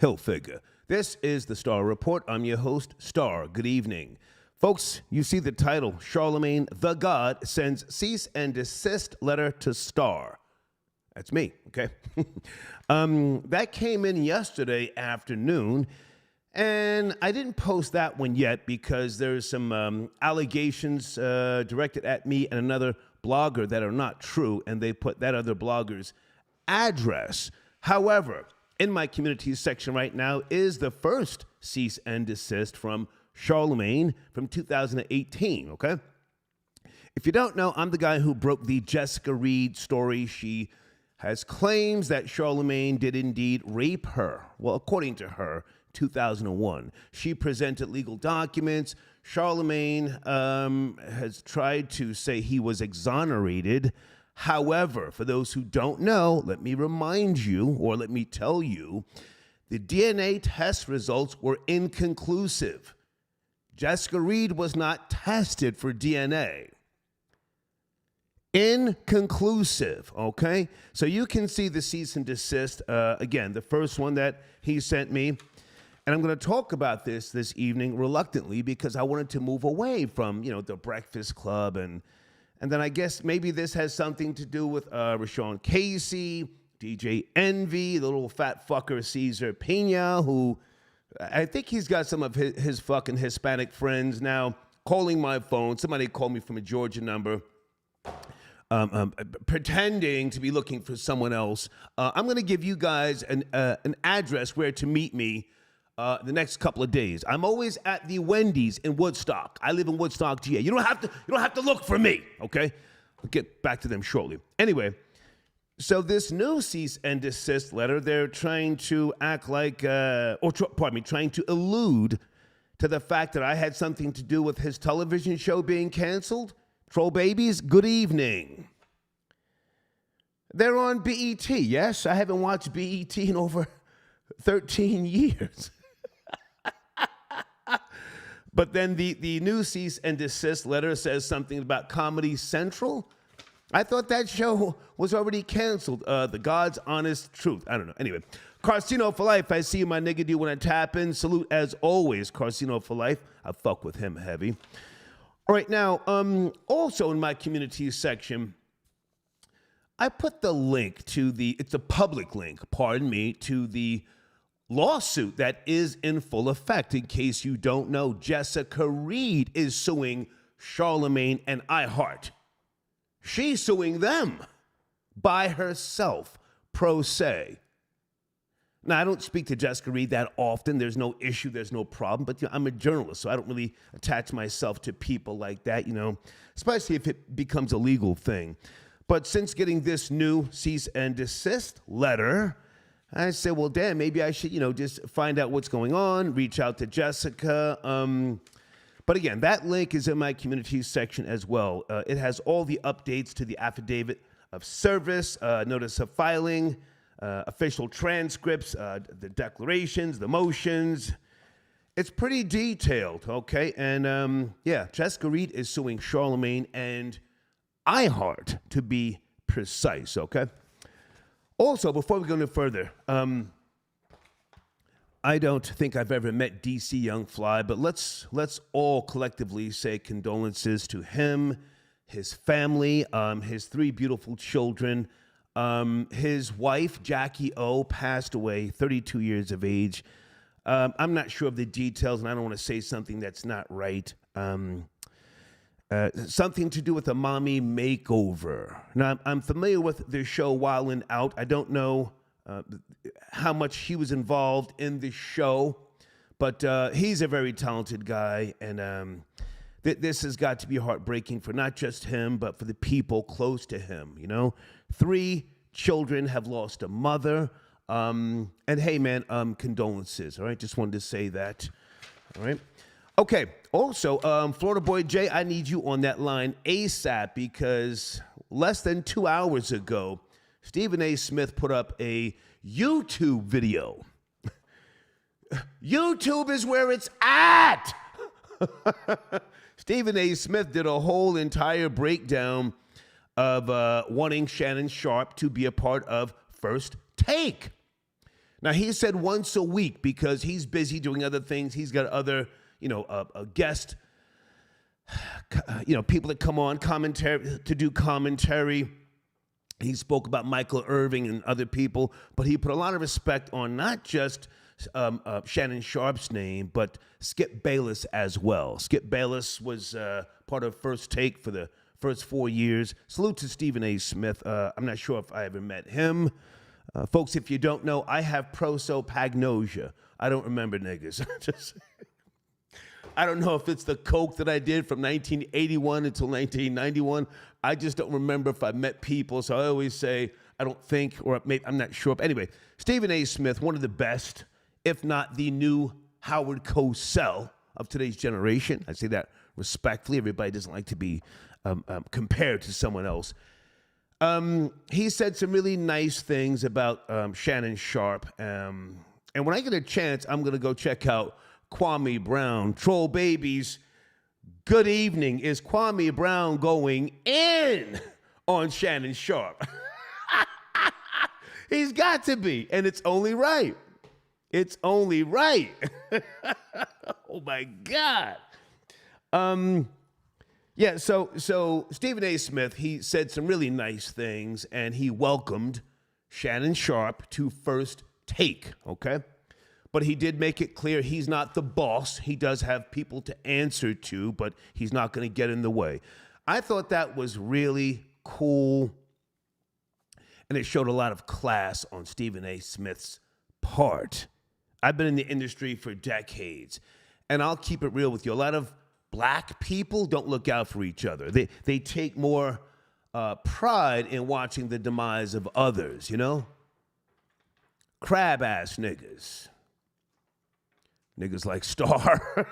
Hilfiger. This is the Star Report. I'm your host, Star. Good evening. Folks, you see the title, Charlamagne the God sends cease and desist letter to Star. That's me, okay? That came in yesterday afternoon, and I didn't post that one yet because there's some allegations directed at me and another blogger that are not true, and they put that other blogger's address. However, in my community section right now is the first cease and desist from Charlamagne from 2018, okay? If you don't know, I'm the guy who broke the Jessica Reed story. She has claims that Charlamagne did indeed rape her. Well, according to her, 2001. She presented legal documents. Charlamagne has tried to say he was exonerated. However, for those who don't know, let me remind you, or let me tell you, the DNA test results were inconclusive. Jessica Reed was not tested for DNA. Inconclusive, okay? So you can see the cease and desist, again, the first one that he sent me. And I'm going to talk about this evening reluctantly because I wanted to move away from, the Breakfast Club. And then I guess maybe this has something to do with Rashawn Casey, DJ Envy, the little fat fucker Cesar Pena, who I think he's got some of his fucking Hispanic friends now calling my phone. Somebody called me from a Georgia number. Pretending to be looking for someone else. I'm going to give you guys an address where to meet me the next couple of days. I'm always at the Wendy's in Woodstock. I live in Woodstock, GA. You don't have to look for me, okay? I'll get back to them shortly. Anyway, so this new cease and desist letter, they're trying to act like, trying to allude to the fact that I had something to do with his television show being canceled. Troll babies, good evening. They're on BET, yes? I haven't watched BET in over 13 years. But then the new cease and desist letter says something about Comedy Central. I thought that show was already canceled. The God's honest truth. I don't know. Anyway, Carcino for life. I see my nigga do when I tap in. Salute as always, Carcino for life. I fuck with him heavy. All right, now, also in my community section, I put the link to it's a public link, pardon me, to the lawsuit that is in full effect. In case you don't know, Jessica Reed is suing Charlamagne and iHeart. She's suing them by herself, pro se. Now, I don't speak to Jessica Reed that often. There's no issue. There's no problem. But I'm a journalist, so I don't really attach myself to people like that, especially if it becomes a legal thing. But since getting this new cease and desist letter, I said, well, damn, maybe I should, just find out what's going on, reach out to Jessica. But again, that link is in my community section as well. It has all the updates to the affidavit of service, notice of filing, official transcripts, the declarations, the motions. It's pretty detailed, okay? And Jessica Reed is suing Charlamagne and iHeart, to be precise, okay? Also, before we go any further, I don't think I've ever met DC Young Fly, but let's all collectively say condolences to him, his family, his 3 beautiful children. His wife, Jackie O, passed away, 32 years of age. I'm not sure of the details, and I don't want to say something that's not right. Something to do with a mommy makeover. Now, I'm familiar with the show Wild 'N Out. I don't know how much he was involved in the show, but he's a very talented guy, and this has got to be heartbreaking for not just him, but for the people close to him, 3 children have lost a mother. And hey, man, condolences, all right? Just wanted to say that, all right? Okay, also, Florida Boy Jay, I need you on that line ASAP because less than 2 hours ago, Stephen A. Smith put up a YouTube video. YouTube is where it's at. Stephen A. Smith did a whole entire breakdown of wanting Shannon Sharpe to be a part of First Take. Now, he said once a week because he's busy doing other things. He's got other, guest, people that come on to do commentary. He spoke about Michael Irving and other people, but he put a lot of respect on not just Shannon Sharpe's name, but Skip Bayless as well. Skip Bayless was part of First Take for the first 4 years. Salute to Stephen A. Smith. I'm not sure if I ever met him. Folks, if you don't know, I have prosopagnosia. I don't remember niggas. I don't know if it's the coke that I did from 1981 until 1991. I just don't remember if I met people, so I always say I don't think, or maybe I'm not sure. But anyway, Stephen A. Smith, one of the best, if not the new Howard Cosell of today's generation. I say that respectfully. Everybody doesn't like to be compared to someone else. He said some really nice things about Shannon Sharpe. And when I get a chance, I'm going to go check out Kwame Brown. Troll babies, good evening. Is Kwame Brown going in on Shannon Sharpe? He's got to be, and it's only right. It's only right. Oh, my God. Yeah, so Stephen A. Smith, he said some really nice things, and he welcomed Shannon Sharpe to First Take, okay? But he did make it clear he's not the boss. He does have people to answer to, but he's not going to get in the way. I thought that was really cool, and it showed a lot of class on Stephen A. Smith's part. I've been in the industry for decades, and I'll keep it real with you. A lot of black people don't look out for each other. They take more pride in watching the demise of others, Crab-ass niggas. Niggas like Star.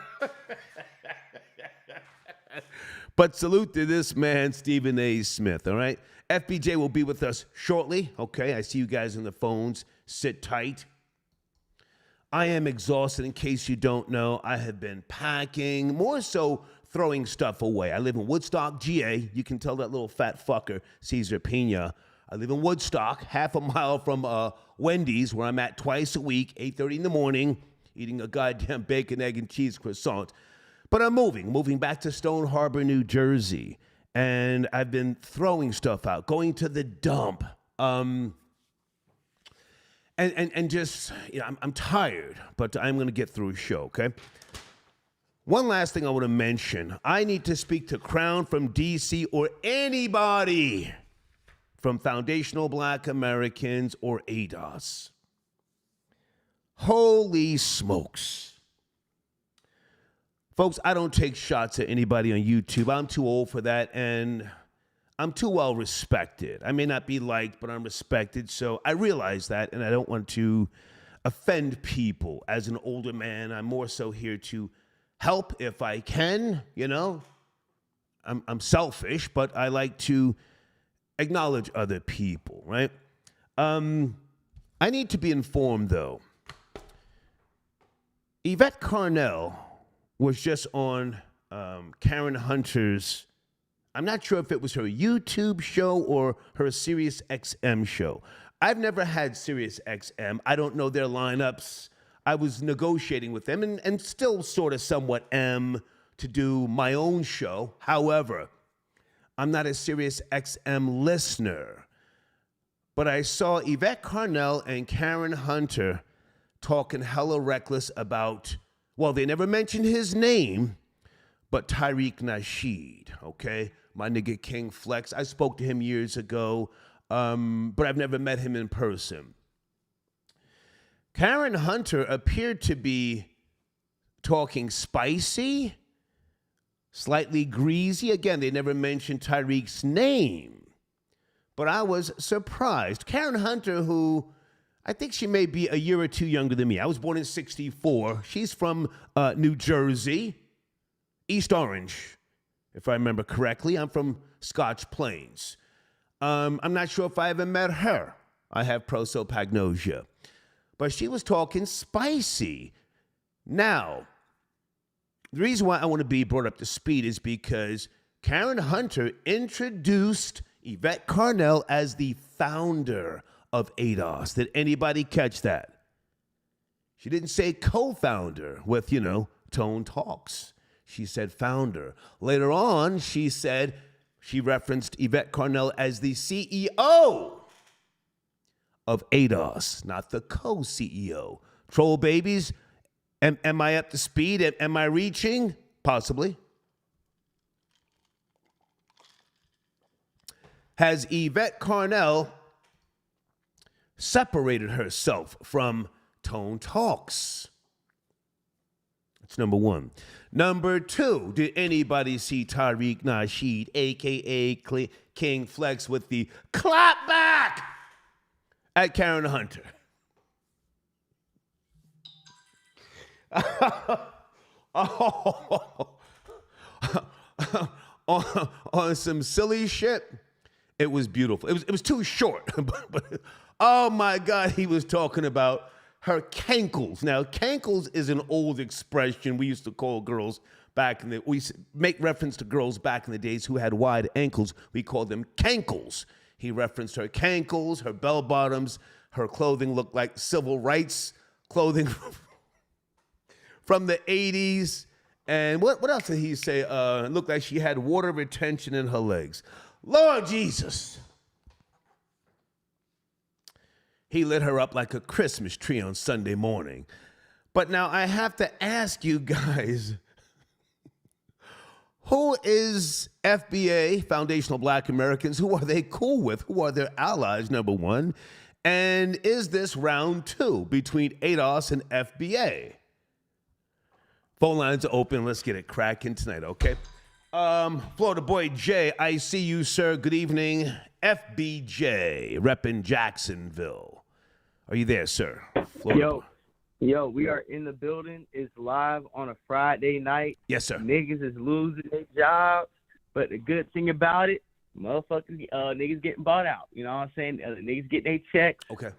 But salute to this man, Stephen A. Smith, all right? FBJ will be with us shortly, okay? I see you guys on the phones. Sit tight. I am exhausted. In case you don't know, I have been packing, more so throwing stuff away. I live in Woodstock, GA. You can tell that little fat fucker, Cesar Pina. I live in Woodstock, half a mile from Wendy's, where I'm at twice a week, 8:30 in the morning, eating a goddamn bacon, egg, and cheese croissant. But I'm moving back to Stone Harbor, New Jersey. And I've been throwing stuff out, going to the dump. And just, I'm tired, but I'm going to get through a show, okay? One last thing I want to mention. I need to speak to Crown from D.C. or anybody from Foundational Black Americans or ADOS. Holy smokes. Folks, I don't take shots at anybody on YouTube. I'm too old for that, and I'm too well respected. I may not be liked, but I'm respected, so I realize that, and I don't want to offend people. As an older man, I'm more so here to help if I can, I'm selfish, but I like to acknowledge other people, right? I need to be informed, though. Yvette Carnell was just on Karen Hunter's, I'm not sure if it was her YouTube show or her Sirius XM show. I've never had Sirius XM. I don't know their lineups. I was negotiating with them and still sort of somewhat am to do my own show. However, I'm not a Sirius XM listener. But I saw Yvette Carnell and Karen Hunter talking hella reckless about, well, they never mentioned his name, but Tariq Nasheed, okay? My nigga King Flex. I spoke to him years ago, but I've never met him in person. Karen Hunter appeared to be talking spicy, slightly greasy. Again, they never mentioned Tariq's name, but I was surprised. Karen Hunter, who I think she may be a year or two younger than me. I was born in 1964. She's from New Jersey, East Orange, if I remember correctly. I'm from Scotch Plains. I'm not sure if I ever met her. I have prosopagnosia. But she was talking spicy. Now, the reason why I want to be brought up to speed is because Karen Hunter introduced Yvette Carnell as the founder of ADOS. Did anybody catch that? She didn't say co-founder with, Tone Talks. She said founder. Later on, she referenced Yvette Carnell as the CEO of ADOS, not the co-CEO. Troll babies, am I up to speed? Am I reaching? Possibly. Has Yvette Carnell separated herself from Tone Talks? That's number one. Number two, did anybody see Tariq Nasheed, a.k.a. King Flex, with the clap back at Karen Hunter? on some silly shit. It was beautiful. It was too short, but oh my God, he was talking about her cankles. Now, cankles is an old expression we used to call girls back in the. We make reference to girls back in the days who had wide ankles. We called them cankles. He referenced her cankles, her bell bottoms. Her clothing looked like civil rights clothing from the 80s. And what else did he say? It looked like she had water retention in her legs. Lord Jesus. He lit her up like a Christmas tree on Sunday morning. But now I have to ask you guys, who is FBA, Foundational Black Americans? Who are they cool with? Who are their allies, number one? And is this round two between ADOS and FBA? Phone lines are open. Let's get it cracking tonight, okay? Florida boy Jay, I see you, sir. Good evening. FBJ, reppin' Jacksonville. Are you there, sir? Florida. Yo, we are in the building. It's live on a Friday night. Yes, sir. Niggas is losing their jobs, but the good thing about it, motherfuckers, niggas getting bought out. You know what I'm saying? Niggas getting their checks. Okay.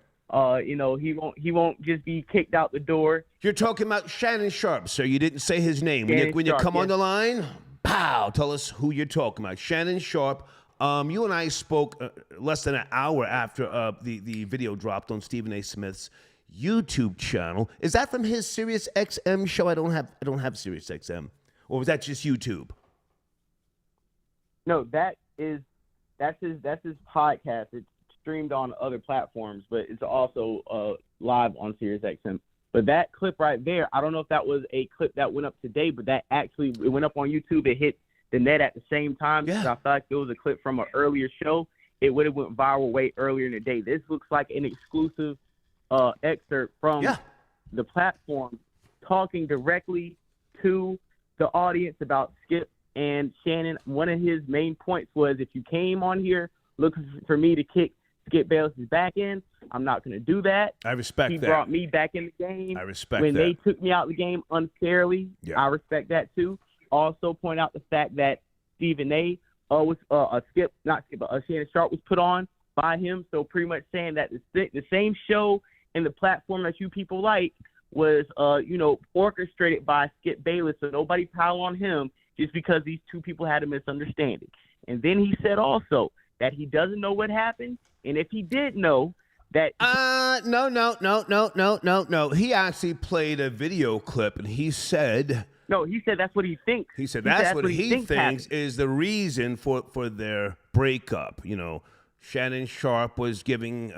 He won't just be kicked out the door. You're talking about Shannon Sharp, sir. You didn't say his name. When you come on the line, pow, tell us who you're talking about. Shannon Sharp. You and I spoke less than an hour after the video dropped on Stephen A. Smith's YouTube channel. Is that from his Sirius XM show? I don't have Sirius XM, or was that just YouTube? No, that's his podcast. It's streamed on other platforms, but it's also live on Sirius XM. But that clip right there, I don't know if that was a clip that went up today, but that actually it went up on YouTube. It hit the net at the same time. Yeah. So I felt like it was a clip from an earlier show. It would have went viral way earlier in the day. This looks like an exclusive excerpt from the platform talking directly to the audience about Skip and Shannon. One of his main points was, if you came on here looking for me to kick Skip Bayless' back in, I'm not going to do that. I respect that. He brought me back in the game. I respect when that. they took me out of the game unfairly. Yeah. I respect that too. Also point out the fact that Stephen A. was Shannon Sharp was put on by him. So pretty much saying that the same show and the platform that you people like was orchestrated by Skip Bayless. So nobody pile on him just because these two people had a misunderstanding. And then he said also that he doesn't know what happened, and if he did know that no. He actually played a video clip, and he said that's what he thinks. He said that's what he thinks is the reason for their breakup. Shannon Sharp was doing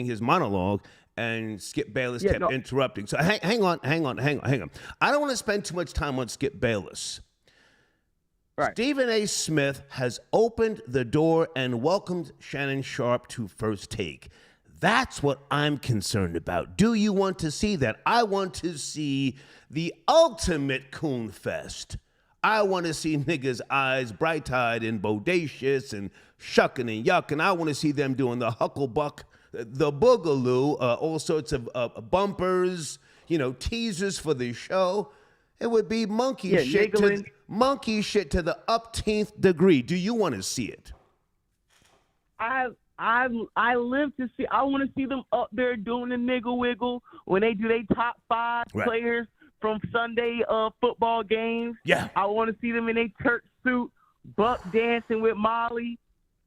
his monologue, and Skip Bayless kept interrupting. So hang on. I don't want to spend too much time on Skip Bayless. Right. Stephen A. Smith has opened the door and welcomed Shannon Sharp to First Take. That's what I'm concerned about. Do you want to see that? I want to see the ultimate coon fest. I want to see niggas' eyes bright-eyed and bodacious and shucking and yucking. I want to see them doing the hucklebuck, the boogaloo, all sorts of bumpers, teasers for the show. It would be monkey shit to the upteenth degree. Do you want to see it? I live to see. I want to see them up there doing the niggle wiggle when they do their top 5 players from Sunday football games. Yeah. I want to see them in a church suit, buck dancing with Molly,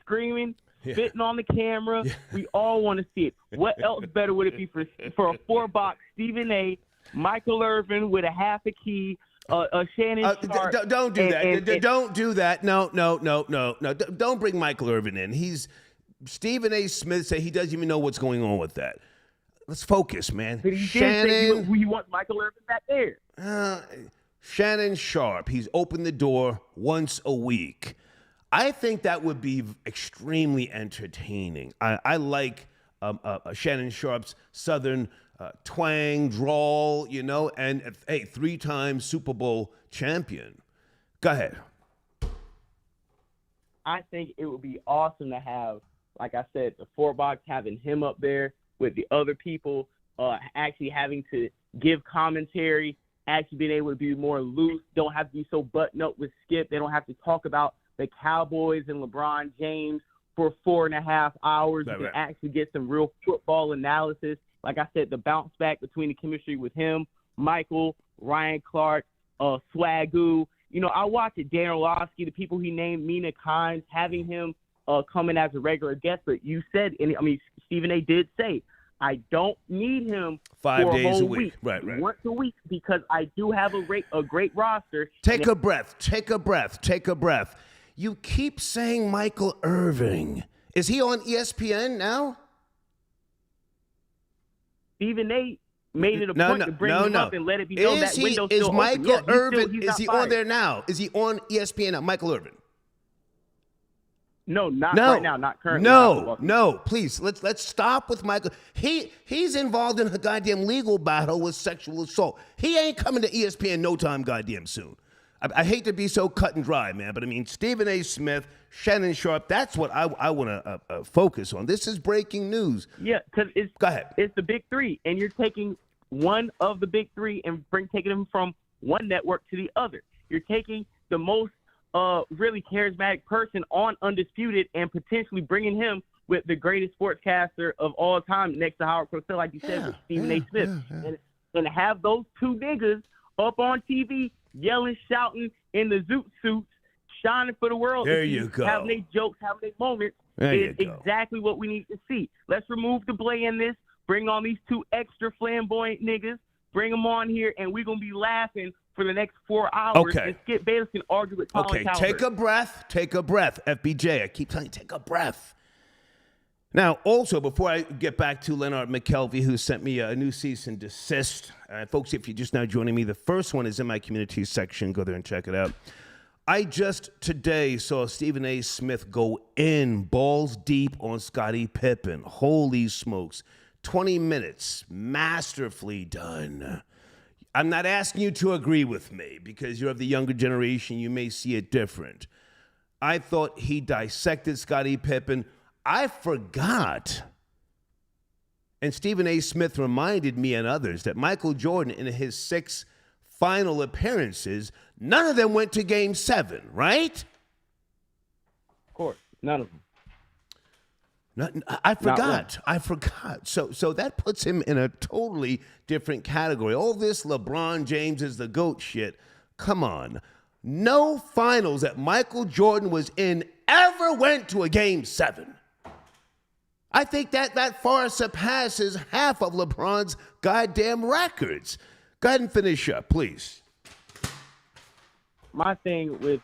screaming spitting on the camera. We all want to see it. What else better would it be for a 4-box Stephen A., Michael Irvin with a half a key, Shannon Sharp? Don't do that. Don't do that. No. Don't bring Michael Irvin in. Stephen A. Smith said he doesn't even know what's going on with that. Let's focus, man. But he did say he wants Michael Irvin back there. Shannon Sharp, he's opened the door once a week. I think that would be extremely entertaining. I like Shannon Sharp's Southern twang, drawl, and hey, 3-time Super Bowl champion. Go ahead. I think it would be awesome to have, like I said, the 4-box, having him up there with the other people, actually having to give commentary, actually being able to be more loose, don't have to be so buttoned up with Skip. They don't have to talk about the Cowboys and LeBron James for 4.5 hours. You can actually get some real football analysis. Like I said, the bounce back between the chemistry with him, Michael, Ryan Clark, Swagoo. I watched it, Dan Orlovsky, the people he named, Mina Kimes, having him come in as a regular guest. But you said, Stephen A. did say, I don't need him 5 for days a whole a week. Week. Right. Once a week, because I do have a great roster. Take a breath. You keep saying Michael Irvin. Is he on ESPN now? Stephen A. made it a point to bring him up and let it be known that window's still open. Michael Irvin, he's is he on there now? Is he on ESPN now? Michael Irvin. No, right now, not currently. No, please. Let's stop with Michael. He's involved in a goddamn legal battle with sexual assault. He ain't coming to ESPN no time goddamn soon. I hate to be so cut and dry, man, but Stephen A. Smith, Shannon Sharp, that's what I want to focus on. This is breaking news. Yeah, because Go ahead. It's the big three, and you're taking one of the big three and taking them from one network to the other. You're taking the most really charismatic person on Undisputed and potentially bringing him with the greatest sportscaster of all time next to Howard Cosell, like you said, with Stephen A. Smith. And have those two niggas up on TV yelling, shouting in the zoot suits, shining for the world. There you go. Having their jokes, having their moments is exactly what we need to see. Let's remove the Blay in this, bring on these two extra flamboyant niggas, bring them on here, and we're going to be laughing for the next 4 hours. Okay. And Skip Bayless can argue with Colin Cowherd. Take a breath. FBJ, I keep telling you, take a breath. Now, also, before I get back to Leonard McKelvey, who sent me a new cease and desist, folks, if you're just now joining me, the first one is in my community section. Go there and check it out. I just today saw Stephen A. Smith go in balls deep on Scottie Pippen. Holy smokes. 20 minutes, masterfully done. I'm not asking you to agree with me because you're of the younger generation. You may see it different. I thought he dissected Scottie Pippen. I forgot, and Stephen A. Smith reminded me and others that Michael Jordan, in his 6 final appearances, none of them went to Game 7, right? Of course, none of them. I forgot. So that puts him in a totally different category. All this LeBron James is the GOAT shit. Come on. No finals that Michael Jordan was in ever went to a Game 7. I think that far surpasses half of LeBron's goddamn records. Go ahead and finish up, please. My thing with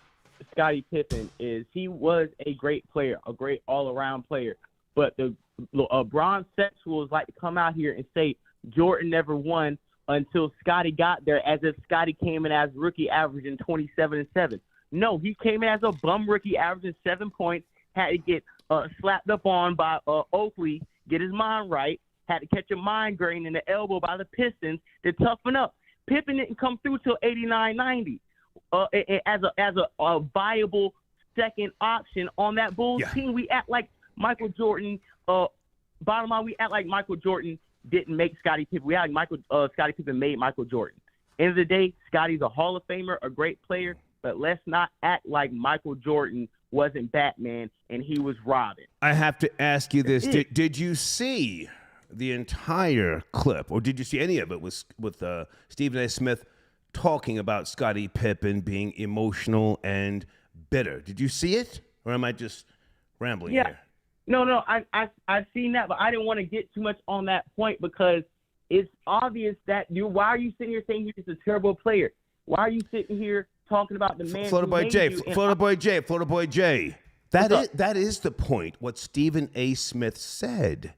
Scottie Pippen is he was a great player, a great all-around player. But the Bron sexuals like to come out here and say Jordan never won until Scottie got there, as if Scottie came in as rookie averaging 27 and 7. No, he came in as a bum rookie averaging 7 points, had to get slapped up on by Oakley, get his mind right, had to catch a migraine in the elbow by the Pistons to toughen up. Pippen didn't come through till 89-90 as a viable second option on that Bulls team. We act like Michael Jordan, bottom line, we act like Michael Jordan didn't make Scottie Pippen. We act like Scottie Pippen made Michael Jordan. End of the day, Scottie's a Hall of Famer, a great player, but let's not act like Michael Jordan wasn't Batman and he was Robin. I have to ask you this. Did you see the entire clip, or did you see any of it with Stephen A. Smith talking about Scottie Pippen being emotional and bitter? Did you see it, or am I just rambling here? No, I've seen that, but I didn't want to get too much on that point because it's obvious that why are you sitting here saying he's a terrible player? Why are you sitting here talking about the man Florida who Boy made J, you? Florida Boy J. That is the point. What Stephen A. Smith said.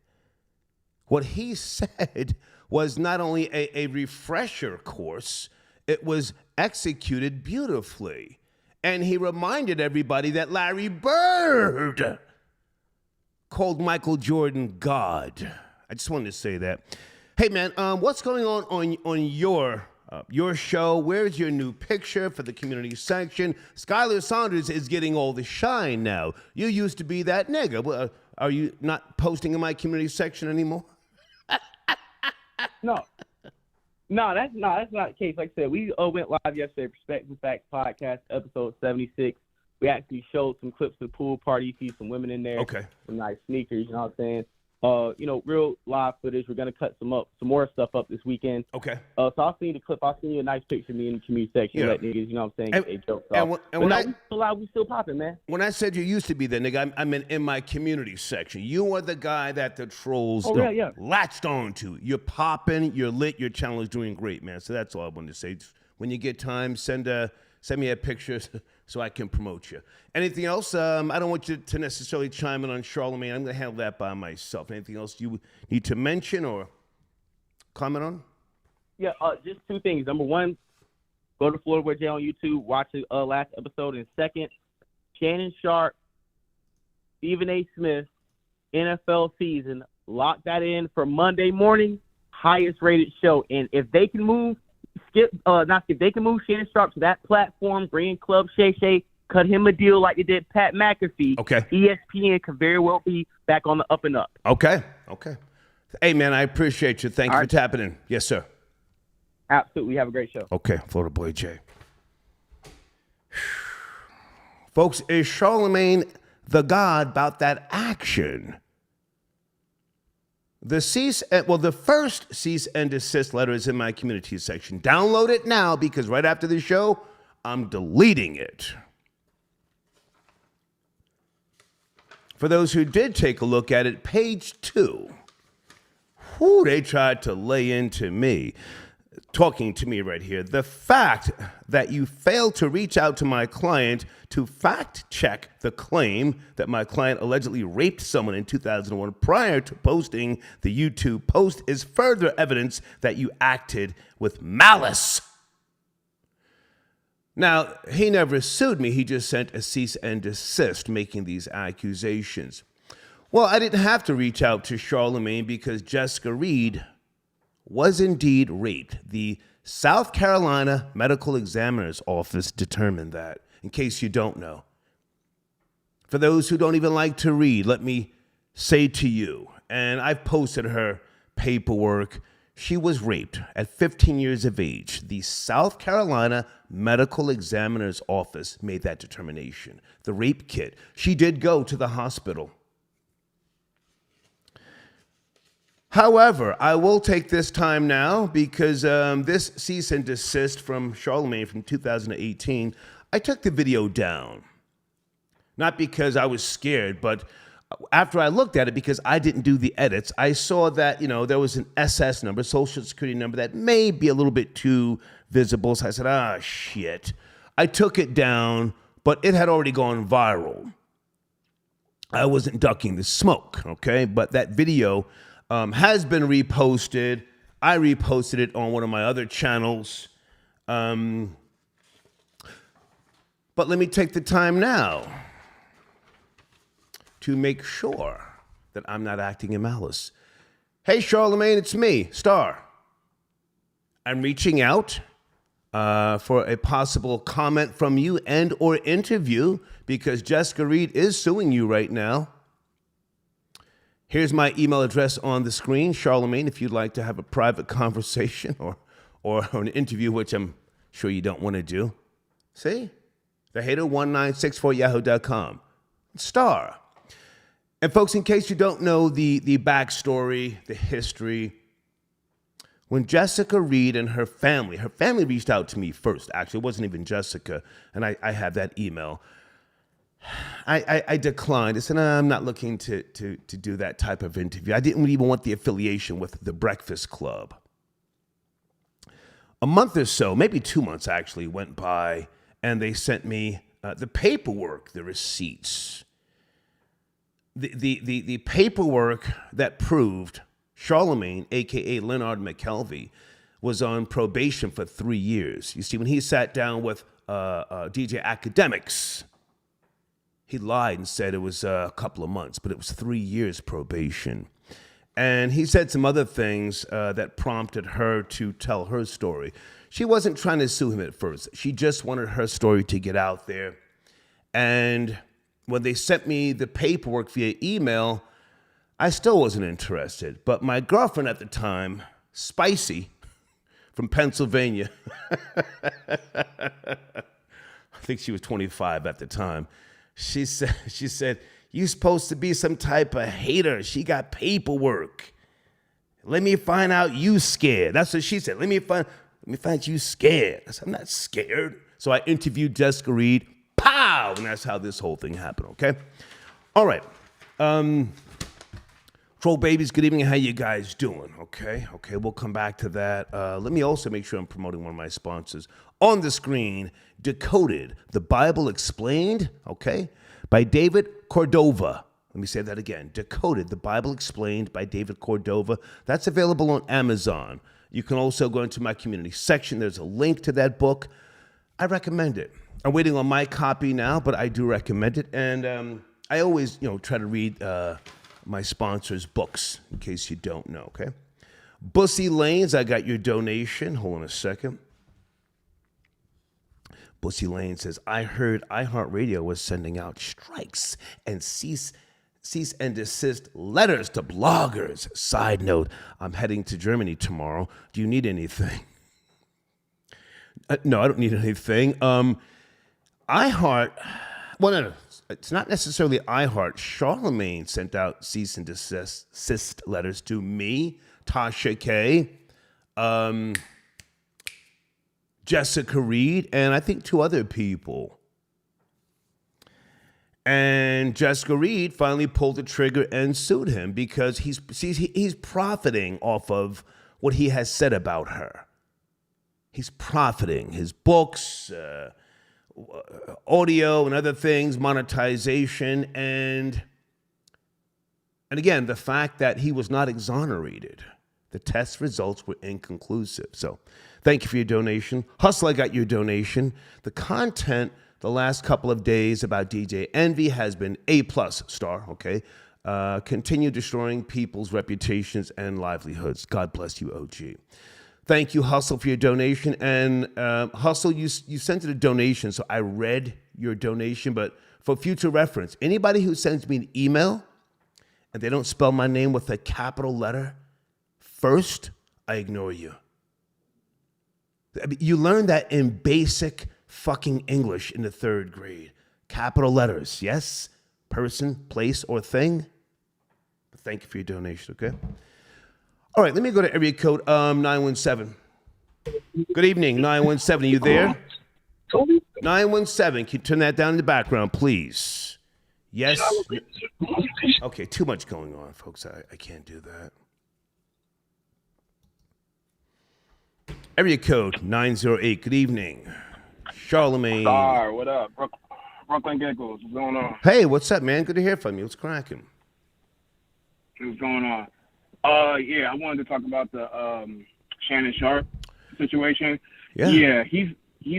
What he said was not only a refresher course, it was executed beautifully. And he reminded everybody that Larry Bird called Michael Jordan God. I just wanted to say that. Hey, man, what's going on your show? Where's your new picture for the community section? Skylar Saunders is getting all the shine now. You used to be that nigga. Well, are you not posting in my community section anymore? No, that's not the case. Like I said, we went live yesterday, Perspective Facts Podcast, episode 76. We actually showed some clips of the pool party. You see some women in there. Okay. Some nice sneakers, you know what I'm saying? Real live footage. We're going to cut some more stuff up this weekend. Okay. So I'll send you the clip. I'll send you a nice picture of me in the community section. Yeah. Let niggas, you know what I'm saying, get jokes off. We still popping, man. When I said you used to be that nigga, I meant in my community section. You are the guy that the trolls latched on to. You're popping, you're lit, your channel is doing great, man. So that's all I wanted to say. When you get time, send me a picture so I can promote you. Anything else? I don't want you to necessarily chime in on Charlamagne. I'm going to handle that by myself. Anything else you need to mention or comment on? Yeah, just two things. Number one, go to Florida Boy J on YouTube, watch the last episode. And second, Shannon Sharp, Stephen A. Smith, NFL season. Lock that in for Monday morning, highest rated show. And if they can move, they can move Shannon Sharp to that platform, bring Club Shay, cut him a deal like they did Pat McAfee. Okay. ESPN could very well be back on the up and up. Okay. Hey, man, I appreciate you. Thanks for tapping in. Yes, sir. Absolutely. Have a great show. Okay, Florida Boy J. Folks, is Charlamagne the God about that action? The first cease and desist letter is in my community section. Download it now because right after the show, I'm deleting it. For those who did take a look at it, page 2. They tried to lay into me, talking to me right here. The fact that you failed to reach out to my client to fact check the claim that my client allegedly raped someone in 2001 prior to posting the YouTube post is further evidence that you acted with malice. Now, he never sued me. He just sent a cease and desist making these accusations. Well, I didn't have to reach out to Charlamagne because Jessica Reed was indeed raped. The South Carolina Medical Examiner's Office determined that, in case you don't know. For those who don't even like to read, let me say to you, and I've posted her paperwork, she was raped at 15 years of age. The South Carolina Medical Examiner's Office made that determination. The rape kit. She did go to the hospital. However, I will take this time now because this cease and desist from Charlamagne from 2018, I took the video down. Not because I was scared, but after I looked at it, because I didn't do the edits, I saw that, there was an SS number, social security number, that may be a little bit too visible. So I said, shit. I took it down, but it had already gone viral. I wasn't ducking the smoke, okay? But that video has been reposted. I reposted it on one of my other channels. But let me take the time now to make sure that I'm not acting in malice. Hey, Charlamagne, it's me, Star. I'm reaching out for a possible comment from you and or interview because Jessica Reed is suing you right now. Here's my email address on the screen, Charlamagne, if you'd like to have a private conversation or an interview, which I'm sure you don't want to do. See? thehater1964yahoo.com. Star. And folks, in case you don't know the backstory, the history, when Jessica Reed and her family reached out to me first. Actually, it wasn't even Jessica, and I have that email. I declined. I said, "No, I'm not looking to do that type of interview. I didn't even want the affiliation with the Breakfast Club." A month or so, maybe 2 months actually, went by, and they sent me the paperwork, the receipts. The paperwork that proved Charlamagne, a.k.a. Leonard McKelvey, was on probation for 3 years. You see, when he sat down with DJ Academics, he lied and said it was a couple of months, but it was 3 years probation. And he said some other things that prompted her to tell her story. She wasn't trying to sue him at first. She just wanted her story to get out there. And when they sent me the paperwork via email, I still wasn't interested. But my girlfriend at the time, Spicy, from Pennsylvania, I think she was 25 at the time, she said, "You're supposed to be some type of hater. She got paperwork. Let me find out you scared." That's what she said. Let me find you scared. I said, "I'm not scared." So I interviewed Jessica Reed. Pow! And that's how this whole thing happened, okay? All right. Troll babies, good evening. How you guys doing? Okay, we'll come back to that. Let me also make sure I'm promoting one of my sponsors. On the screen, Decoded, the Bible Explained, okay, by David Cordova. Let me say that again. Decoded, the Bible Explained by David Cordova. That's available on Amazon. You can also go into my community section. There's a link to that book. I recommend it. I'm waiting on my copy now, but I do recommend it. And I always, try to read my sponsors' books, in case you don't know, okay? Bussy Lanes, I got your donation. Hold on a second. Bussy Lane says, "I heard iHeartRadio was sending out strikes and cease and desist letters to bloggers. Side note, I'm heading to Germany tomorrow. Do you need anything?" No, I don't need anything. iHeart, well, no, it's not necessarily iHeart. Charlamagne sent out cease and desist letters to me, Tasha K., Jessica Reed, and I think 2 other people. And Jessica Reed finally pulled the trigger and sued him because he's profiting off of what he has said about her. He's profiting his books, audio and other things, monetization, and again, the fact that he was not exonerated. The test results were inconclusive. So thank you for your donation. Hustle, I got your donation. The content the last couple of days about DJ Envy has been A+ star, okay? Continue destroying people's reputations and livelihoods. God bless you, OG. Thank you, Hustle, for your donation. And Hustle, you sent it a donation, so I read your donation. But for future reference, anybody who sends me an email and they don't spell my name with a capital letter first, I ignore you. I mean, you learned that in basic fucking English in the 3rd grade. Capital letters, yes? Person, place, or thing. But thank you for your donation, okay? All right, let me go to area code 917. Good evening, 917. Are you there? 917. Can you turn that down in the background, please? Yes? Okay, too much going on, folks. I can't do that. Area code 908. Good evening. Charlamagne. Star, what up? Brooklyn Giggles, what's going on? Hey, what's up, man? Good to hear from you. What's cracking? What's going on? Yeah, I wanted to talk about the Shannon Sharp situation. Yeah, he's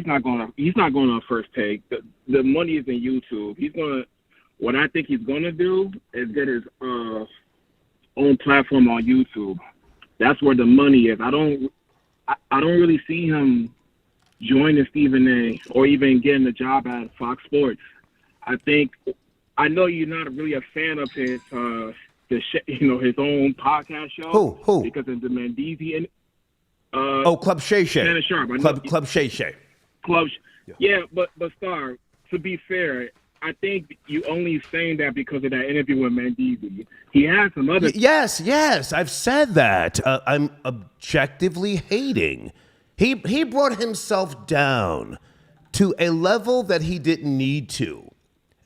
not going on First Take. The money is in YouTube. What I think he's gonna do is get his own platform on YouTube. That's where the money is. I don't really see him joining Stephen A. or even getting a job at Fox Sports. I know you're not really a fan of his his own podcast show. Who? Because of the Mendeezy and Club Shay Shay. Shannon Sharp. Club Shay Shay. Yeah, but Star, to be fair, I think you only saying that because of that interview with Mendeezy. He has some other. Yes, I've said that. I'm objectively hating. He brought himself down to a level that he didn't need to.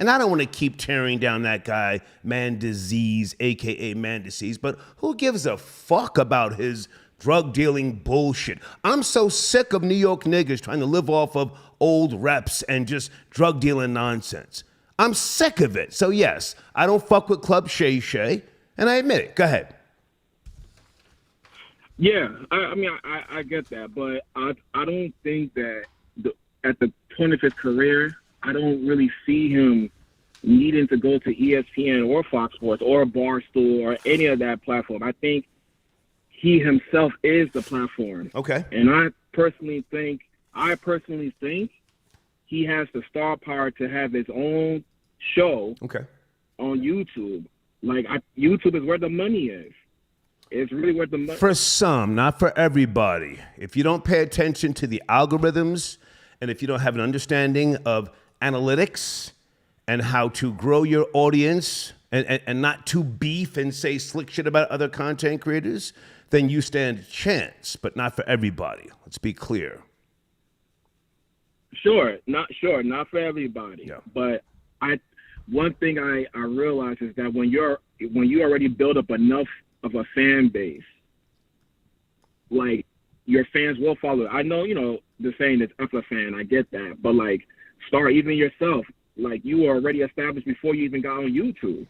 And I don't want to keep tearing down that guy, Man Disease, a.k.a. Man Disease, but who gives a fuck about his drug dealing bullshit? I'm so sick of New York niggas trying to live off of old reps and just drug dealing nonsense. I'm sick of it. So yes, I don't fuck with Club Shay Shay, and I admit it. Go ahead. Yeah, I mean, I get that, but I don't think that at the point of his career, I don't really see him needing to go to ESPN or Fox Sports or Barstool or any of that platform. I think he himself is the platform. Okay. And I personally think he has the star power to have his own show on YouTube. Like, YouTube is where the money is. It's really where the money. For some, not for everybody. If you don't pay attention to the algorithms, and if you don't have an understanding of analytics and how to grow your audience and not to beef and say slick shit about other content creators, then you stand a chance, but not for everybody. Let's be clear. Sure, not for everybody. Yeah. But one thing I realize is that when you already build up enough of a fan base, like, your fans will follow. I know, the saying is F a fan, I get that, but like, start even yourself. Like, you were already established before you even got on YouTube.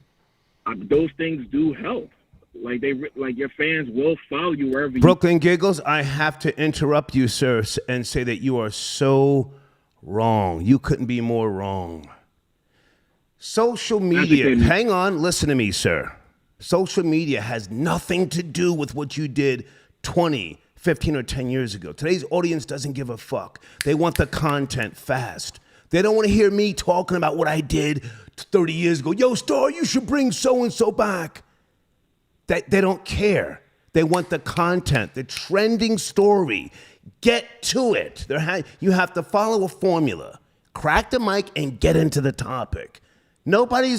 Those things do help. Like, your fans will follow you wherever you. Brooklyn Giggles, I have to interrupt you, sir, and say that you are so wrong. You couldn't be more wrong. Social media, hang on, listen to me, sir. Social media has nothing to do with what you did 20, 15, or 10 years ago. Today's audience doesn't give a fuck. They want the content fast. They don't want to hear me talking about what I did 30 years ago. Yo, Star, you should bring so-and-so back. They don't care. They want the content, the trending story. Get to it. You have to follow a formula. Crack the mic and get into the topic. Nobody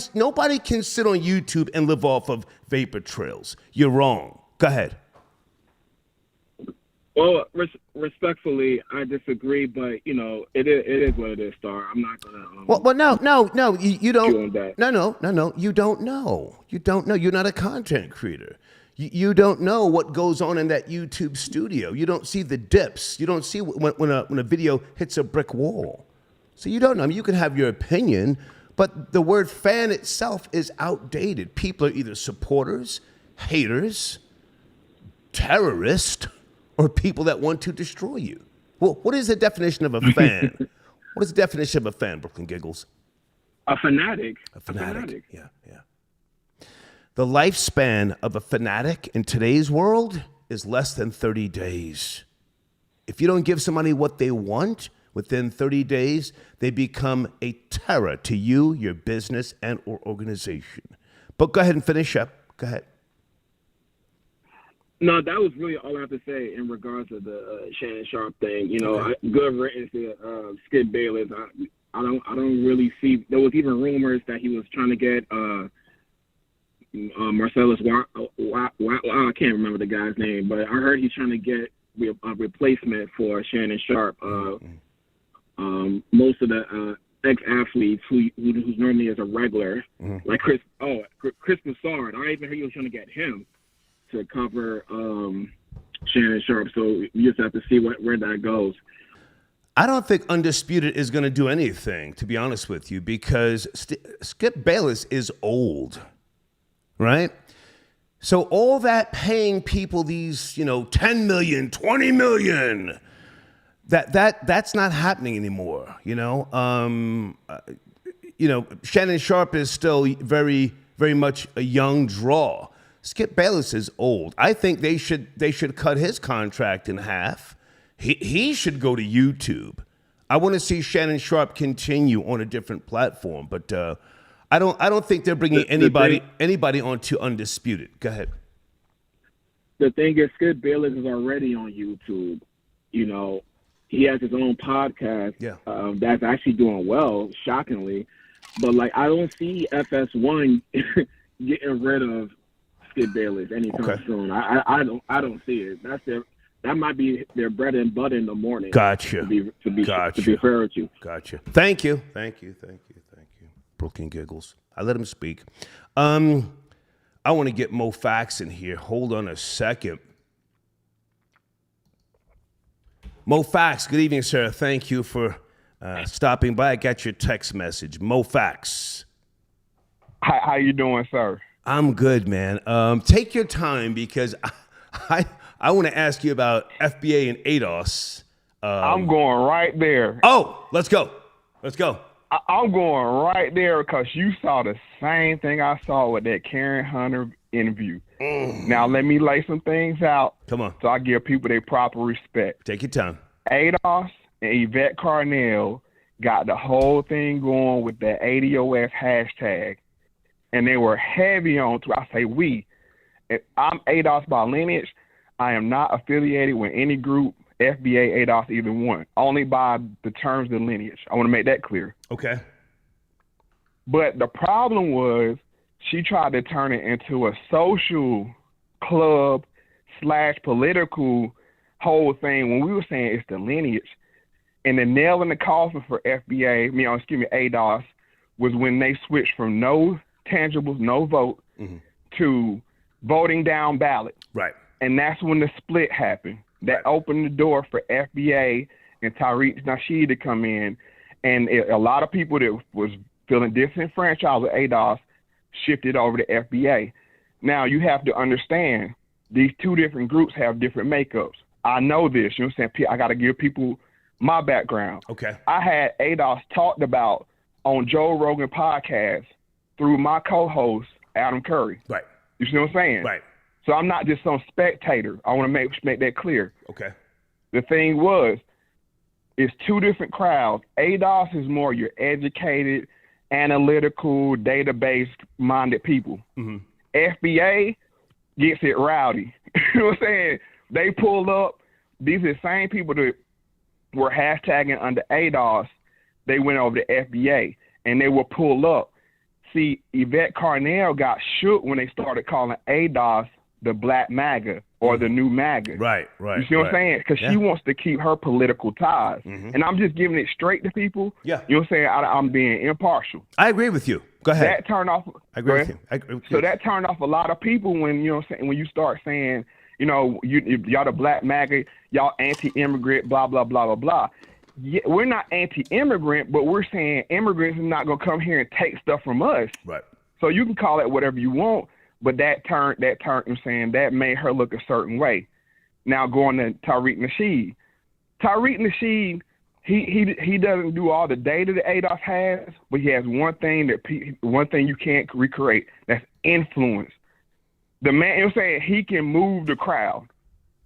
can sit on YouTube and live off of vapor trails. You're wrong. Go ahead. Well, respectfully, I disagree, but it is what it is, Star. I'm not gonna. Well, no, you don't. No. You don't know. You don't know. You're not a content creator. You don't know what goes on in that YouTube studio. You don't see the dips. You don't see when a video hits a brick wall. So you don't know. I mean, you can have your opinion, but the word fan itself is outdated. People are either supporters, haters, terrorists, or people that want to destroy you. Well, what is the definition of a fan? What is the definition of a fan, Brooklyn Giggles? A fanatic. A fanatic. Yeah. The lifespan of a fanatic in today's world is less than 30 days. If you don't give somebody what they want within 30 days, they become a terror to you, your business, and or organization. But go ahead and finish up. Go ahead. No, that was really all I have to say in regards to the Shannon Sharp thing. Good riddance to Skip Bayless. I don't really see. There was even rumors that he was trying to get Marcellus. I can't remember the guy's name, but I heard he's trying to get a replacement for Shannon Sharp. Most of the ex-athletes who's normally is a regular, like Chris Broussard. I even heard he was trying to get him to cover Shannon Sharp. So you just have to see where that goes. I don't think Undisputed is going to do anything, to be honest with you, because Skip Bayless is old, right? So all that paying people these, 10 million, 20 million, that's not happening anymore. Shannon Sharp is still very, very much a young draw. Skip Bayless is old. I think they should cut his contract in half. He should go to YouTube. I want to see Shannon Sharp continue on a different platform, but I don't think they're bringing anybody onto Undisputed. Go ahead. The thing is, Skip Bayless is already on YouTube. He has his own podcast. Yeah. That's actually doing well, shockingly. But I don't see FS1 getting rid of Skip Bayless anytime soon. I don't see it. That might be their bread and butter in the morning. Gotcha. To be fair with you. Gotcha. Thank you. Brooklyn giggles. I let him speak. I want to get Mo Fax in here. Hold on a second. Mo Fax, good evening, sir. Thank you for stopping by. I got your text message. Mo Fax. How you doing, sir? I'm good, man. Take your time because I want to ask you about FBA and ADOS. I'm going right there. Oh, let's go. Let's go. I'm going right there because you saw the same thing I saw with that Karen Hunter interview. Now, let me lay some things out. Come on. So I give people their proper respect. Take your time. ADOS and Yvette Carnell got the whole thing going with that ADOS hashtag, and they were heavy on to, I say we. If I'm ADOS by lineage. I am not affiliated with any group, FBA, ADOS, either one, only by the terms of lineage. I want to make that clear. Okay. But the problem was she tried to turn it into a social club / political whole thing when we were saying it's the lineage. And the nail in the coffin for FBA, ADOS, was when they switched from no tangibles, no vote, to voting down ballot. Right. And that's when the split happened. That opened the door for FBA and Tariq Nasheed to come in. And a lot of people that was feeling disenfranchised with ADOS shifted over to FBA. Now, you have to understand, these two different groups have different makeups. I know this. You know what I'm saying? I got to give people my background. Okay. I had ADOS talked about on Joe Rogan podcast through my co-host, Adam Curry. Right. You see what I'm saying? Right. So I'm not just some spectator. I want to make that clear. Okay. The thing was, it's two different crowds. ADOS is more your educated, analytical, database-minded people. FBA gets it rowdy. You know what I'm saying? They pull up. These are the same people that were hashtagging under ADOS. They went over to FBA, and they will pull up. See, Yvette Carnell got shook when they started calling ADOS the Black MAGA or the new MAGA. Right. You see what I'm saying? Because she wants to keep her political ties. And I'm just giving it straight to people. Yeah. You know what I'm saying? I'm being impartial. I agree with you. Go ahead. That turned off. I agree with you. So that turned off a lot of people when, you know what I'm saying, when you start saying, you know, y'all the Black MAGA, y'all anti-immigrant, blah, blah, blah, blah, blah. Yeah, we're not anti-immigrant, but we're saying immigrants are not going to come here and take stuff from us. Right. So you can call it whatever you want, but that turned, I'm saying, that made her look a certain way. Now going to Tariq Nasheed. Tariq Nasheed, he doesn't do all the data that ADOS has, but he has one thing you can't recreate. That's influence. The man, you know what I'm saying, he can move the crowd,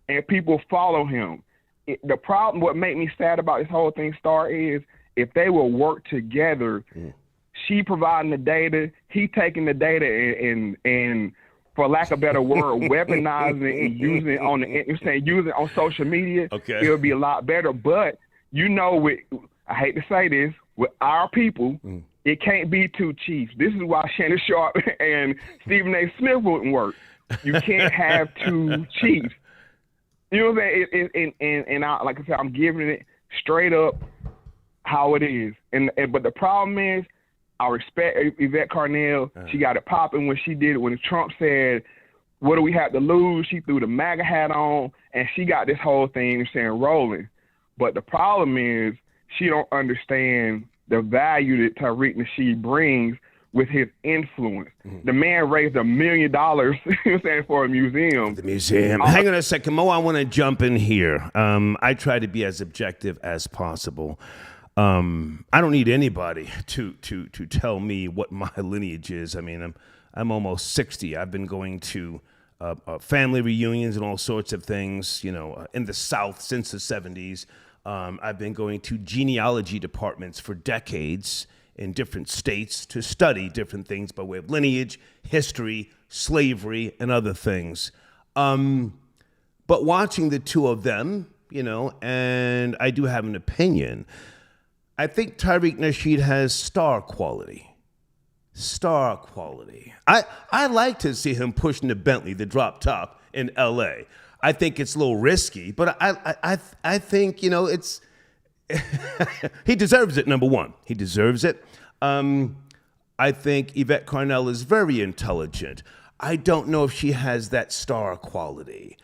and people follow him. The problem, what made me sad about this whole thing, Star, is if they will work together, she providing the data, he taking the data and for lack of a better word, weaponizing it and using it on social media, it'll be a lot better. But you know, I hate to say this, with our people, it can't be two chiefs. This is why Shannon Sharp and Stephen A. Smith wouldn't work. You can't have two chiefs. You know what I'm saying? And like I said, I'm giving it straight up how it is. But the problem is, I respect Yvette Carnell. She got it popping when she did it. When Trump said, what do we have to lose? She threw the MAGA hat on, and she got this whole thing saying rolling. But the problem is, she don't understand the value that Tariq Nasheed brings with his influence. The man raised $1 million, you know what I'm saying, for a museum. The museum. Hang on a second, Mo. I want to jump in here. I try to be as objective as possible. I don't need anybody to tell me what my lineage is. I mean, I'm almost 60. I've been going to family reunions and all sorts of things, you know, in the South since the 70s. I've been going to genealogy departments for decades in different states to study different things by way of lineage, history, slavery, and other things. But watching the two of them, you know, and I do have an opinion. I think Tariq Nasheed has star quality. Star quality. I like to see him pushing the Bentley, the drop top in L.A. I think it's a little risky, but I think, you know, it's he deserves it, number one. He deserves it. I think Yvette Carnell is very intelligent. I don't know if she has that star quality.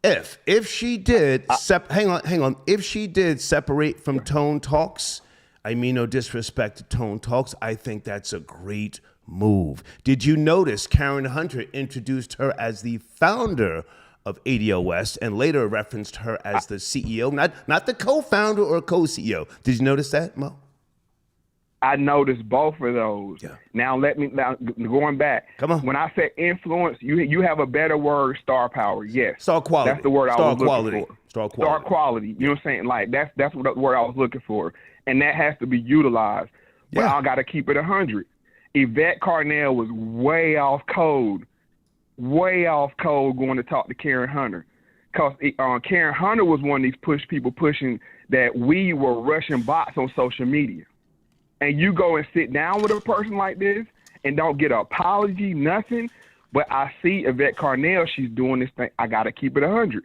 If she did, hang on. If she did separate from Tone Talks, I mean no disrespect to Tone Talks, I think that's a great move. Did you notice Karen Hunter introduced her as the founder of ADL West and later referenced her as the CEO, not the co-founder or co-CEO? Did you notice that, Mo? I noticed both of those. Yeah. Now going back. Come on. When I said influence, you have a better word, star power. Yes. Star quality. That's the word I was looking for. Star quality. Star quality. You know what I'm saying? Like that's what the word I was looking for. And that has to be utilized. But Yeah. I gotta keep it 100. Yvette Carnell was way off code going to talk to Karen Hunter. Because Karen Hunter was one of these people pushing that we were Russian bots on social media. And you go and sit down with a person like this and don't get an apology, nothing. But I see Yvette Carnell, she's doing this thing. I got to keep it 100.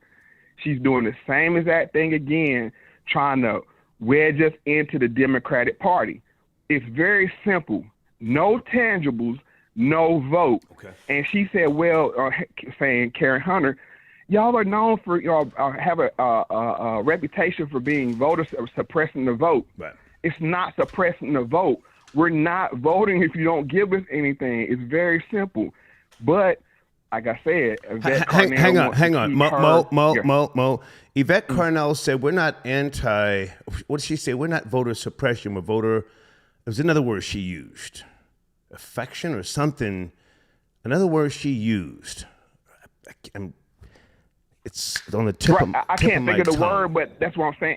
She's doing the same exact thing again, trying to wedge us into the Democratic Party. It's very simple. No tangibles, no vote. Okay. And she said, saying Karen Hunter, y'all are known for have a reputation for being voters suppressing the vote. Right. It's not suppressing the vote. We're not voting if you don't give us anything. It's very simple. But like I said, Yvette Carnell hang on. Mo. Yvette Carnell said we're not anti. What did she say? We're not voter suppression. We're voter. It was another word she used. Affection or something. Another word she used. It's on the tip of I can't think of the word, but that's what I'm saying.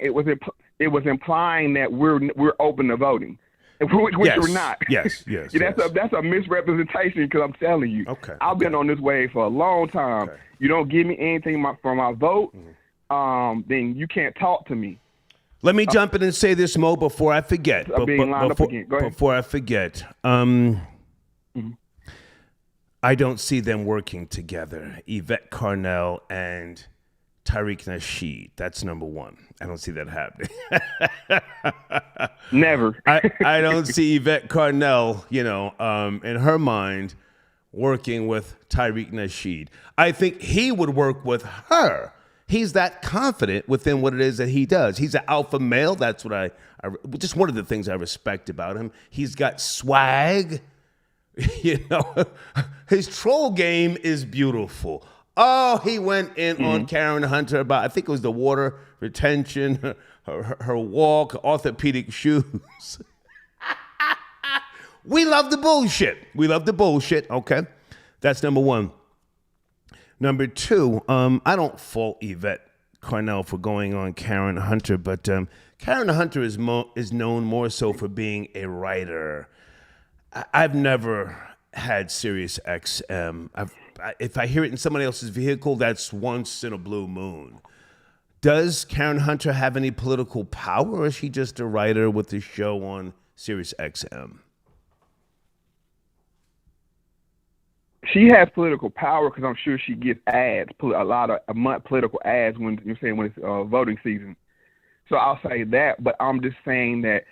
It was implying that we're open to voting, which we're not. Yes. That's a misrepresentation because I'm telling you. Okay. I've been on this wave for a long time. Okay. You don't give me anything for my vote, then you can't talk to me. Let me jump in and say this, Mo, before I forget. Before I forget. I don't see them working together, Yvette Carnell and Tariq Nasheed. That's number one. I don't see that happening. Never. I don't see Yvette Carnell, in her mind, working with Tariq Nasheed. I think he would work with her. He's that confident within what it is that he does. He's an alpha male. That's what I just one of the things I respect about him. He's got swag. His troll game is beautiful. Oh, he went in on Karen Hunter about, I think it was the water retention, her walk, orthopedic shoes. We love the bullshit. Okay. That's number one. Number two, I don't fault Yvette Carnell for going on Karen Hunter, but Karen Hunter is known more so for being a writer. I've never had Sirius XM. If I hear it in somebody else's vehicle, that's once in a blue moon. Does Karen Hunter have any political power, or is she just a writer with a show on Sirius XM? She has political power because I'm sure she gets ads, a month political ads when it's voting season. So I'll say that, but I'm just saying that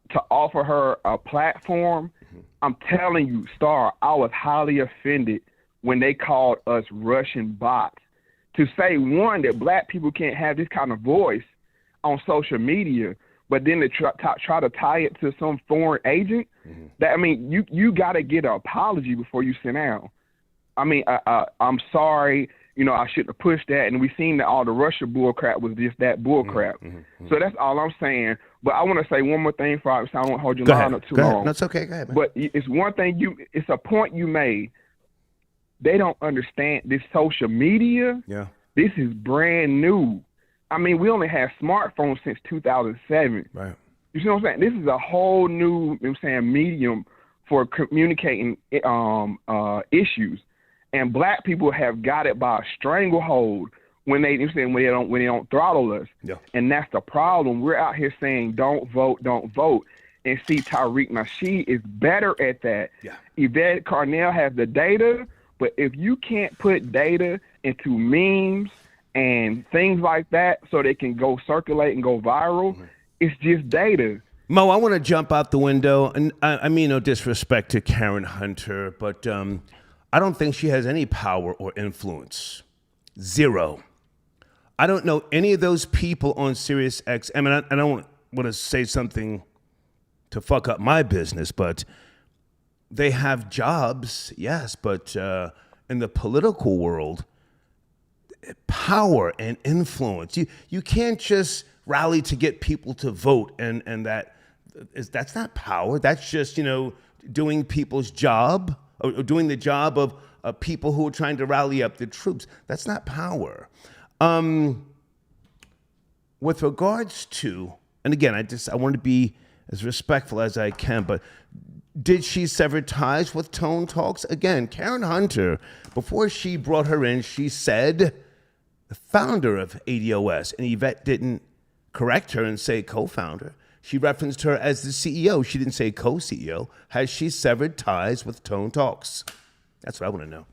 to offer her a platform, I'm telling you, Star, I was highly offended when they called us Russian bots. To say, one, that black people can't have this kind of voice on social media, but then to try to tie it to some foreign agent, you got to get an apology before you sit down. I'm sorry, I shouldn't have pushed that, and we seen that all the Russia bullcrap was just that bullcrap. So that's all I'm saying. But I want to say one more thing so I don't hold your line up too long. That's okay. Go ahead, man. But it's one thing it's a point you made. They don't understand this social media. Yeah. This is brand new. We only had smartphones since 2007. Right. You see what I'm saying? This is a whole new, medium for communicating issues. And black people have got it by a stranglehold when they don't throttle us. Yeah. And that's the problem. We're out here saying don't vote. And see, Tariq Nasheed is better at that. Yeah. Yvette Carnell has the data, but if you can't put data into memes and things like that so they can go circulate and go viral, it's just data. Mo, I want to jump out the window, and I mean no disrespect to Karen Hunter, but I don't think she has any power or influence. Zero. I don't know any of those people on Sirius XM, and I don't want to say something to fuck up my business, but they have jobs, yes, but in the political world, power and influence, you can't just rally to get people to vote, and that's not power. That's just, doing people's job, or doing the job of people who are trying to rally up the troops. That's not power. With regards to, and again, I want to be as respectful as I can, but did she sever ties with Tone Talks? Again, Karen Hunter, before she brought her in, she said the founder of ADOS, and Yvette didn't correct her and say co-founder. She referenced her as the CEO. She didn't say co-CEO. Has she severed ties with Tone Talks? That's what I want to know.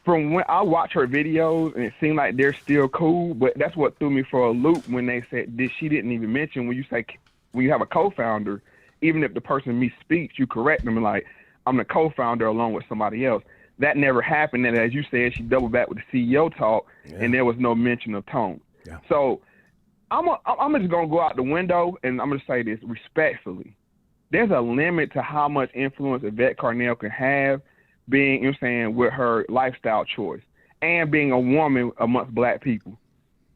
From when I watch her videos, and it seemed like they're still cool, but that's what threw me for a loop when they said she didn't even mention when you have a co-founder, even if the person misspeaks, you correct them and like, I'm the co-founder along with somebody else. That never happened, and as you said, she doubled back with the CEO talk, and there was no mention of Tone. Yeah. So I'm just gonna go out the window, and I'm gonna say this respectfully: there's a limit to how much influence Yvette Carnell can have, being, with her lifestyle choice and being a woman amongst black people.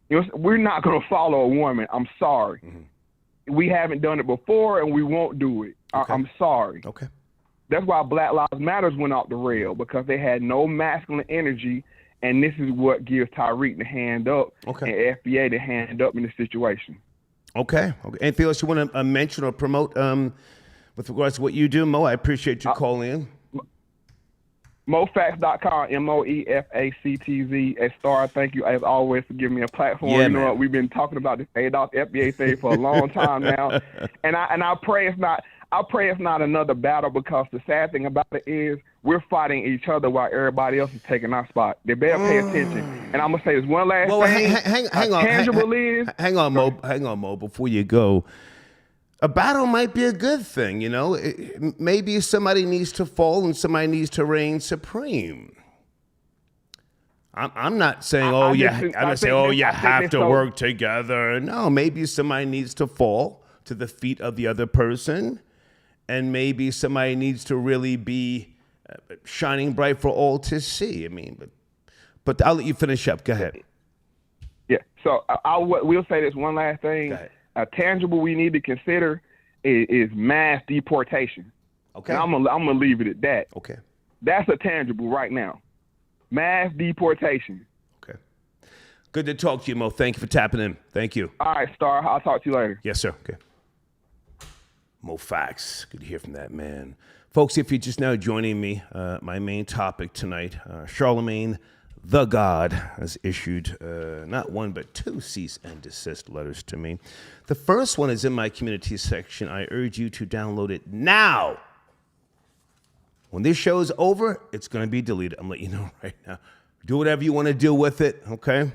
We're not gonna follow a woman. I'm sorry. Mm-hmm. We haven't done it before, and we won't do it. Okay. I'm sorry. Okay. That's why Black Lives Matters went off the rail, because they had no masculine energy, and this is what gives Tyreek the hand up and FBA the hand up in this situation. Okay. Anything else you want to mention or promote with regards to what you do, Mo? I appreciate you calling in. MoFacts.com, MoEFACTZ. Star, thank you as always for giving me a platform. Yeah, what, we've been talking about this ADOS FBA thing for a long time now, and I pray it's not another battle, because the sad thing about it is we're fighting each other while everybody else is taking our spot. They better pay attention. And I'm gonna say this one last thing. Hang on, Mo, before you go. A battle might be a good thing, maybe somebody needs to fall and somebody needs to reign supreme. I'm not saying, you have to work together. No, maybe somebody needs to fall to the feet of the other person, and maybe somebody needs to really be shining bright for all to see. I mean, but I'll let you finish up. Go ahead. Yeah. So we'll say this one last thing. A tangible we need to consider is mass deportation. Okay. And I'm gonna leave it at that. Okay. That's a tangible right now. Mass deportation. Okay. Good to talk to you, Mo. Thank you for tapping in. Thank you. All right, Star. I'll talk to you later. Yes, sir. Okay. Mo Facts. Good to hear from that man. Folks, if you're just now joining me, my main topic tonight, Charlamagne the God has issued not one but two cease and desist letters to me. The first one is in my community section. I urge you to download it now. When this show is over, it's going to be deleted. I'm letting you know right now. Do whatever you want to do with it, okay?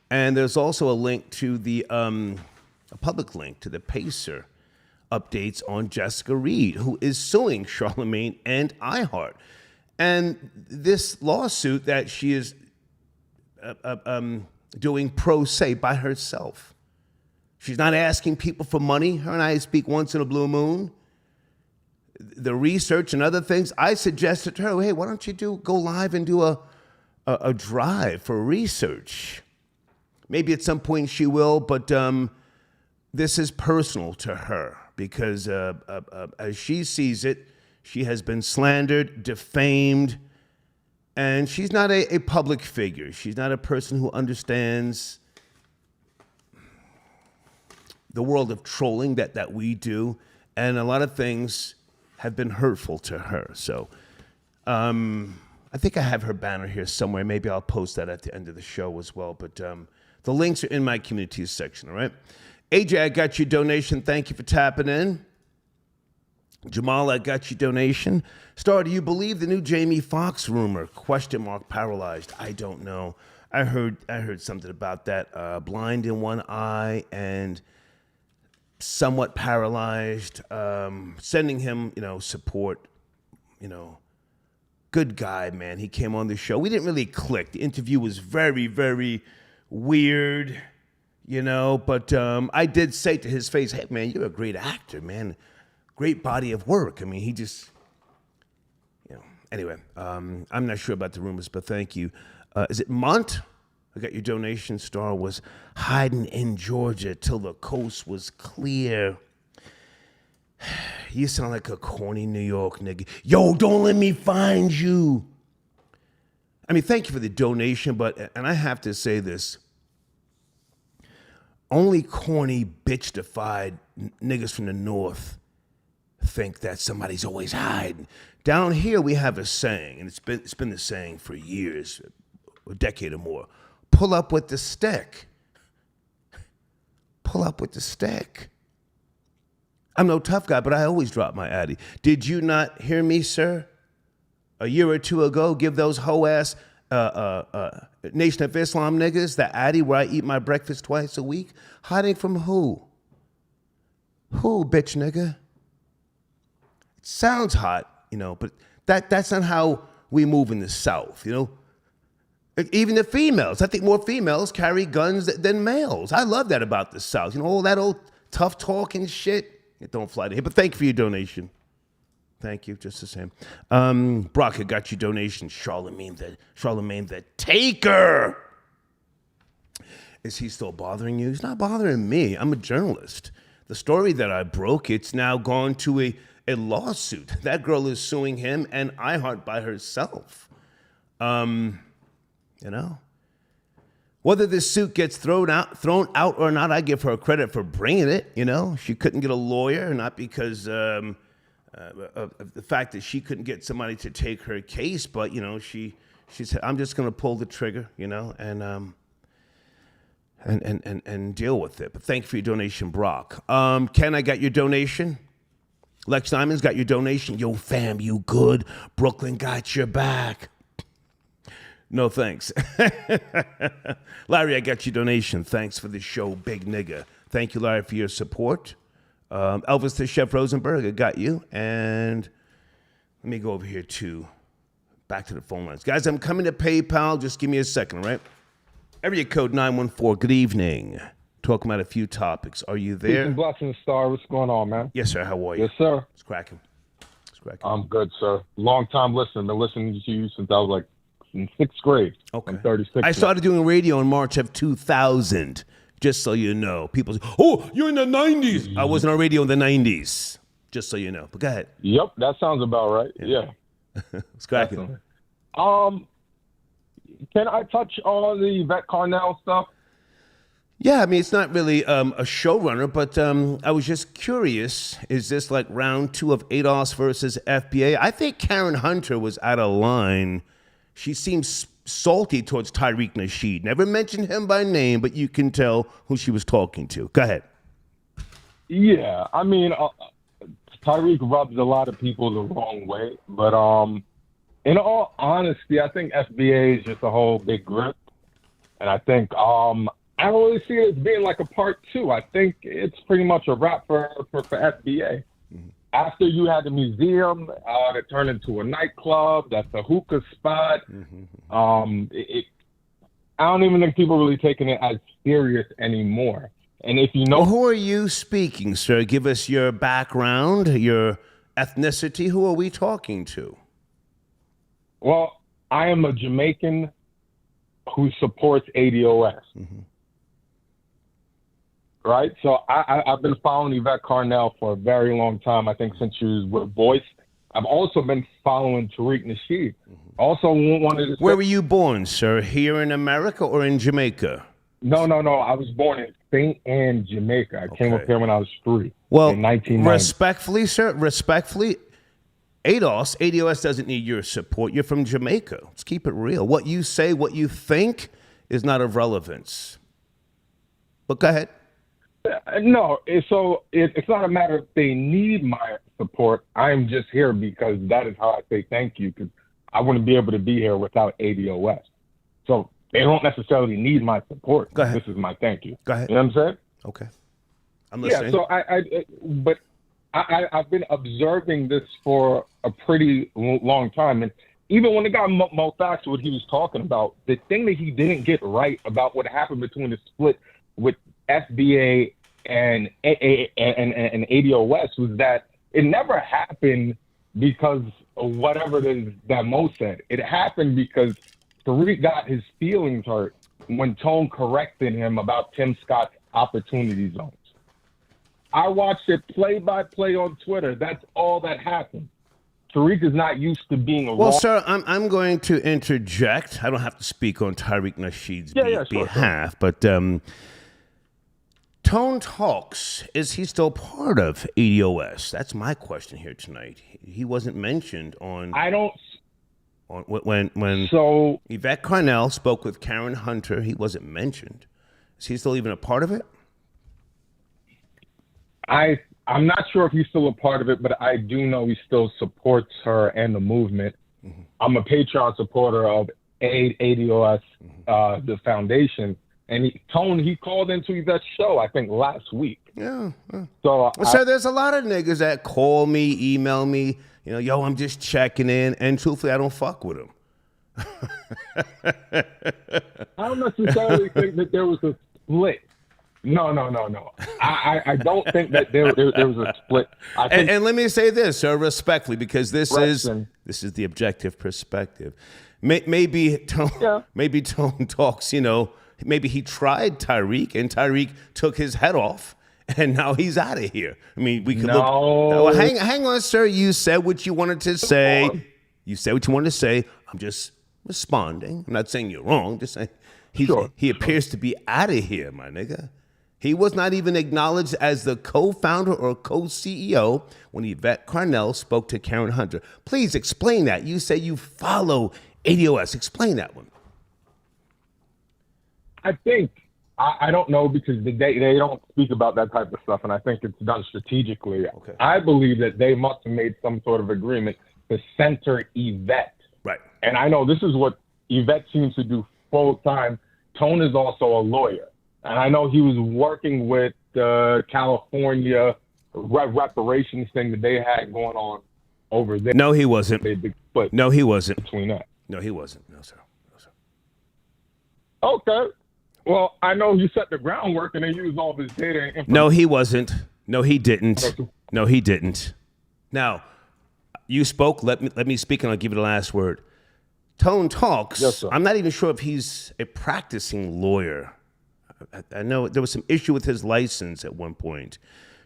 And there's also a link to the a public link to the Pacer updates on Jessica Reed, who is suing Charlamagne and iHeart. And this lawsuit that she is doing pro se by herself. She's not asking people for money. Her and I speak once in a blue moon. The research and other things, I suggested to her, hey, why don't you go live and do a drive for research? Maybe at some point she will, but this is personal to her because as she sees it, she has been slandered, defamed, and she's not a public figure. She's not a person who understands the world of trolling that we do, and a lot of things have been hurtful to her. So I think I have her banner here somewhere. Maybe I'll post that at the end of the show as well. But the links are in my communities section, all right? AJ, I got your donation. Thank you for tapping in. Jamal, I got your donation. Star, do you believe the new Jamie Foxx rumor? ? Paralyzed. I don't know. I heard something about that. Blind in one eye and somewhat paralyzed. Sending him, support. Good guy, man. He came on the show. We didn't really click. The interview was very, very weird, But I did say to his face, "Hey, man, you're a great actor, man. Great body of work." I mean, he just, Anyway, I'm not sure about the rumors, but thank you. Is it Mont? I got your donation. Star was hiding in Georgia till the coast was clear. You sound like a corny New York nigga. Yo, don't let me find you. I mean, thank you for the donation, and I have to say this. Only corny, bitch-defied niggas from the North think that somebody's always hiding. Down here, we have a saying, and it's been the saying for years, a decade or more. Pull up with the stick. Pull up with the stick. I'm no tough guy, but I always drop my Addy. Did you not hear me, sir? A year or two ago, give those hoe-ass Nation of Islam niggas the Addy where I eat my breakfast twice a week? Hiding from who? Who, bitch nigga? It sounds hot, but that's not how we move in the South, Even the females. I think more females carry guns than males. I love that about the South. All that old tough talking shit. It don't fly to here. But thank you for your donation. Thank you, just the same. Brock, I got your donation. Charlamagne the Taker. Is he still bothering you? He's not bothering me. I'm a journalist. The story that I broke, it's now gone to a lawsuit. That girl is suing him and iHeart by herself. Whether this suit gets thrown out or not, I give her credit for bringing it. She couldn't get a lawyer, not because of the fact that she couldn't get somebody to take her case, but she said, "I'm just going to pull the trigger," and deal with it. But thank you for your donation, Brock. Ken, I got your donation. Lex Diamond's got your donation. Yo, fam, you good? Brooklyn got your back. No, thanks. Larry, I got your donation. Thanks for the show, big nigga. Thank you, Larry, for your support. Elvis the Chef Rosenberg, I got you. And let me go over here, too. Back to the phone lines. Guys, I'm coming to PayPal. Just give me a second, all right? Area code 914. Good evening. Talking about a few topics. Are you there? Peace and blessings, Star. What's going on, man? Yes, sir. How are you? Yes, sir. It's cracking. I'm good, sir. Long time listener. Been listening to you since I was in 6th grade. Okay. I'm 36. I started doing radio in March of 2000, just so you know. People say, "Oh, you're in the 90s." I wasn't on radio in the 90s, just so you know. But go ahead. Yep, that sounds about right. Yeah. It's cracking. Can I touch on the Yvette Carnell stuff? Yeah, I mean, it's not really a showrunner, but I was just curious. Is this like round 2 of ADOS versus FBA? I think Karen Hunter was out of line. She seems salty towards Tariq Nasheed. Never mentioned him by name, but you can tell who she was talking to. Go ahead. Yeah, I mean, Tariq rubs a lot of people the wrong way. But in all honesty, I think FBA is just a whole big grip. And I think I don't really see it as being like a part 2. I think it's pretty much a wrap for FBA. Mm-hmm. After you had the museum that turned into a nightclub, that's a hookah spot. Mm-hmm. I don't even think people are really taking it as serious anymore. And if you know... Well, who are you speaking, sir? Give us your background, your ethnicity. Who are we talking to? Well, I am a Jamaican who supports ADOS. Mm-hmm. Right? So I've been following Yvette Carnell for a very long time, I think since she was with Voice. I've also been following Tariq Nasheed. Mm-hmm. Also wanted to... Where were you born, sir? Here in America or in Jamaica? No. I was born in St. Anne, Jamaica. I came up here when I was 3. Well, in 1990. Respectfully, sir, ADOS doesn't need your support. You're from Jamaica. Let's keep it real. What you say, what you think is not of relevance. But go ahead. No, it's not a matter if they need my support. I'm just here because that is how I say thank you, because I wouldn't be able to be here without ADOS. So they don't necessarily need my support. Go ahead. This is my thank you. Go ahead. You know what I'm saying? Okay. I'm listening. Yeah, so I've been observing this for a pretty long time. And even when the guy Mo Facts, what he was talking about, the thing that he didn't get right about what happened between the split with FBA and ADOS was that it never happened because of whatever it is that Mo said. It happened because Tariq got his feelings hurt when Tone corrected him about Tim Scott's opportunity zones. I watched it play by play on Twitter. That's all that happened. Tariq is not used to being Well, wrong. sir, I'm going to interject. I don't have to speak on Tariq Nasheed's behalf, but Tone Talks, is he still part of ADOS? That's my question here tonight. He wasn't mentioned on. I don't. When So Yvette Carnell spoke with Karen Hunter, he wasn't mentioned. Is he still even a part of it? I'm not sure if he's still a part of it, but I do know he still supports her and the movement. Mm-hmm. I'm a Patreon supporter of ADOS, the foundation, and he called into Yvette's show, I think, last week. Yeah. So, sir, there's a lot of niggas that call me, email me, yo, I'm just checking in, and truthfully, I don't fuck with them. I don't necessarily think that there was a split. No. I don't think that there was a split. And let me say this, sir, respectfully, because this is the objective perspective. Maybe Tone Talks, maybe he tried Tariq and Tariq took his head off and now he's out of here. I mean, we could look. Well, hang on, sir. You said what you wanted to say. You said what you wanted to say. I'm just responding. I'm not saying you're wrong. Just saying he appears to be out of here, my nigga. He was not even acknowledged as the co-founder or co-CEO when Yvette Carnell spoke to Karen Hunter. Please explain that. You say you follow ADOS. Explain that one. I think, I don't know because they don't speak about that type of stuff, and I think it's done strategically. Okay. I believe that they must have made some sort of agreement to center Yvette. Right. And I know this is what Yvette seems to do full time. Tone is also a lawyer. And I know he was working with the California reparations thing that they had going on over there. No, he wasn't. No, he wasn't. Between that. No, he wasn't. No, sir. Okay. Well, I know you set the groundwork and then used all this data and information. No, he wasn't. No, he didn't. No, he didn't. Now, you spoke. Let me speak, and I'll give you the last word. Tone Talks. Yes, sir. I'm not even sure if he's a practicing lawyer. I know there was some issue with his license at one point.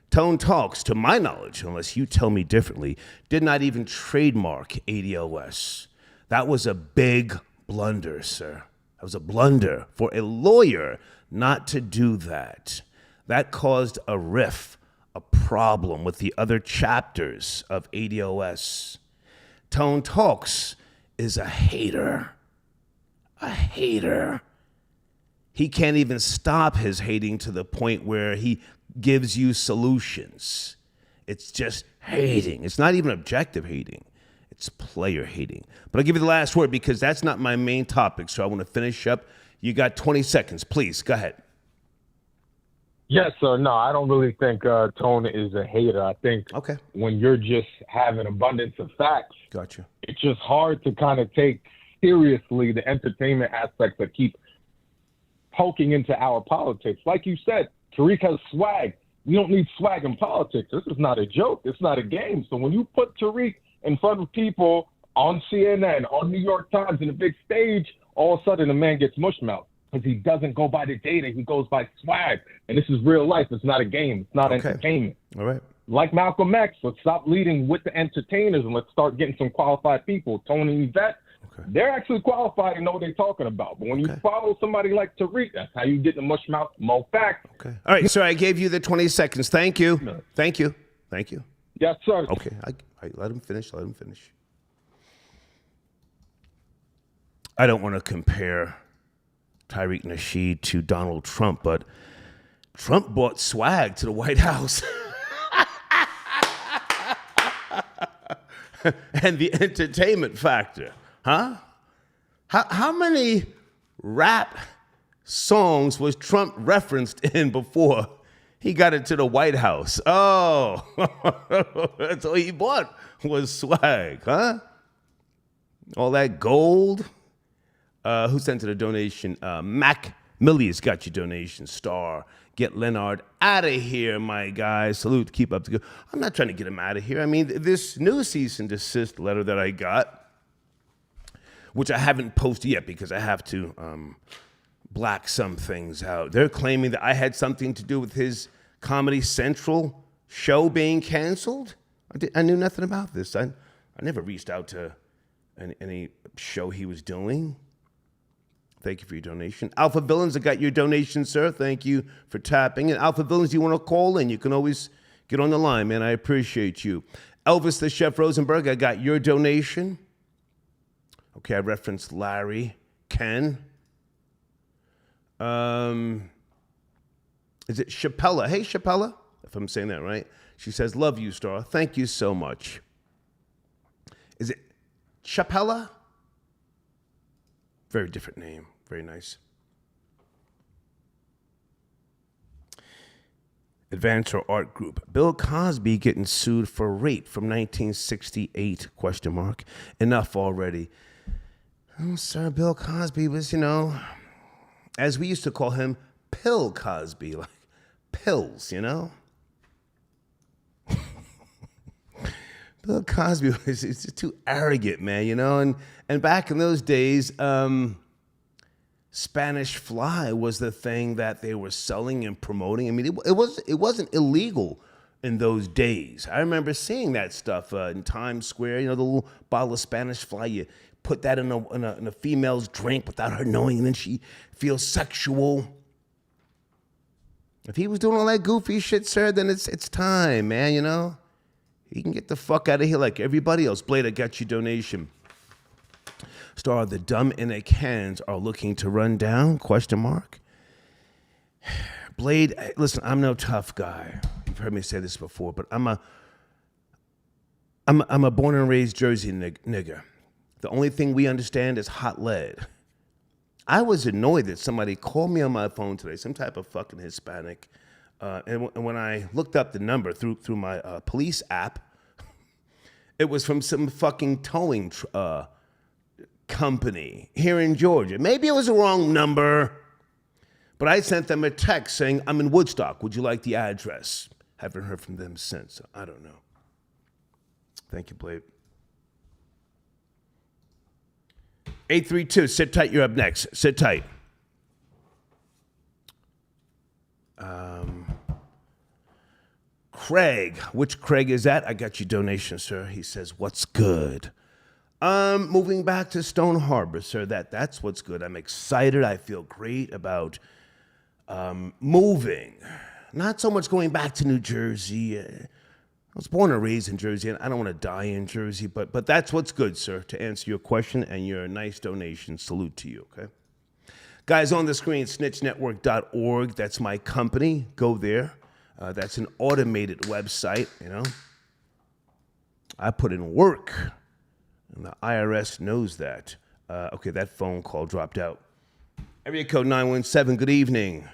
Tone Talks, to my knowledge, unless you tell me differently, did not even trademark ADOS. That was a big blunder, sir. That was a blunder for a lawyer not to do that. That caused a rift, a problem with the other chapters of ADOS. Tone Talks is a hater. A hater. He can't even stop his hating to the point where he gives you solutions. It's just hating. It's not even objective hating. It's player hating. But I'll give you the last word because that's not my main topic, so I want to finish up. You got 20 seconds. Please, go ahead. Yes, sir. No, I don't really think Tone is a hater. I think when you're just having abundance of facts, gotcha. It's just hard to kind of take seriously the entertainment aspects that keep poking into our politics. Like you said, Tariq has swag. We don't need swag in politics. This is not a joke. It's not a game. So when you put Tariq in front of people on CNN, on New York Times, in a big stage, all of a sudden the man gets mushmouthed because he doesn't go by the data. He goes by swag. And this is real life. It's not a game. It's not entertainment. All right. Like Malcolm X, let's stop leading with the entertainers and let's start getting some qualified people. Tony and Yvette, they're actually qualified and know what they're talking about. But when you follow somebody like Tariq, that's how you get the mushmouth Mo Facts. Okay. All right, sir, I gave you the 20 seconds. Thank you. Thank you. Thank you. Yes, sir. Okay. Let him finish. Let him finish. I don't want to compare Tariq Nasheed to Donald Trump, but Trump brought swag to the White House. And the entertainment factor, huh? How many rap songs was Trump referenced in before he got into the White House? Oh, that's all he bought was swag, huh? All that gold. Who sent it a donation? Mac Millie's got your donation. Star. Get Leonard out of here, my guy. Salute. Keep up the good. I'm not trying to get him out of here. I mean, this new cease and desist letter that I got, which I haven't posted yet because I have to black some things out. They're claiming that I had something to do with his Comedy Central show being canceled. I knew nothing about this. I never reached out to any show he was doing. Thank you for your donation. Alpha Villains, I got your donation, sir. Thank you for tapping. And Alpha Villains, you want to call in, you can always get on the line, man. I appreciate you. Elvis the Chef Rosenberg, I got your donation. Okay, I referenced Larry. Ken. Is it Chappella? Hey, Chappella, if I'm saying that right. She says, love you, Star. Thank you so much. Is it Chappella? Very different name. Very nice. Advancer Art Group. Bill Cosby getting sued for rape from 1968, question mark. Enough already. Oh, sir, Bill Cosby was, as we used to call him, Pill Cosby, like pills, Bill Cosby was just too arrogant, man, and back in those days, Spanish Fly was the thing that they were selling and promoting. I mean, it wasn't illegal in those days. I remember seeing that stuff in Times Square. The little bottle of Spanish Fly. You put that in a female's drink without her knowing, and then she feels sexual. If he was doing all that goofy shit, sir, then it's time, man. He can get the fuck out of here like everybody else. Blade, I got your donation. Star, the dumb in a cans are looking to run down, question mark. Blade, listen, I'm no tough guy. You've heard me say this before, but I'm a born and raised Jersey nigger. The only thing we understand is hot lead. I was annoyed that somebody called me on my phone today, some type of fucking Hispanic, and when I looked up the number through my police app, it was from some fucking towing company here in Georgia. Maybe it was the wrong number, but I sent them a text saying, I'm in Woodstock. Would you like the address? Haven't heard from them since. So I don't know. Thank you, Blade. 832, sit tight. You're up next. Sit tight. Craig. Which Craig is that? I got your donation, sir. He says, what's good? Moving back to Stone Harbor, sir. That's what's good. I'm excited. I feel great about moving. Not so much going back to New Jersey. I was born and raised in Jersey, and I don't want to die in Jersey, but that's what's good, sir, to answer your question and your nice donation. Salute to you, okay? Guys, on the screen, snitchnetwork.org. That's my company. Go there. That's an automated website, I put in work, and the IRS knows that. Okay, that phone call dropped out. Area code 917, good evening.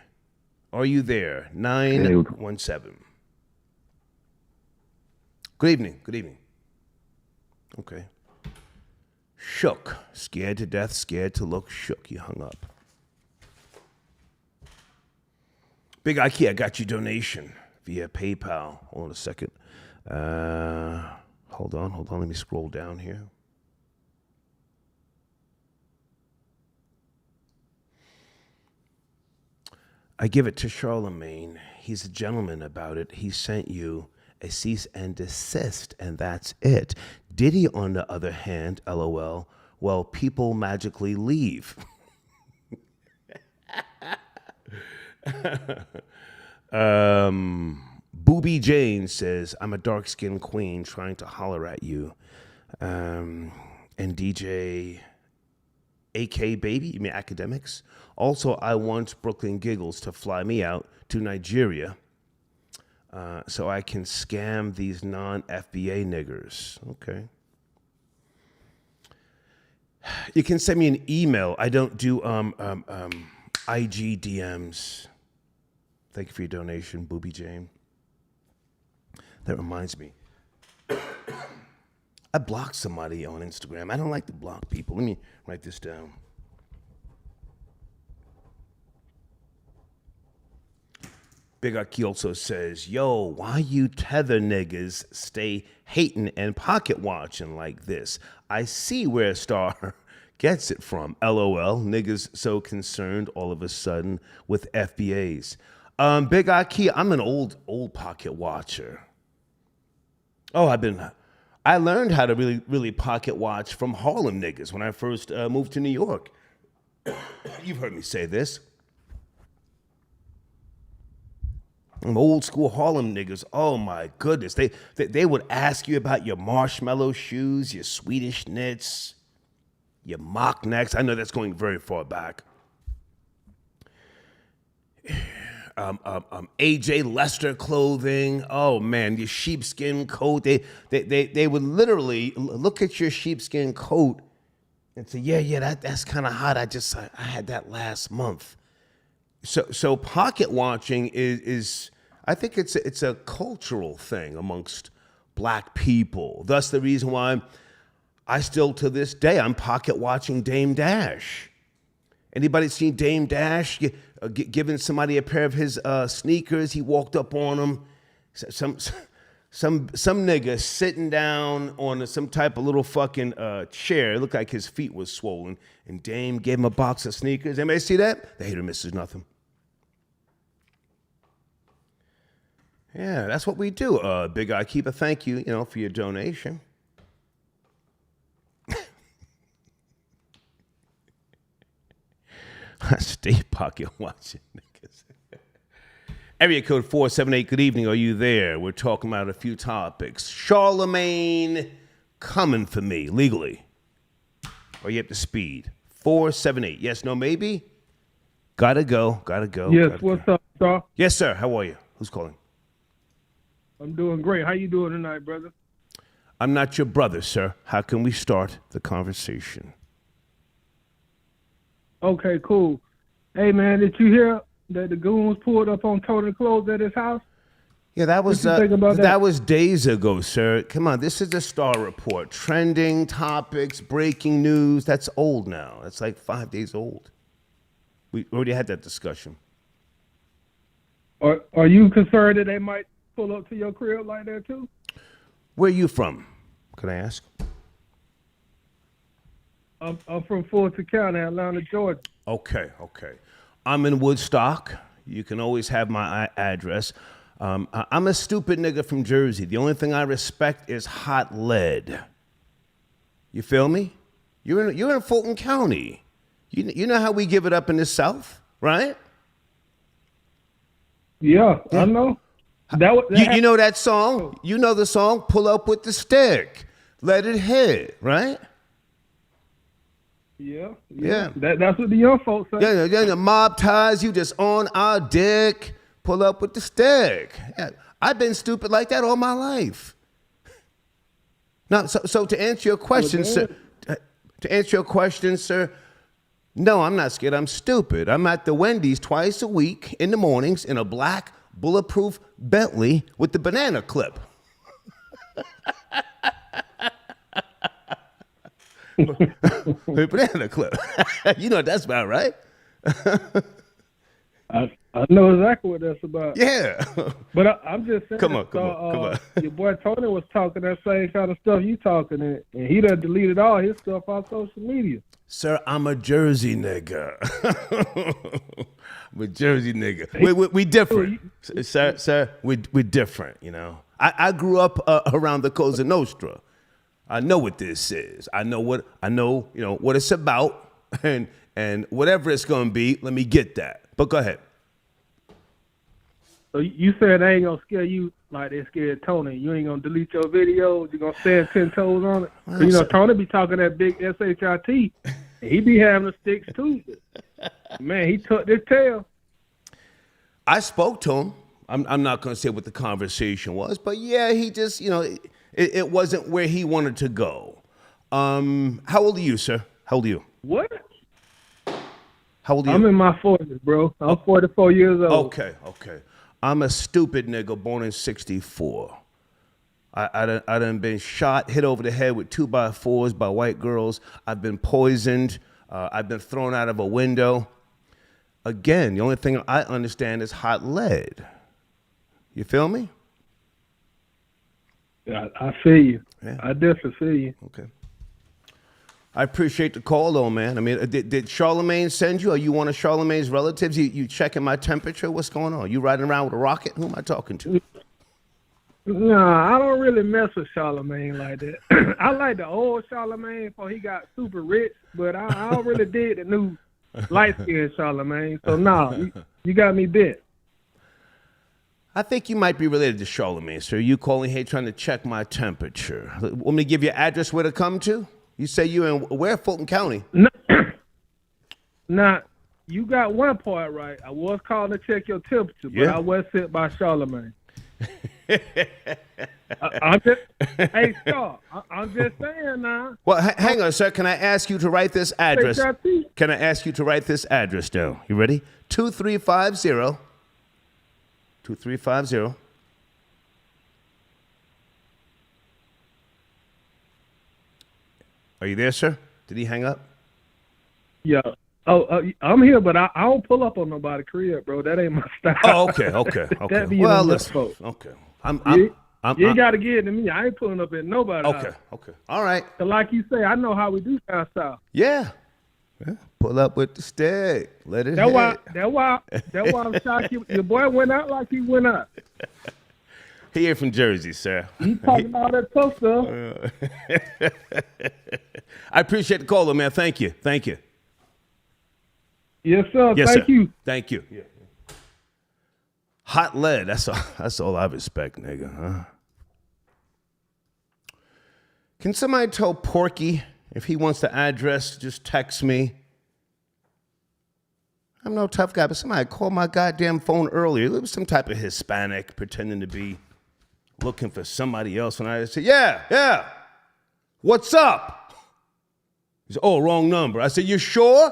Are you there? 917. Good evening, good evening. Okay. Shook, scared to death, scared to look shook. You hung up. Big Ikea, I got your donation via PayPal. Hold on a second. Hold on. Let me scroll down here. I give it to Charlamagne. He's a gentleman about it. He sent you a cease and desist, and that's it. Diddy, on the other hand, LOL, well, people magically leave. Booby Jane says, I'm a dark-skinned queen trying to holler at you. And DJ AK Baby, you mean academics? Also, I want Brooklyn Giggles to fly me out to Nigeria so I can scam these non-FBA niggers. Okay. You can send me an email. I don't do IG DMs. Thank you for your donation, Booby Jane. That reminds me. I blocked somebody on Instagram. I don't like to block people. Let me write this down. Big Aki also says, yo, why you tether niggas stay hating and pocket watching like this? I see where Star gets it from. LOL, niggas so concerned all of a sudden with FBAs. Big Aki, I'm an old pocket watcher. Oh, I learned how to really pocket watch from Harlem niggas when I first moved to New York. You've heard me say this. Old school Harlem niggas, oh my goodness. They would ask you about your marshmallow shoes, your Swedish knits, your mock necks. I know that's going very far back. AJ Lester clothing. Oh man, your sheepskin coat. They would literally look at your sheepskin coat and say, yeah, that's kind of hot. I had that last month. So pocket watching is I think it's a cultural thing amongst black people. Thus the reason why I still to this day I'm pocket watching Dame Dash. Anybody seen Dame Dash giving somebody a pair of his sneakers? He walked up on him. Some nigga sitting down on some type of little fucking chair. It looked like his feet was swollen. And Dame gave him a box of sneakers. Anybody see that? The hater misses nothing. Yeah, that's what we do. Big Eye Keeper, thank you, for your donation. I stay pocket watching niggas. Area code 478, good evening, are you there? We're talking about a few topics. Charlamagne coming for me, legally. Are you up to speed? 478, yes, no, maybe? Gotta go. Yes, what's up, sir? Yes, sir, how are you? Who's calling? I'm doing great. How you doing tonight, brother? I'm not your brother, sir. How can we start the conversation? Okay, cool. Hey, man, did you hear that the goons pulled up on Tony Close at his house? Yeah, that was What you think about that? was days ago, sir. Come on, this is the Star Report. Trending topics, breaking news. That's old now. That's like 5 days old. We already had that discussion. Are you concerned that they might pull up to your crib like that too? Where are you from? Can I ask? I'm from Fulton County, Atlanta, Georgia. Okay. I'm in Woodstock. You can always have my address. I'm a stupid nigga from Jersey. The only thing I respect is hot lead. You feel me? You're in Fulton County. You know how we give it up in the South, right? Yeah. I know. You know that song? You know the song, Pull Up With the Stick. Let it hit, right? Yeah. That's what the young folks say. Yeah, the mob ties, you just on our dick. Pull up with the stick. Yeah, I've been stupid like that all my life. Now, so to answer your question, sir, no, I'm not scared. I'm stupid. I'm at the Wendy's twice a week in the mornings in a black bulletproof Bentley with the banana clip. Banana clip. You know what that's about, right? I know exactly what that's about. Yeah. But I'm just saying. Come on. Your boy Tony was talking that same kind of stuff you talking, and he done deleted all his stuff off social media. Sir, I'm a Jersey nigga. I'm a Jersey nigga. We different. Sir, we different, I grew up around the Cosa Nostra. I know what this is. I know what it's about, and whatever it's gonna be, let me get that. But go ahead. So you said they ain't gonna scare you like they scared Tony. You ain't gonna delete your videos. You gonna stand 10 toes on it. Well, Tony be talking that big SHIT. And he be having the sticks too. Man, he took this tail. I spoke to him. I'm not gonna say what the conversation was, but yeah, he just it wasn't where he wanted to go. How old are you, sir? How old are you? What? How old are you? I'm in my 40s, bro. I'm 44 years old. Okay. I'm a stupid nigga born in 64. I done been shot, hit over the head with 2x4s by white girls. I've been poisoned. I've been thrown out of a window. Again, the only thing I understand is hot lead. You feel me? Yeah, I feel you. Yeah. I definitely feel you. Okay. I appreciate the call, though, man. I mean, did Charlamagne send you? Are you one of Charlamagne's relatives? You checking my temperature? What's going on? You riding around with a rocket? Who am I talking to? Nah, I don't really mess with Charlamagne like that. I like the old Charlamagne before he got super rich, but I don't really dig the new light-skinned Charlamagne. So, no, you got me bit. I think you might be related to Charlamagne, sir. You calling here trying to check my temperature. Want me to give you an address where to come to? You say you in where? Fulton County? No, now, you got one part right. I was calling to check your temperature, but I was sent by Charlamagne. I'm just, hey, Star, I'm just saying now. Well, hang on, sir. Can I ask you to write this address? HRT. Can I ask you to write this address down? You ready? 2350. 2350. Are you there, sir? Did he hang up? Yeah. I'm here, but I don't pull up on nobody's crib, bro. That ain't my style. Oh, okay. That be Well, in the listen. folks. Okay. You ain't got to get it to me. I ain't pulling up at nobody. Okay. All right. So like you say, I know how we do down south. Yeah. Pull up with the stick. Let it That's hit. why I'm shocked. Your boy went out like he went out. He here from Jersey, sir. He talking about that tough stuff. I appreciate the call, though, man. Thank you. Yes, sir. Yes, Thank sir. you. Thank you. Yeah. Hot lead. That's all I respect, nigga. Huh? Can somebody tell Porky if he wants the address, just text me? I'm no tough guy, but somebody called my goddamn phone earlier. It was some type of Hispanic pretending to be looking for somebody else. And I said, yeah. What's up? He said, oh, wrong number. I said, you sure?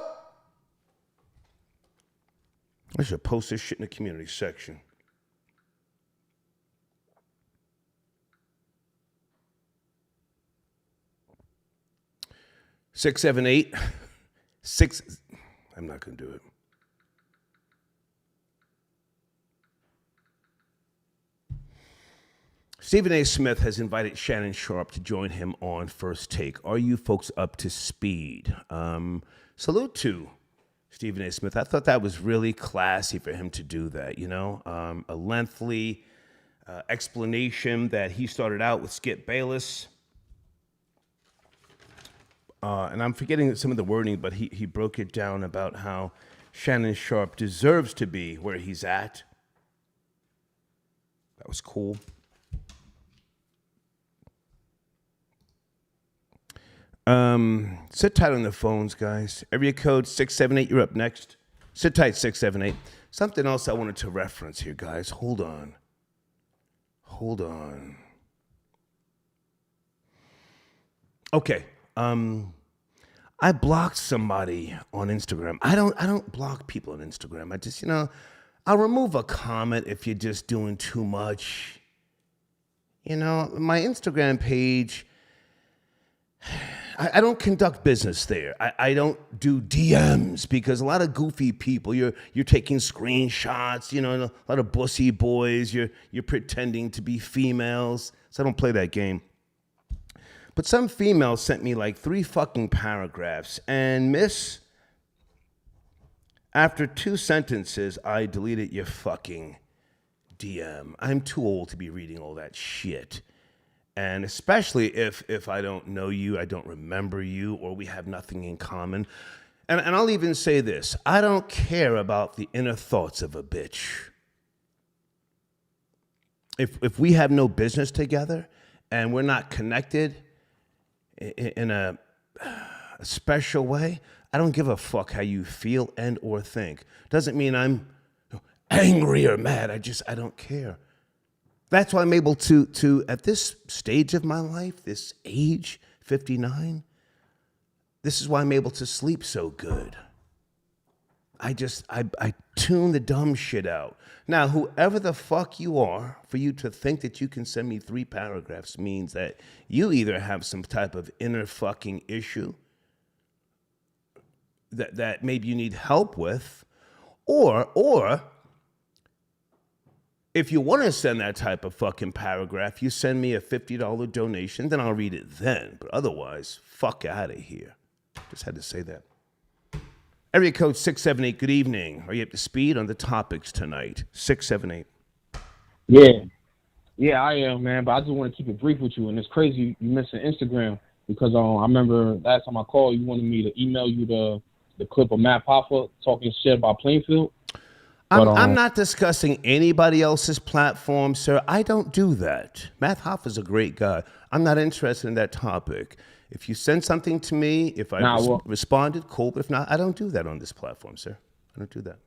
I should post this shit in the community section. I'm not going to do it. Stephen A. Smith has invited Shannon Sharpe to join him on First Take. Are you folks up to speed? Salute to Stephen A. Smith. I thought that was really classy for him to do that, you know? A lengthy explanation that he started out with Skip Bayless. And I'm forgetting some of the wording, but he broke it down about how Shannon Sharpe deserves to be where he's at. That was cool. Sit tight on the phones, guys. Area code 678, you're up next. Sit tight, 678. Something else I wanted to reference here, guys. Hold on. Okay. I blocked somebody on Instagram. I don't block people on Instagram. I just, I'll remove a comment if you're just doing too much. My Instagram page, I don't conduct business there. I don't do DMs because a lot of goofy people, you're taking screenshots, a lot of bussy boys, you're pretending to be females. So I don't play that game. But some female sent me like 3 fucking paragraphs, and miss, after 2 sentences, I deleted your fucking DM. I'm too old to be reading all that shit. And especially if I don't know you, I don't remember you, or we have nothing in common. And I'll even say this. I don't care about the inner thoughts of a bitch. If we have no business together and we're not connected in a special way, I don't give a fuck how you feel and or think. Doesn't mean I'm angry or mad. I don't care. That's why I'm able to at this stage of my life, this age, 59, This is why I'm able to sleep so good. I tune the dumb shit out. Now, whoever the fuck you are, for you to think that you can send me 3 paragraphs means that you either have some type of inner fucking issue that maybe you need help with, or if you want to send that type of fucking paragraph, you send me a $50 donation, then I'll read it then. But otherwise, fuck out of here. Just had to say that. Area code 678, good evening. Are you up to speed on the topics tonight? 678. Yeah, I am, man. But I just want to keep it brief with you. And it's crazy you mentioned Instagram because I remember last time I called, you wanted me to email you the clip of Matt Hoffa talking shit about Plainfield. I'm not discussing anybody else's platform, sir. I don't do that. Matt Hoffa's a great guy. I'm not interested in that topic. If you send something to me, if I responded, cool. But if not, I don't do that on this platform, sir. I don't do that.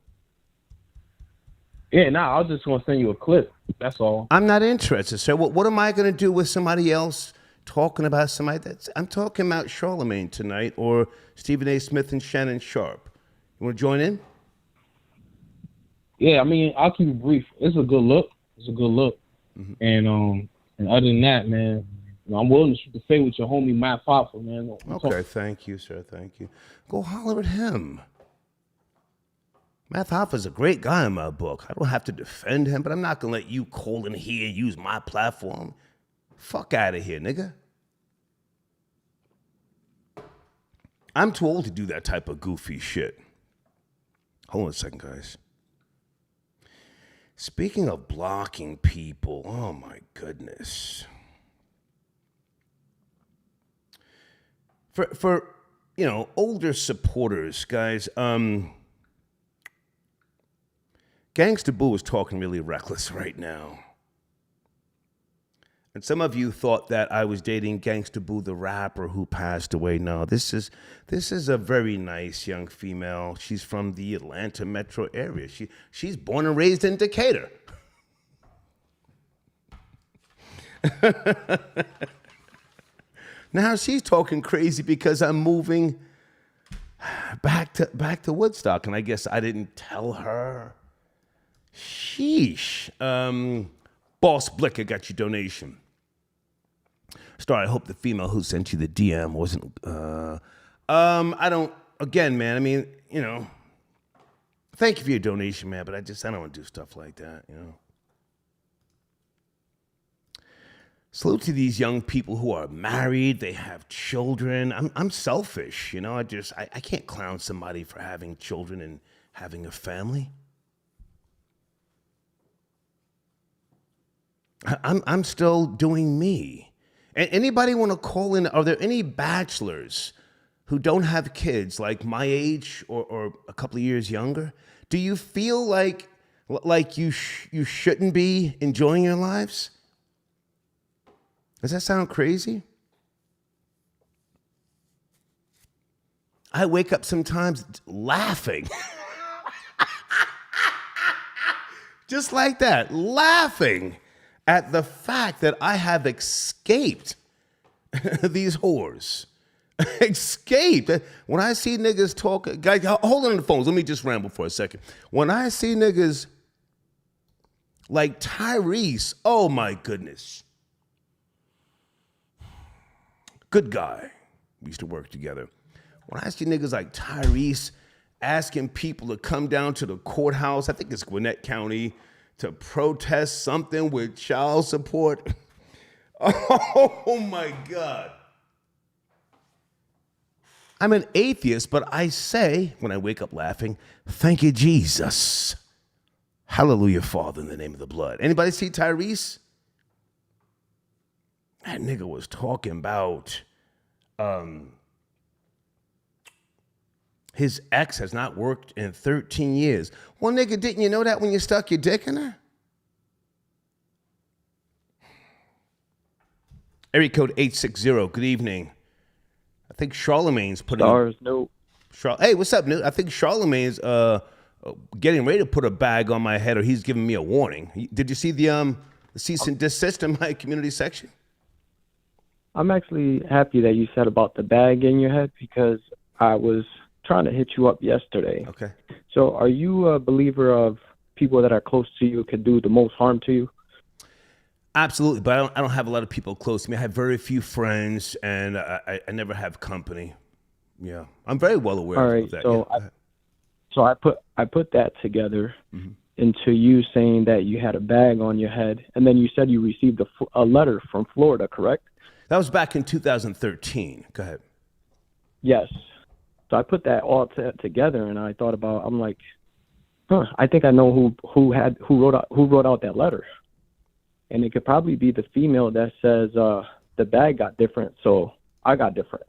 Yeah, I was just going to send you a clip. That's all. I'm not interested, sir. What am I going to do with somebody else talking about somebody I'm talking about Charlamagne tonight or Stephen A. Smith and Shannon Sharp. You want to join in? Yeah, I mean, I'll keep it brief. It's a good look. Mm-hmm. And other than that, man, I'm willing to shoot the fade with your homie Matt Hoffa, man. Okay, thank you, sir. Thank you. Go holler at him. Matt Hoffa's a great guy in my book. I don't have to defend him, but I'm not going to let you call in here and use my platform. Fuck out of here, nigga. I'm too old to do that type of goofy shit. Hold on a second, guys. Speaking of blocking people, oh my goodness. For older supporters, guys, Gangsta Boo is talking really reckless right now. And some of you thought that I was dating Gangsta Boo, the rapper who passed away. No, this is a very nice young female. She's from the Atlanta metro area. She's born and raised in Decatur. Now she's talking crazy because I'm moving back to Woodstock, and I guess I didn't tell her. Sheesh. Boss Blick, I got your donation. Star, I hope the female who sent you the DM wasn't. I don't. Again, man. I mean, thank you for your donation, man. But I don't want to do stuff like that. Salute to these young people who are married. They have children. I'm selfish, I can't clown somebody for having children and having a family. I'm still doing me. Anybody want to call in? Are there any bachelors who don't have kids, like my age or a couple of years younger? Do you feel like you shouldn't be enjoying your lives? Does that sound crazy? I wake up sometimes laughing. Just like that, laughing at the fact that I have escaped these whores. Escaped. When I see niggas talk, guys, hold on the phones. Let me just ramble for a second. When I see niggas like Tyrese, oh my goodness. Good guy. We used to work together. When I see niggas like Tyrese asking people to come down to the courthouse, I think it's Gwinnett County, to protest something with child support. Oh my God. I'm an atheist, but I say, when I wake up laughing, thank you, Jesus. Hallelujah, Father, in the name of the blood. Anybody see Tyrese? That nigga was talking about his ex has not worked in 13 years. Well, nigga, didn't you know that when you stuck your dick in her? Area code 860, good evening. I think Charlamagne's putting... Stars, no. Hey, what's up, Newt? I think Charlamagne's getting ready to put a bag on my head, or he's giving me a warning. Did you see the cease and desist in my community section? I'm actually happy that you said about the bag in your head because I was trying to hit you up yesterday. Okay. So are you a believer of people that are close to you could do the most harm to you? Absolutely, but I don't have a lot of people close to me. I have very few friends, and I never have company. Yeah, I'm very well aware All right, of that. so Yeah. I put that together into you saying that you had a bag on your head, and then you said you received a letter from Florida, correct? That was back in 2013. Go ahead. Yes. So I put that all together, and I thought about. I'm like, I think I know who wrote out that letter. And it could probably be the female that says the bag got different, so I got different.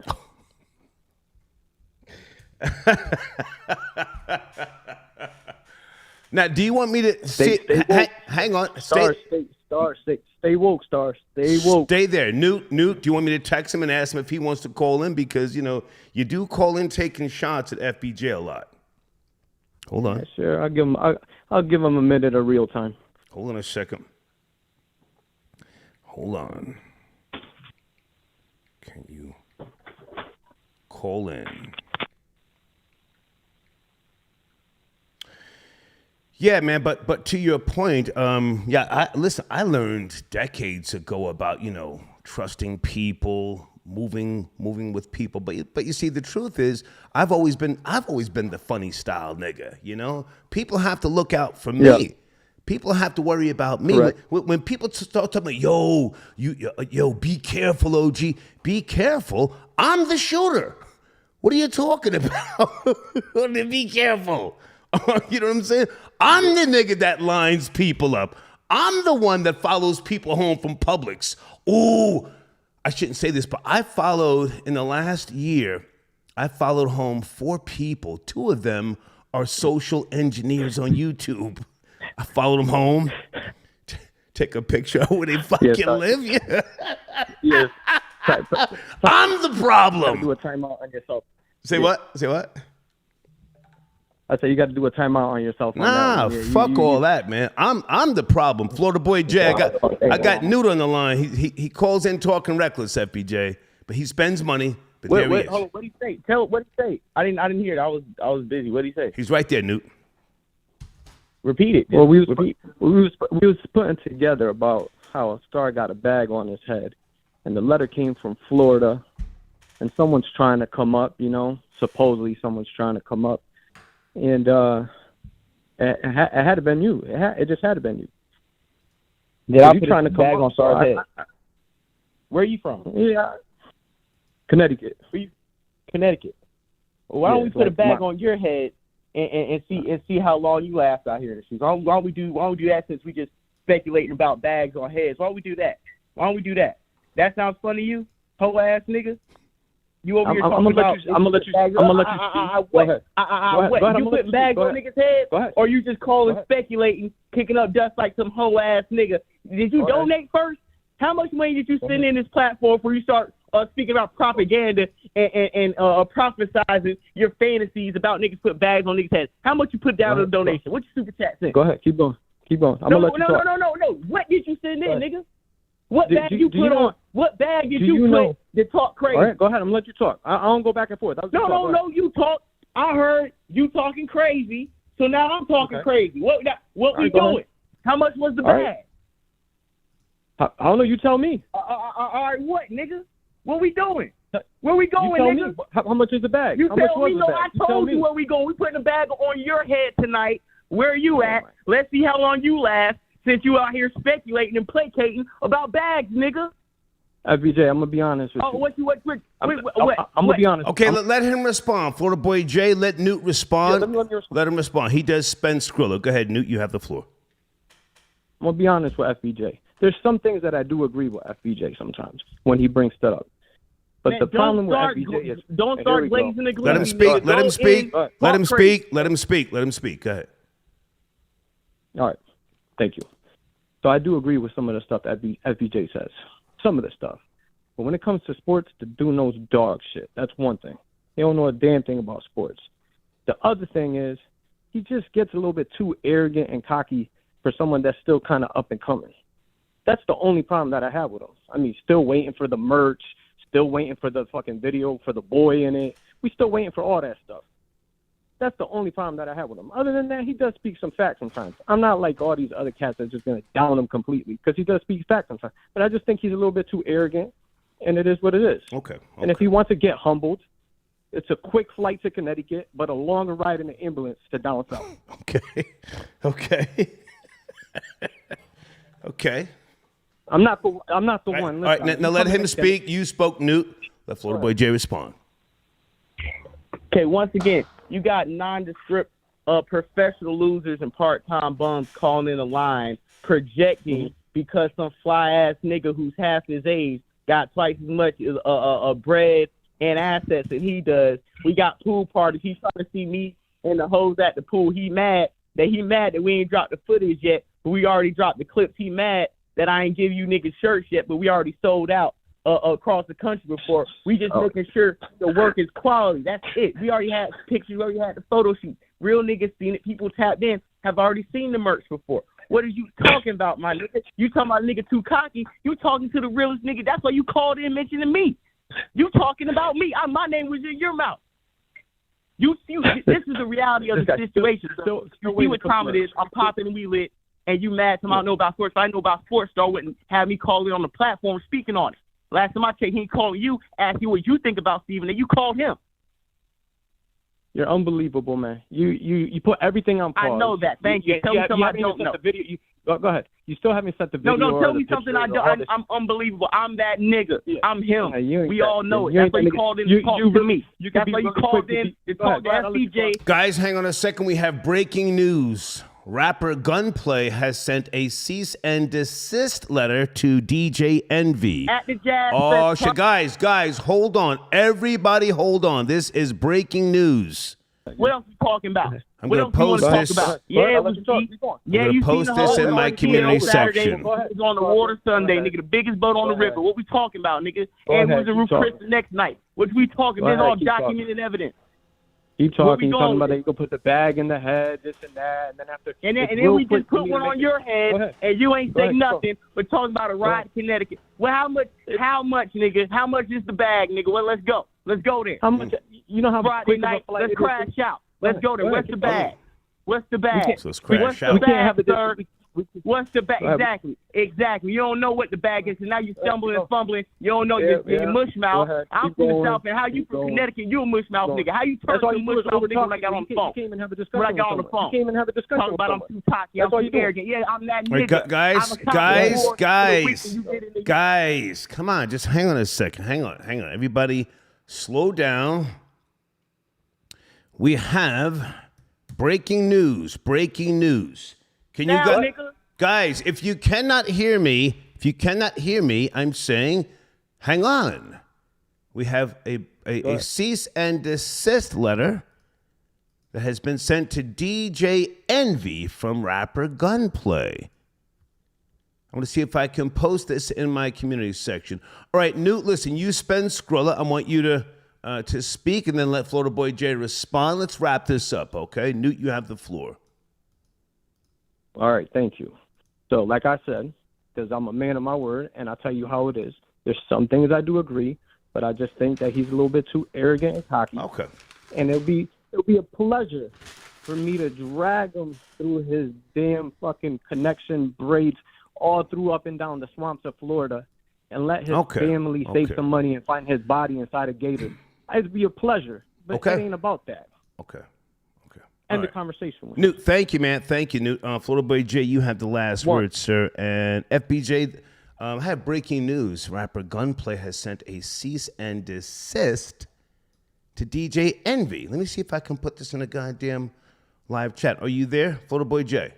Now, do you want me to hang on? Stay woke, Star. Stay woke. Stay there. Newt, do you want me to text him and ask him if he wants to call in? Because, you know, you do call in taking shots at FBJ a lot. Hold on. Yeah, sure, I'll give him a minute of real time. Hold on a second. Hold on. Can you call in? Yeah, man, but to your point, listen, I learned decades ago about, you know, trusting people, moving with people. But you see, the truth is, I've always been the funny style nigga, you know? People have to look out for me. Yeah. People have to worry about me. When people start telling me, yo, be careful, OG, be careful, I'm the shooter. What are you talking about? Be careful. You know what I'm saying? I'm the nigga that lines people up. I'm the one that follows people home from Publix. Ooh, I shouldn't say this, but in the last year, I followed home 4 people. 2 of them are social engineers on YouTube. I followed them home, take a picture of where they fucking live. Yeah. Yes. I'm the problem. Do a timeout on yourself. Say what? Say what? I say you got to do a timeout on yourself. Nah, fuck all that, man. I'm the problem. Florida boy Jay, I got Newt on the line. He calls in talking reckless, FBJ, but he spends money. But there he is. Hold on, what did he say? What did he say? I didn't hear it. I was busy. What did he say? He's right there, Newt. Repeat it. Well, we was putting together about how a star got a bag on his head, and the letter came from Florida, and someone's trying to come up. You know, supposedly someone's trying to come up, and it had to been you. It just had to been you. Did I you put trying to come bag up, on Star's head? Where are you from? Yeah, Connecticut. Connecticut. Well, why don't we put a bag on your head and see how long you last out here in the streets? Why don't we do that since we just speculating about bags on heads? Why don't we do that? That sounds funny to you, hoe ass nigga? You over here talking about? I'm gonna let you. Go ahead. What? You putting bags on niggas' heads, or you just calling, speculating, kicking up dust like some hoe ass nigga? Did you donate first? How much money did you send in this platform before you start speaking about propaganda and prophesizing your fantasies about niggas put bags on niggas' heads? How much you put down in the donation? What your super chat send? Go ahead, keep going. I'm gonna let you talk. No. What did you send in, nigga? What bag you put on? What bag did you put to talk crazy? All right, go ahead. I'm gonna let you talk. I don't go back and forth. No. You talk. I heard you talking crazy, so now I'm talking crazy. What we doing? How much was the bag? I don't know. You tell me. All right, what, nigga? What we doing? Where we going, nigga? How much is the bag? You tell me. No, I told you where we going. We putting a bag on your head tonight. Where are you at? Let's see how long you last since you out here speculating and placating about bags, nigga. FBJ, I'm gonna be honest with you. I'm gonna be honest. Okay, let him respond. Florida boy Jay, let Newt respond. Yeah, let him respond. He does spend Skrilla. Go ahead, Newt. You have the floor. I'm gonna be honest with FBJ. There's some things that I do agree with FBJ sometimes when he brings that up. But the problem with FBJ is don't start blazing the glue. Let him speak. Let him speak. Let him speak. Let him speak. Let him speak. Go ahead. All right. Thank you. So I do agree with some of the stuff that FBJ says. Some of the stuff. But when it comes to sports, the dude knows dog shit. That's one thing. He don't know a damn thing about sports. The other thing is he just gets a little bit too arrogant and cocky for someone that's still kind of up and coming. That's the only problem that I have with him. I mean, still waiting for the merch, still waiting for the fucking video for the boy in it. We still waiting for all that stuff. That's the only problem that I have with him. Other than that, he does speak some facts sometimes. I'm not like all these other cats that are just going to down him completely because he does speak facts sometimes. But I just think he's a little bit too arrogant, and it is what it is. Okay. And if he wants to get humbled, it's a quick flight to Connecticut, but a longer ride in the ambulance to down south. Okay. Okay. I'm not the one. All right, now let him speak. You spoke, Newt. Let Florida Boy J respond. Okay, once again, you got nondescript professional losers and part-time bums calling in a line, projecting because some fly-ass nigga who's half his age got twice as much bread and assets than he does. We got pool parties. He's trying to see me and the hoes at the pool. He mad that we ain't dropped the footage yet, but we already dropped the clips. He mad that I ain't give you niggas shirts yet, but we already sold out across the country before. We just making sure the work is quality. That's it. We already had pictures. We already had the photo shoot. Real niggas seen it. People tapped in, have already seen the merch before. What are you talking about, my nigga? You talking about nigga too cocky. You talking to the realest nigga. That's why you called in mentioning me. You talking about me. My name was in your mouth. This is the reality of the situation. So you see what time it is. I'm popping and we lit, and you mad because I don't know about sports. If I know about sports, Star wouldn't have me calling on the platform speaking on it. Last time I checked, he calling you, asking you what you think about Steven, and you called him. You're unbelievable, man. You put everything on pause. I know that. Thank you. Tell me something I don't know. Go ahead. You still haven't set the video. No, tell me something I don't. I'm unbelievable. I'm that nigga. Yeah. I'm him. We all know it. That's why you called in to talk to me. That's why you called in to talk to FBJ. Guys, hang on a second. We have breaking news. Rapper Gunplay has sent a cease and desist letter to DJ Envy. At the Jazz Oh, shit. Guys, hold on. Everybody hold on. This is breaking news. What else are you talking about? I'm going to post this. Yeah, you post this in my community section. It was on the water Sunday, nigga. The biggest boat on the river. What we talking about, nigga? And who's the roof Chris the next night? What we talking? There's all documented evidence. Keep talking. Talking about that you can put the bag in the head, this and that, and then after. And then we just put one on your head, and you ain't saying nothing. But talking about a ride to Connecticut. Well, how much, nigga? How much is the bag, nigga? Well, let's go. Let's go there. How much? You know how Friday night? Let's crash out. Let's go there. What's the bag? What's the bag? So let's crash out. We can't have sir. What's the bag? Exactly. You don't know what the bag is, and now you're stumbling and fumbling. You don't know your mush mouth. I'm from the South, and how you from Connecticut? You a mush mouth nigga. How you turn to a mush mouth nigga when I got on the phone? When I got on the phone. You can't even have a discussion. Talk about I'm too cocky. I'm too arrogant. Yeah, I'm that nigga. Guys, come on. Just hang on a second. Hang on. Everybody, slow down. We have breaking news. Can you guys, if you cannot hear me, I'm saying, hang on. We have a cease and desist letter that has been sent to DJ Envy from rapper Gunplay. I want to see if I can post this in my community section. All right, Newt, listen, you spend Skrilla. I want you to speak and then let Florida Boy J respond. Let's wrap this up, okay? Newt, you have the floor. All right, thank you. So, like I said, because I'm a man of my word, and I'll tell you how it is. There's some things I do agree, but I just think that he's a little bit too arrogant and cocky. Okay. And it'll be a pleasure for me to drag him through his damn fucking connection braids all through up and down the swamps of Florida and let his family save some money and find his body inside a gator. It'd be a pleasure, but it ain't about that. Okay. End the conversation with Newt, thank you, man. Thank you, Newt. Florida Boy J, you have the last word, sir. And FBJ, I have breaking news. Rapper Gunplay has sent a cease and desist to DJ Envy. Let me see if I can put this in a goddamn live chat. Are you there, Florida Boy J?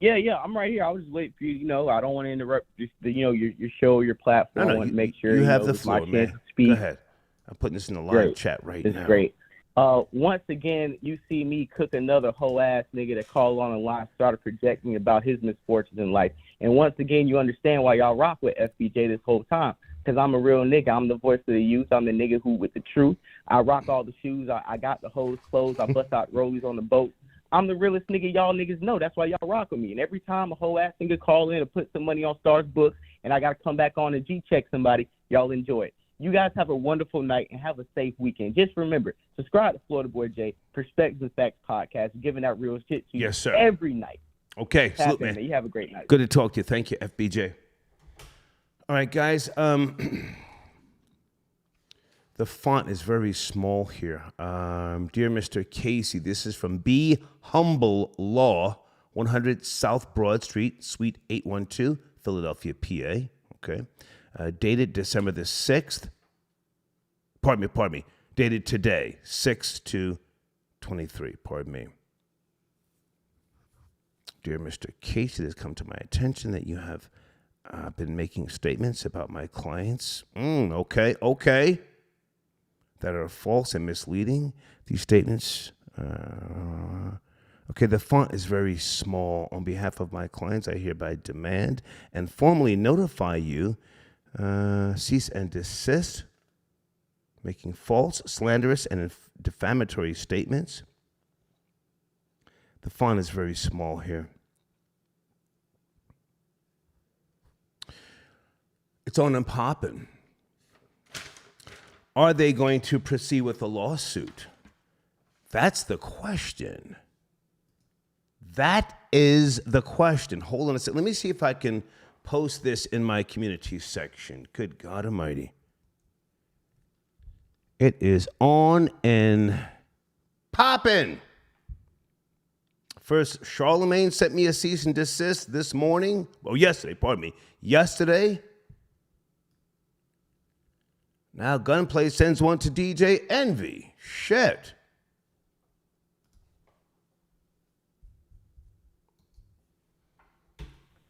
Yeah, I'm right here. I was just waiting for you. You know, I don't want to interrupt your show, your platform. I want to make sure you have the floor, man. Go ahead. I'm putting this in the live chat right now. This is great. Once again, you see me cook another whole ass nigga that called on the line, started projecting about his misfortunes in life. And once again, you understand why y'all rock with FBJ this whole time. Because I'm a real nigga. I'm the voice of the youth. I'm the nigga who with the truth. I rock all the shoes. I got the hoes clothes. I bust out rollies on the boat. I'm the realest nigga y'all niggas know. That's why y'all rock with me. And every time a whole ass nigga call in to put some money on Star's books and I got to come back on and G-check somebody, y'all enjoy it. You guys have a wonderful night and have a safe weekend. Just remember, subscribe to Florida Boy J, Perspectives and Facts Podcast, giving out real shit to you Yes, sir. every night. Okay, salute, man. You have a great night. Good to talk to you. Thank you, FBJ. All right, guys. The font is very small here. Dear Mr. Casey, this is from B. Humble Law, 100 South Broad Street, Suite 812, Philadelphia, PA. Okay. Dated December the 6th. Pardon me. Dated today, 6/2/23. Pardon me. Dear Mr. Casey, it has come to my attention that you have been making statements about my clients. Okay. That are false and misleading. These statements, okay, the font is very small. On behalf of my clients, I hereby demand and formally notify you, cease and desist, making false, slanderous, and defamatory statements. The font is very small here. It's on and popping. Are they going to proceed with the lawsuit? That's the question. That is the question. Hold on a second. Let me see if I can post this in my community section. Good God Almighty. It is on and popping. First, Charlamagne sent me a cease and desist this morning. Yesterday. Now Gunplay sends one to DJ Envy. Shit.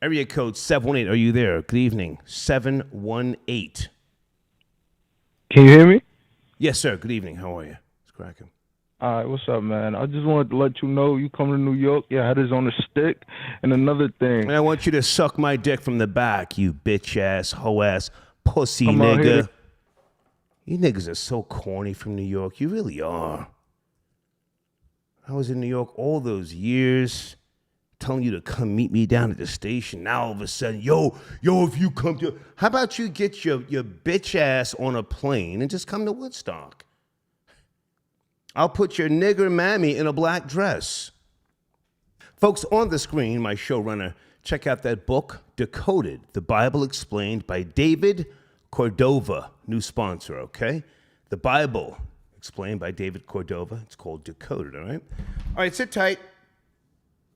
Area code 718. Are you there? Good evening. 718. Can you hear me? Yes, sir. Good evening. How are you? It's cracking. All right, what's up, man? I just wanted to let you know you come to New York, your head is on a stick. And another thing. And I want you to suck my dick from the back, you bitch ass, hoe ass, pussy I'm out here nigga. You niggas are so corny from New York. You really are. I was in New York all those years telling you to come meet me down at the station. Now all of a sudden, yo, if you come to... How about you get your bitch ass on a plane and just come to Woodstock? I'll put your nigger mammy in a black dress. Folks, on the screen, my showrunner, check out that book, Decoded, the Bible Explained by David Cordova, new sponsor, okay? The Bible Explained by David Cordova. It's called Decoded, all right? All right, sit tight.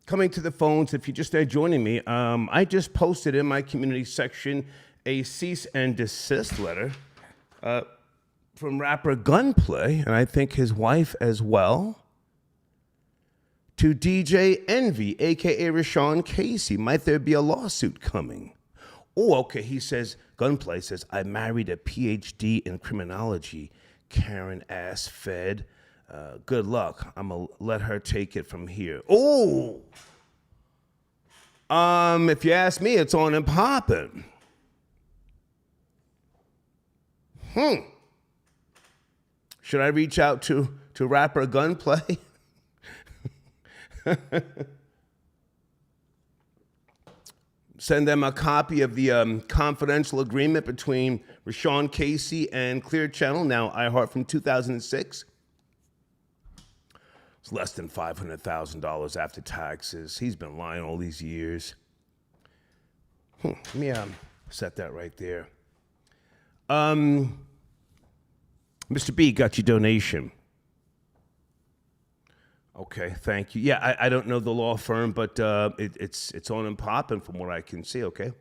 Coming to the phones, if you just are joining me, I just posted in my community section a cease and desist letter from rapper Gunplay, and I think his wife as well, to DJ Envy, a.k.a. Rashawn Casey. Might there be a lawsuit coming? Oh, okay, he says, Gunplay says, I married a PhD in criminology, Karen ass fed. Good luck. I'm going to let her take it from here. Oh! If you ask me, it's on and popping. Should I reach out to rapper Gunplay? Send them a copy of the confidential agreement between Rashawn Casey and Clear Channel, now iHeart, from 2006. It's less than $500,000 after taxes. He's been lying all these years. Let me set that right there. Mr. B, got your donation. Okay, thank you. Yeah, I don't know the law firm, but it's on and popping from what I can see. Okay.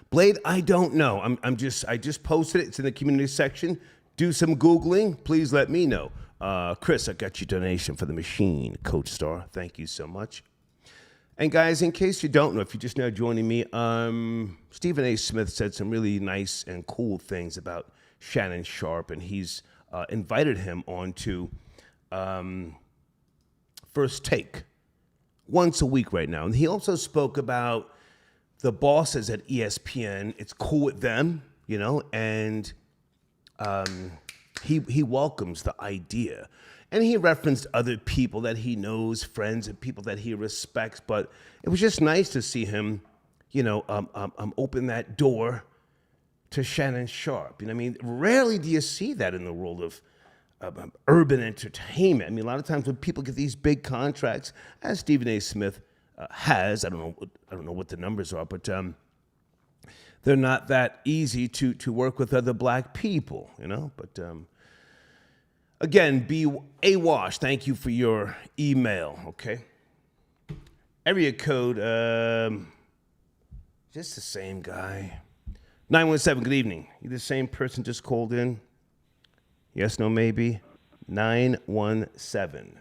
Blade, I don't know. I just posted it. It's in the community section. Do some Googling. Please let me know. Chris, I got your donation for the machine, Coach Star. Thank you so much. And guys, in case you don't know, if you're just now joining me, Stephen A. Smith said some really nice and cool things about Shannon Sharpe, and he's invited him on to First Take once a week right now. And he also spoke about the bosses at ESPN. It's cool with them, and he welcomes the idea. And he referenced other people that he knows, friends and people that he respects. But it was just nice to see him, open that door to Shannon Sharpe. I mean, rarely do you see that in the world of urban entertainment. I mean, a lot of times when people get these big contracts, as Stephen A. Smith has, I don't know what the numbers are, but they're not that easy to work with other black people, But again, B. A. Wash, thank you for your email, okay? Area code, just the same guy. 917, good evening. You the same person just called in? Yes, no, maybe? 917.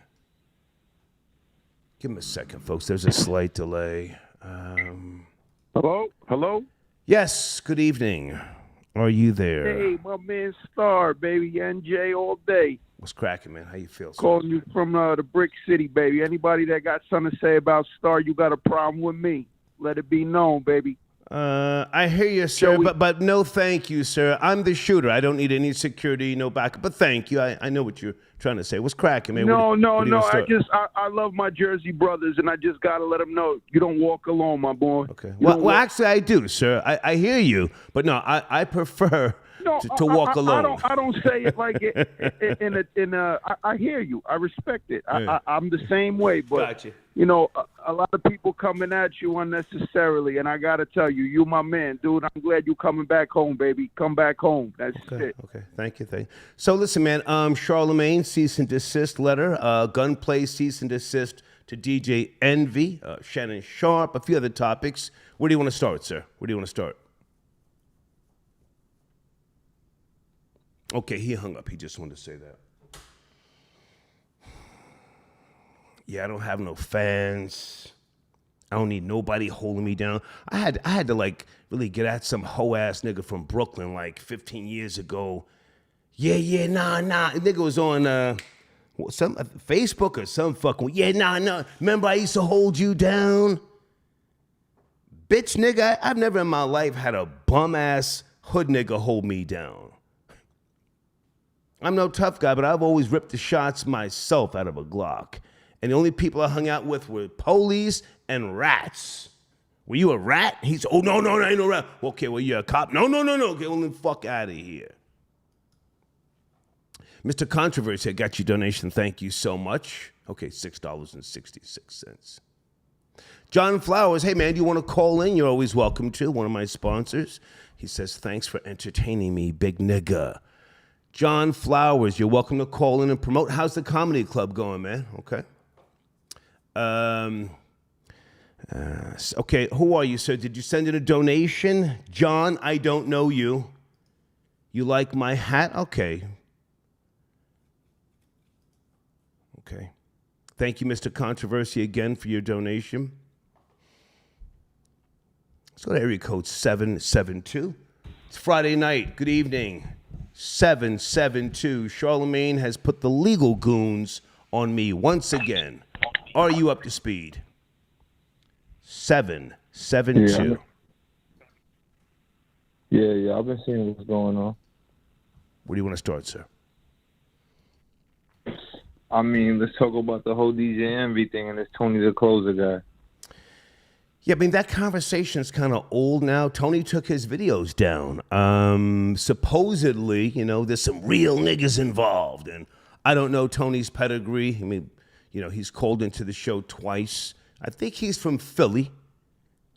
Give him a second, folks. There's a slight delay. Hello? Yes, good evening. Are you there? Hey, my man Star, baby. NJ all day. What's cracking, man? How you feel? Calling you from the Brick City, baby. Anybody that got something to say about Star, you got a problem with me. Let it be known, baby. I hear you, sir, but no thank you, sir. I'm the shooter. I don't need any security, no backup, but thank you. I know what you're trying to say. What's cracking, man? No. I love my Jersey brothers, and I just got to let them know you don't walk alone, my boy. Okay. Well, actually, I do, sir. I hear you, but no, I prefer to walk alone. I don't say it like it I hear you. I respect it. Yeah. I'm the same way, but Gotcha. A lot of people coming at you unnecessarily, and I got to tell you, you my man, dude. I'm glad you coming back home, baby. Come back home. That's it. Okay. Thank you. So listen, man, Charlamagne, cease and desist letter, gunplay, cease and desist to DJ Envy, Shannon Sharpe, a few other topics. Where do you want to start, sir? Where do you want to start? Okay, he hung up. He just wanted to say that. Yeah, I don't have no fans. I don't need nobody holding me down. I had to like really get at some hoe ass nigga from Brooklyn like 15 years ago. Nah. Nigga was on some Facebook or some fucking nah. Remember I used to hold you down? Bitch nigga, I've never in my life had a bum ass hood nigga hold me down. I'm no tough guy, but I've always ripped the shots myself out of a Glock. And the only people I hung out with were police and rats. Were you a rat? He's, no, I ain't no rat. Okay, well, you're a cop. No. Get the fuck out of here. Mr. Controversy, I got your donation. Thank you so much. Okay, $6.66. John Flowers, hey, man, do you want to call in? You're always welcome to. One of my sponsors. He says, thanks for entertaining me, big nigga. John Flowers, you're welcome to call in and promote. How's the comedy club going, man? Okay. Okay, who are you, sir? Did you send in a donation? John, I don't know you. You like my hat? Okay. Thank you, Mr. Controversy, again for your donation. Let's go to area code 772. It's Friday night. Good evening. 772. Charlamagne has put the legal goons on me once again. Are you up to speed? 772. Yeah, I've been seeing what's going on. Where do you want to start, sir? I mean, let's talk about the whole DJ Envy thing and this Tony the Closer guy. Yeah, I mean, that conversation is kind of old now. Tony took his videos down. Supposedly, there's some real niggas involved. And I don't know Tony's pedigree. I mean, he's called into the show twice. I think he's from Philly,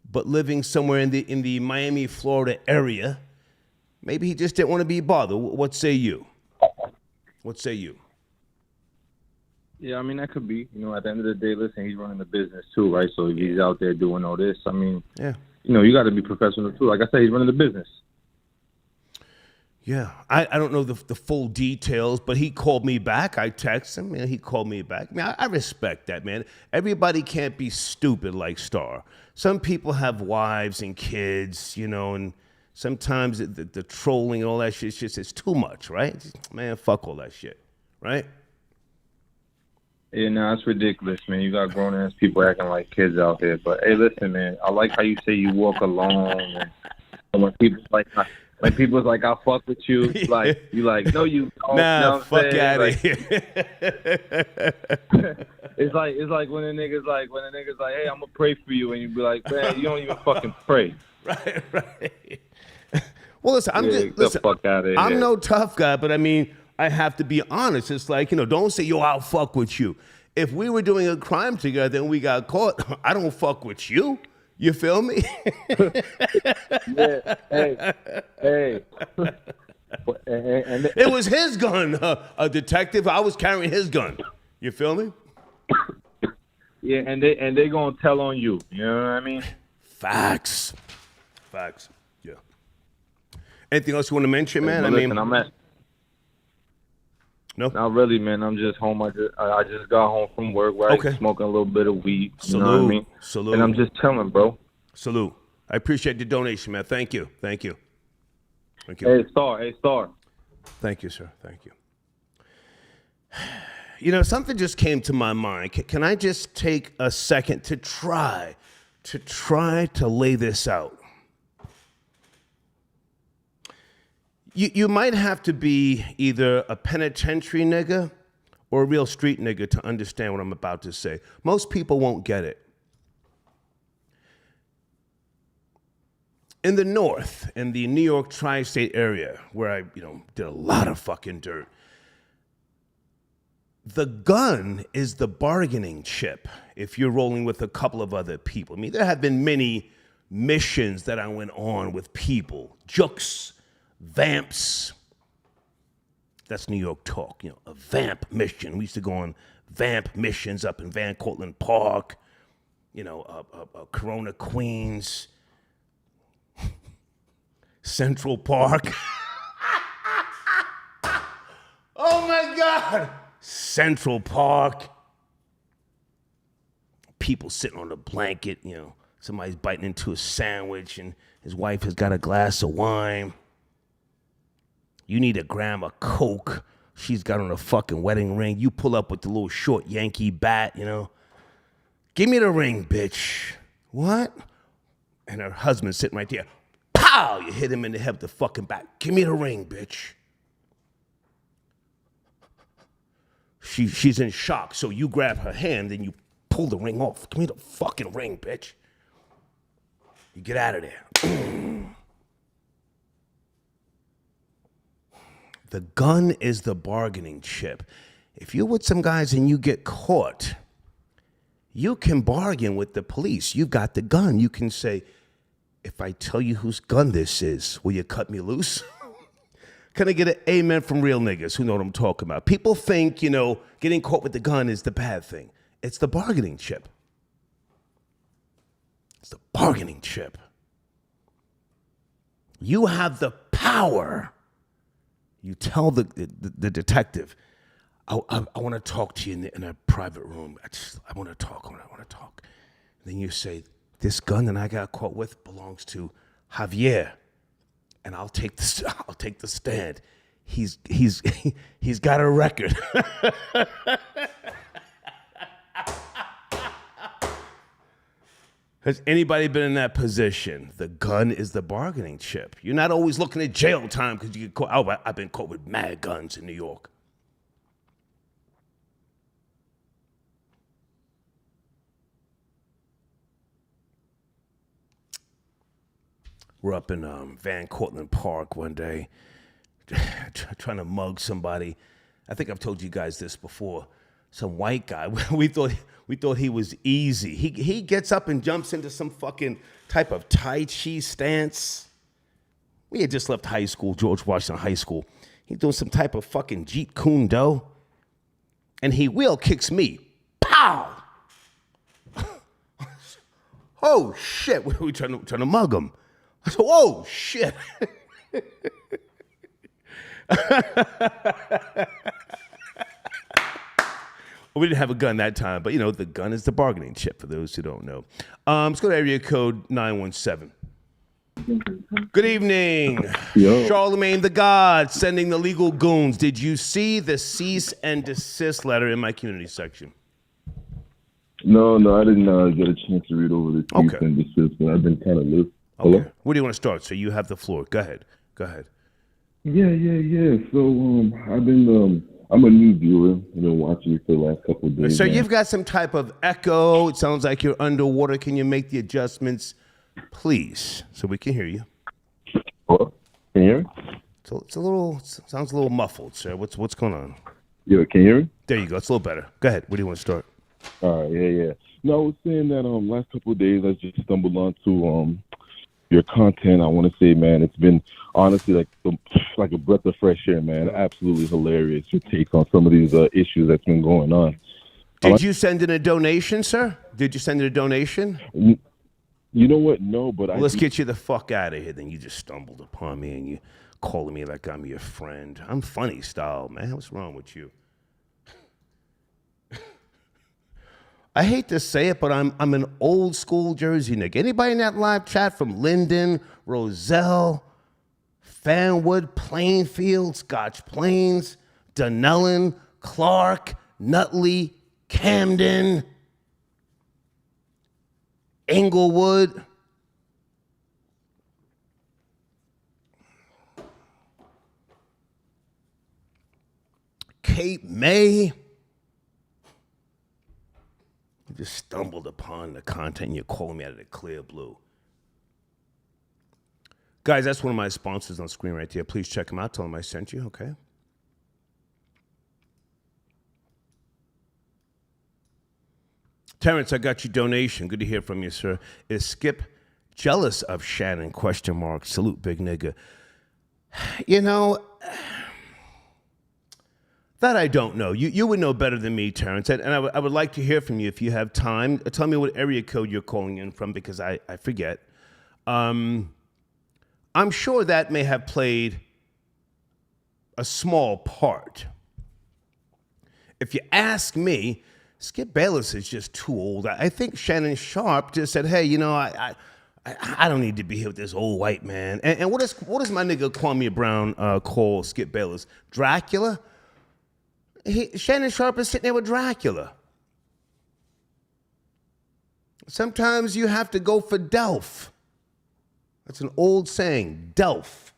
but living somewhere in the Miami, Florida area. Maybe he just didn't want to be bothered. What say you? Yeah, I mean, that could be. At the end of the day, listen, he's running the business too, right? So if he's out there doing all this, I mean, yeah, you got to be professional too. Like I said, he's running the business. Yeah, I don't know the full details, but he called me back. I texted him, and he called me back. I mean, I respect that, man. Everybody can't be stupid like Star. Some people have wives and kids, and sometimes the trolling and all that shit, it's too much, right? Man, fuck all that shit, right? Yeah, no, it's ridiculous, man. You got grown-ass people acting like kids out here. But, hey, listen, man, I like how you say you walk alone. And when people like Like people's like, I fuck with you. Like you like, no, you don't. Nah, you know what I'm fuck saying? out of Like, here. it's like when a nigga's like, hey, I'm gonna pray for you, and you be like, man, you don't even fucking pray. Right. Well, listen, Get the fuck out of here. I'm no tough guy, but I mean, I have to be honest. It's like, don't say, yo, I'll fuck with you. If we were doing a crime together and we got caught, I don't fuck with you. You feel me? Yeah. Hey. And It was his gun, a detective. I was carrying his gun. You feel me? yeah, and they gonna tell on you. You know what I mean? Facts. Yeah. Anything else you want to mention, man? Listen, I'm at. No, not really, man. I'm just home. I just got home from work, right? Okay. Smoking a little bit of weed. Salute. You know what I mean? Salute. And I'm just chilling, bro. Salute. I appreciate the donation, man. Thank you. Thank you. Hey, Star. Thank you, sir. Thank you. Something just came to my mind. Can I just take a second to try to lay this out? You might have to be either a penitentiary nigga or a real street nigga to understand what I'm about to say. Most people won't get it. In the North, in the New York tri-state area, where I, did a lot of fucking dirt, the gun is the bargaining chip if you're rolling with a couple of other people. I mean, there have been many missions that I went on with people, jooks, vamps. That's New York talk, a vamp mission. We used to go on vamp missions up in Van Cortlandt Park, Corona, Queens, Central Park. Oh my God! Central Park. People sitting on a blanket, somebody's biting into a sandwich and his wife has got a glass of wine. You need a gram of Coke. She's got on a fucking wedding ring. You pull up with the little short Yankee bat, Give me the ring, bitch. What? And her husband's sitting right there. Pow! You hit him in the head with the fucking bat. Give me the ring, bitch. She's in shock, so you grab her hand and you pull the ring off. Give me the fucking ring, bitch. You get out of there. The gun is the bargaining chip. If you're with some guys and you get caught, you can bargain with the police. You got the gun. You can say, if I tell you whose gun this is, will you cut me loose? Can I get an amen from real niggas who know what I'm talking about? People think, getting caught with the gun is the bad thing. It's the bargaining chip. It's the bargaining chip. You have the power. You tell the detective, I want to talk to you in a private room. I want to talk. And then you say, this gun that I got caught with belongs to Javier, and I'll take the stand. He's got a record. Has anybody been in that position? The gun is the bargaining chip. You're not always looking at jail time because you get caught. Oh, I've been caught with mad guns in New York. We're up in Van Cortlandt Park one day, trying to mug somebody. I think I've told you guys this before. Some white guy. We thought he was easy. He gets up and jumps into some fucking type of Tai Chi stance. We had just left high school, George Washington High School. He's doing some type of fucking Jeet Kune Do. And he wheel kicks me. Pow! Oh shit! We trying to mug him. I said, whoa, shit. We didn't have a gun that time, but the gun is the bargaining chip for those who don't know. Let's go to area code 917. Good evening. Yo. Charlamagne the God sending the legal goons. Did you see the cease and desist letter in my community section? No, I didn't get a chance to read over the cease and desist, but I've been kind of listening. Okay. Where do you want to start? So you have the floor. Go ahead. Go ahead. Yeah. So I've been I'm a new viewer. I've been watching you for the last couple of days. So now. you've got some type of echo. It sounds like you're underwater. Can you make the adjustments, please, so we can hear you? Hello? Can you hear me? So sounds a little muffled, sir. What's going on? Yeah, can you hear me? There you go. It's a little better. Go ahead. Where do you want to start? All right, yeah. No, I was saying that last couple of days I just stumbled onto your content. I want to say, man, it's been honestly like a breath of fresh air, man. Absolutely hilarious. Your take on some of these issues that's been going on. Did you send in a donation, sir? Did you send in a donation? You know what? No, but well, let's get you the fuck out of here. Then you just stumbled upon me and you calling me like I'm your friend. I'm funny style, man. What's wrong with you? I hate to say it, but I'm an old school Jersey nigga. Anybody in that live chat from Linden, Roselle, Fanwood, Plainfield, Scotch Plains, Dunellen, Clark, Nutley, Camden, Englewood. Cape May. You just stumbled upon the content and you're calling me out of the clear blue. Guys, that's one of my sponsors on screen right there. Please check them out. Tell them I sent you, okay? Terrence, I got your donation. Good to hear from you, sir. Is Skip jealous of Shannon? ? Salute, big nigga. You know, that I don't know. You would know better than me, Terrence. And I would like to hear from you if you have time. Tell me what area code you're calling in from because I forget. I'm sure that may have played a small part. If you ask me, Skip Bayless is just too old. I think Shannon Sharp just said, hey, you know, I don't need to be here with this old white man. And what does my nigga Kwame Brown call Skip Bayless? Dracula? Shannon Sharp is sitting there with Dracula. Sometimes you have to go for Delph. That's an old saying, Delph.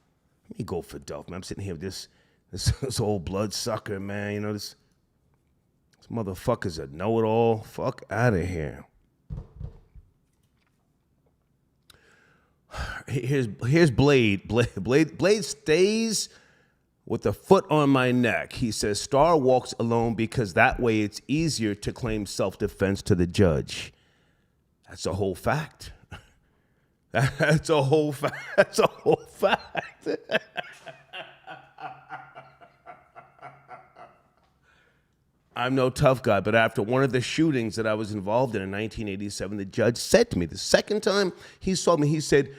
Let me go for Delph, man. I'm sitting here with this old bloodsucker, man. You know, this motherfucker's a know-it-all. Fuck out of here. Here's Blade. Blade stays with a foot on my neck. He says, Star walks alone because that way it's easier to claim self-defense to the judge. That's a whole fact. That's a whole fact. That's a whole fact. I'm no tough guy, but after one of the shootings that I was involved in 1987, the judge said to me, the second time he saw me, he said,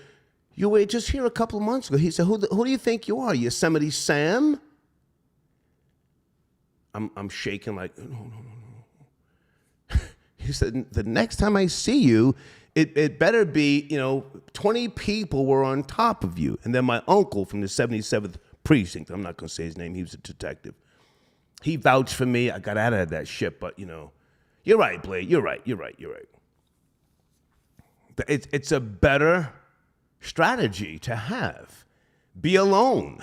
you were just here a couple of months ago. He said, who do you think you are, Yosemite Sam? I'm shaking like, no. He said, the next time I see you, it better be, 20 people were on top of you. And then my uncle from the 77th precinct, I'm not going to say his name, he was a detective. He vouched for me. I got out of that shit, but, you're right, Blade. You're right. It's a better strategy to have. Be alone.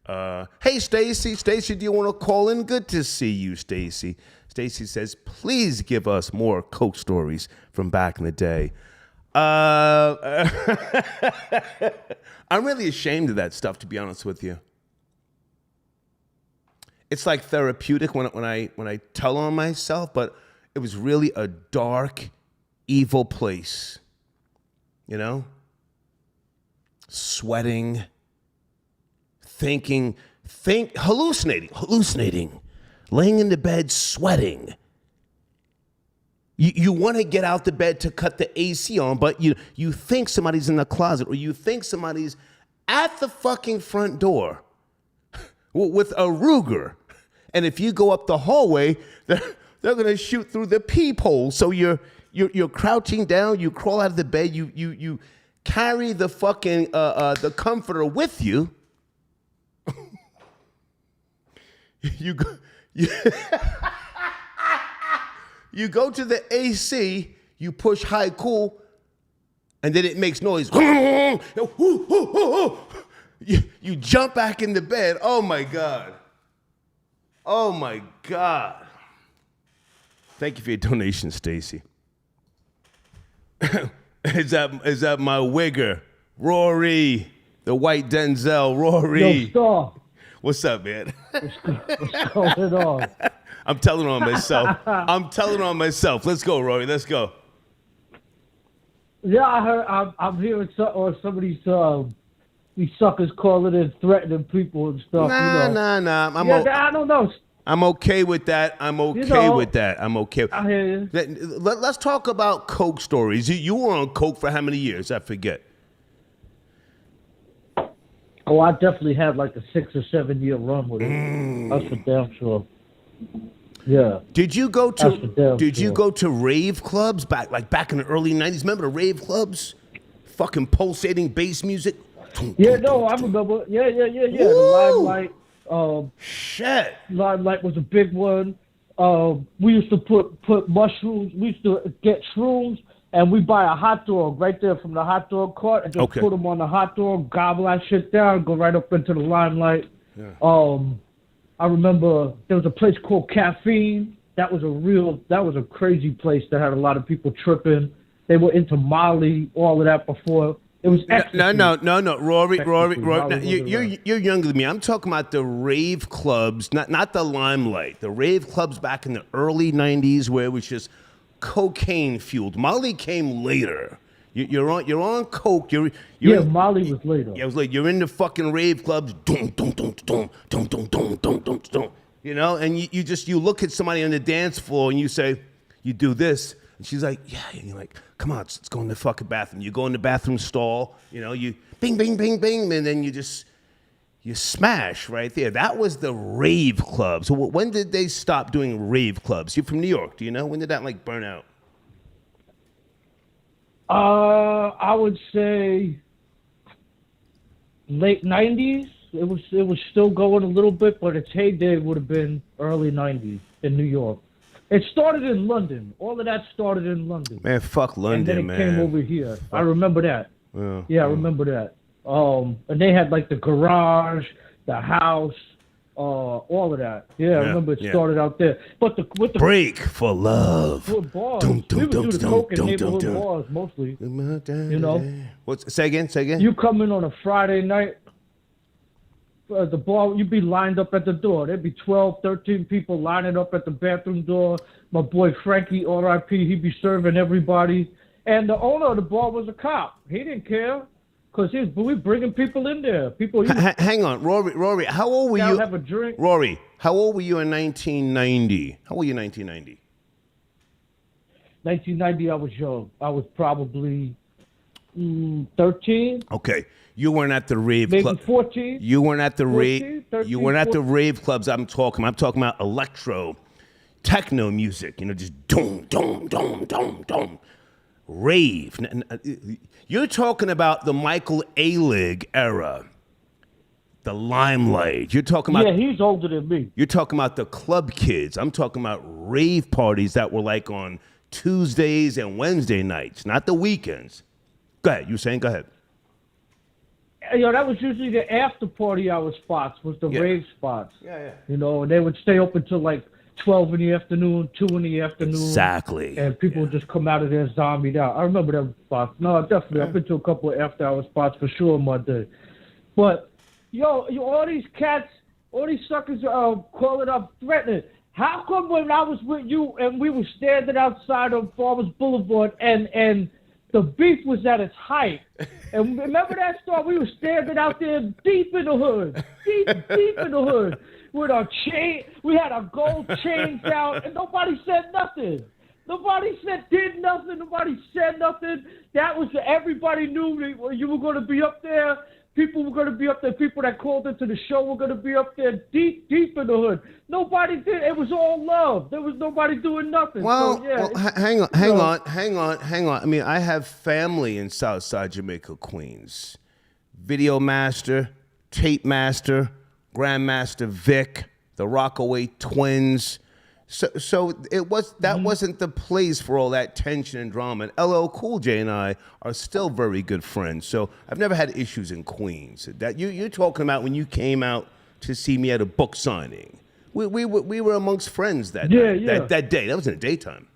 Hey, Stacy. Stacy, do you want to call in? Good to see you, Stacy. Stacy says, please give us more Coke stories from back in the day. I'm really ashamed of that stuff, to be honest with you. It's like therapeutic when I tell on myself, but it was really a dark, evil place. Sweating, hallucinating, laying in the bed, sweating. You want to get out the bed to cut the AC on, but you think somebody's in the closet, or you think somebody's at the fucking front door with a Ruger. And if you go up the hallway, they're going to shoot through the peephole. So you're crouching down, you crawl out of the bed, you carry the fucking the comforter with you. You go to the AC, you push high cool, and then it makes noise. You jump back in the bed. Oh my God. Oh my God. Thank you for your donation, Stacy. Is that my wigger, Rory, the white Denzel, Rory? Yo, Star. What's up, man? What's going on? I'm telling on myself. Let's go, Rory. Let's go. Yeah, I heard. I'm hearing some of these suckers calling and threatening people and stuff. Nah. I don't know. I'm okay with that. I'm okay with that. I hear you. Let's talk about coke stories. You were on coke for how many years? I forget. Oh, I definitely had like a 6 or 7 year run with it. That's for damn sure. Yeah. Did you go to rave clubs back in the early 90s? Remember the rave clubs? Fucking pulsating bass music. Yeah, no, I remember. Yeah. The Limelight. Shit. Limelight was a big one. We used to put mushrooms. We used to get shrooms, and we buy a hot dog right there from the hot dog cart, and just put them on the hot dog, gobble that shit down, go right up into the Limelight. Yeah. I remember there was a place called Caffeine. That was a crazy place that had a lot of people tripping. They were into Molly, all of that before. It was no, Rory. Now, you're younger than me. I'm talking about the rave clubs, not the Limelight. The rave clubs back in the early '90s, where it was just cocaine fueled. Molly came later. You're on coke. Molly was later. Yeah, it was like you're in the fucking rave clubs. You know, and you look at somebody on the dance floor and you say, you do this. And she's like, yeah. And you're like, come on, let's go in the fucking bathroom. You go in the bathroom stall, you bing, bing, bing, bing, and then you smash right there. That was the rave club. So when did they stop doing rave clubs? You're from New York. Do you know? When did that burn out? I would say late 90s. It was still going a little bit, but its heyday would have been early 90s in New York. It started in London. All of that started in London. Man, fuck London, and then it came over here. I remember that. I remember that. And they had like the garage, the house, all of that. Yeah, I remember it started out there. But with the break for love. Bars. We would do the coke in neighborhood bars mostly. Say again. You come in on a Friday night. The bar, you'd be lined up at the door. There'd be 12, 13 people lining up at the bathroom door. My boy Frankie, R.I.P., he'd be serving everybody. And the owner of the bar was a cop. He didn't care because we bringing people in there. Hang on, Rory, how old were you? Have a drink. Rory, how old were you in 1990? How old were you in 1990? 1990, I was young. I was probably 13. Okay. You weren't at the rave club. Maybe 14. You weren't at the 13, you weren't at the rave clubs. I'm talking about electro, techno music. Just dum dum dum dum dum. Rave. You're talking about the Michael Alig era, the Limelight. You're talking about. Yeah, he's older than me. You're talking about the club kids. I'm talking about rave parties that were like on Tuesdays and Wednesday nights, not the weekends. Go ahead. You were saying? Go ahead. That was usually the after party hour spots, was the rave spots. Yeah. And they would stay open till like 12 in the afternoon, 2 in the afternoon. Exactly. And people would just come out of there zombied out. I remember them spots. No, definitely. I've been to a couple of after hour spots for sure in my day. But, all these cats, all these suckers calling up, threatening. How come when I was with you and we were standing outside on Farmers Boulevard and the beef was at its height? And remember that story? We were standing out there deep in the hood, deep in the hood, with our chain. We had our gold chains out, and nobody said nothing. Nobody did nothing. Nobody said nothing. That was everybody knew you were going to be up there. People were going to be up there. People that called into the show were going to be up there deep in the hood. Nobody did. It was all love. There was nobody doing nothing. Well, hang on. I mean, I have family in Southside Jamaica, Queens. Video Master, Tape Master, Grandmaster Vic, the Rockaway Twins, So that wasn't the place for all that tension and drama. And LL Cool J and I are still very good friends. So I've never had issues in Queens. That you're talking about when you came out to see me at a book signing. We were amongst friends that night, that day. That was in the daytime.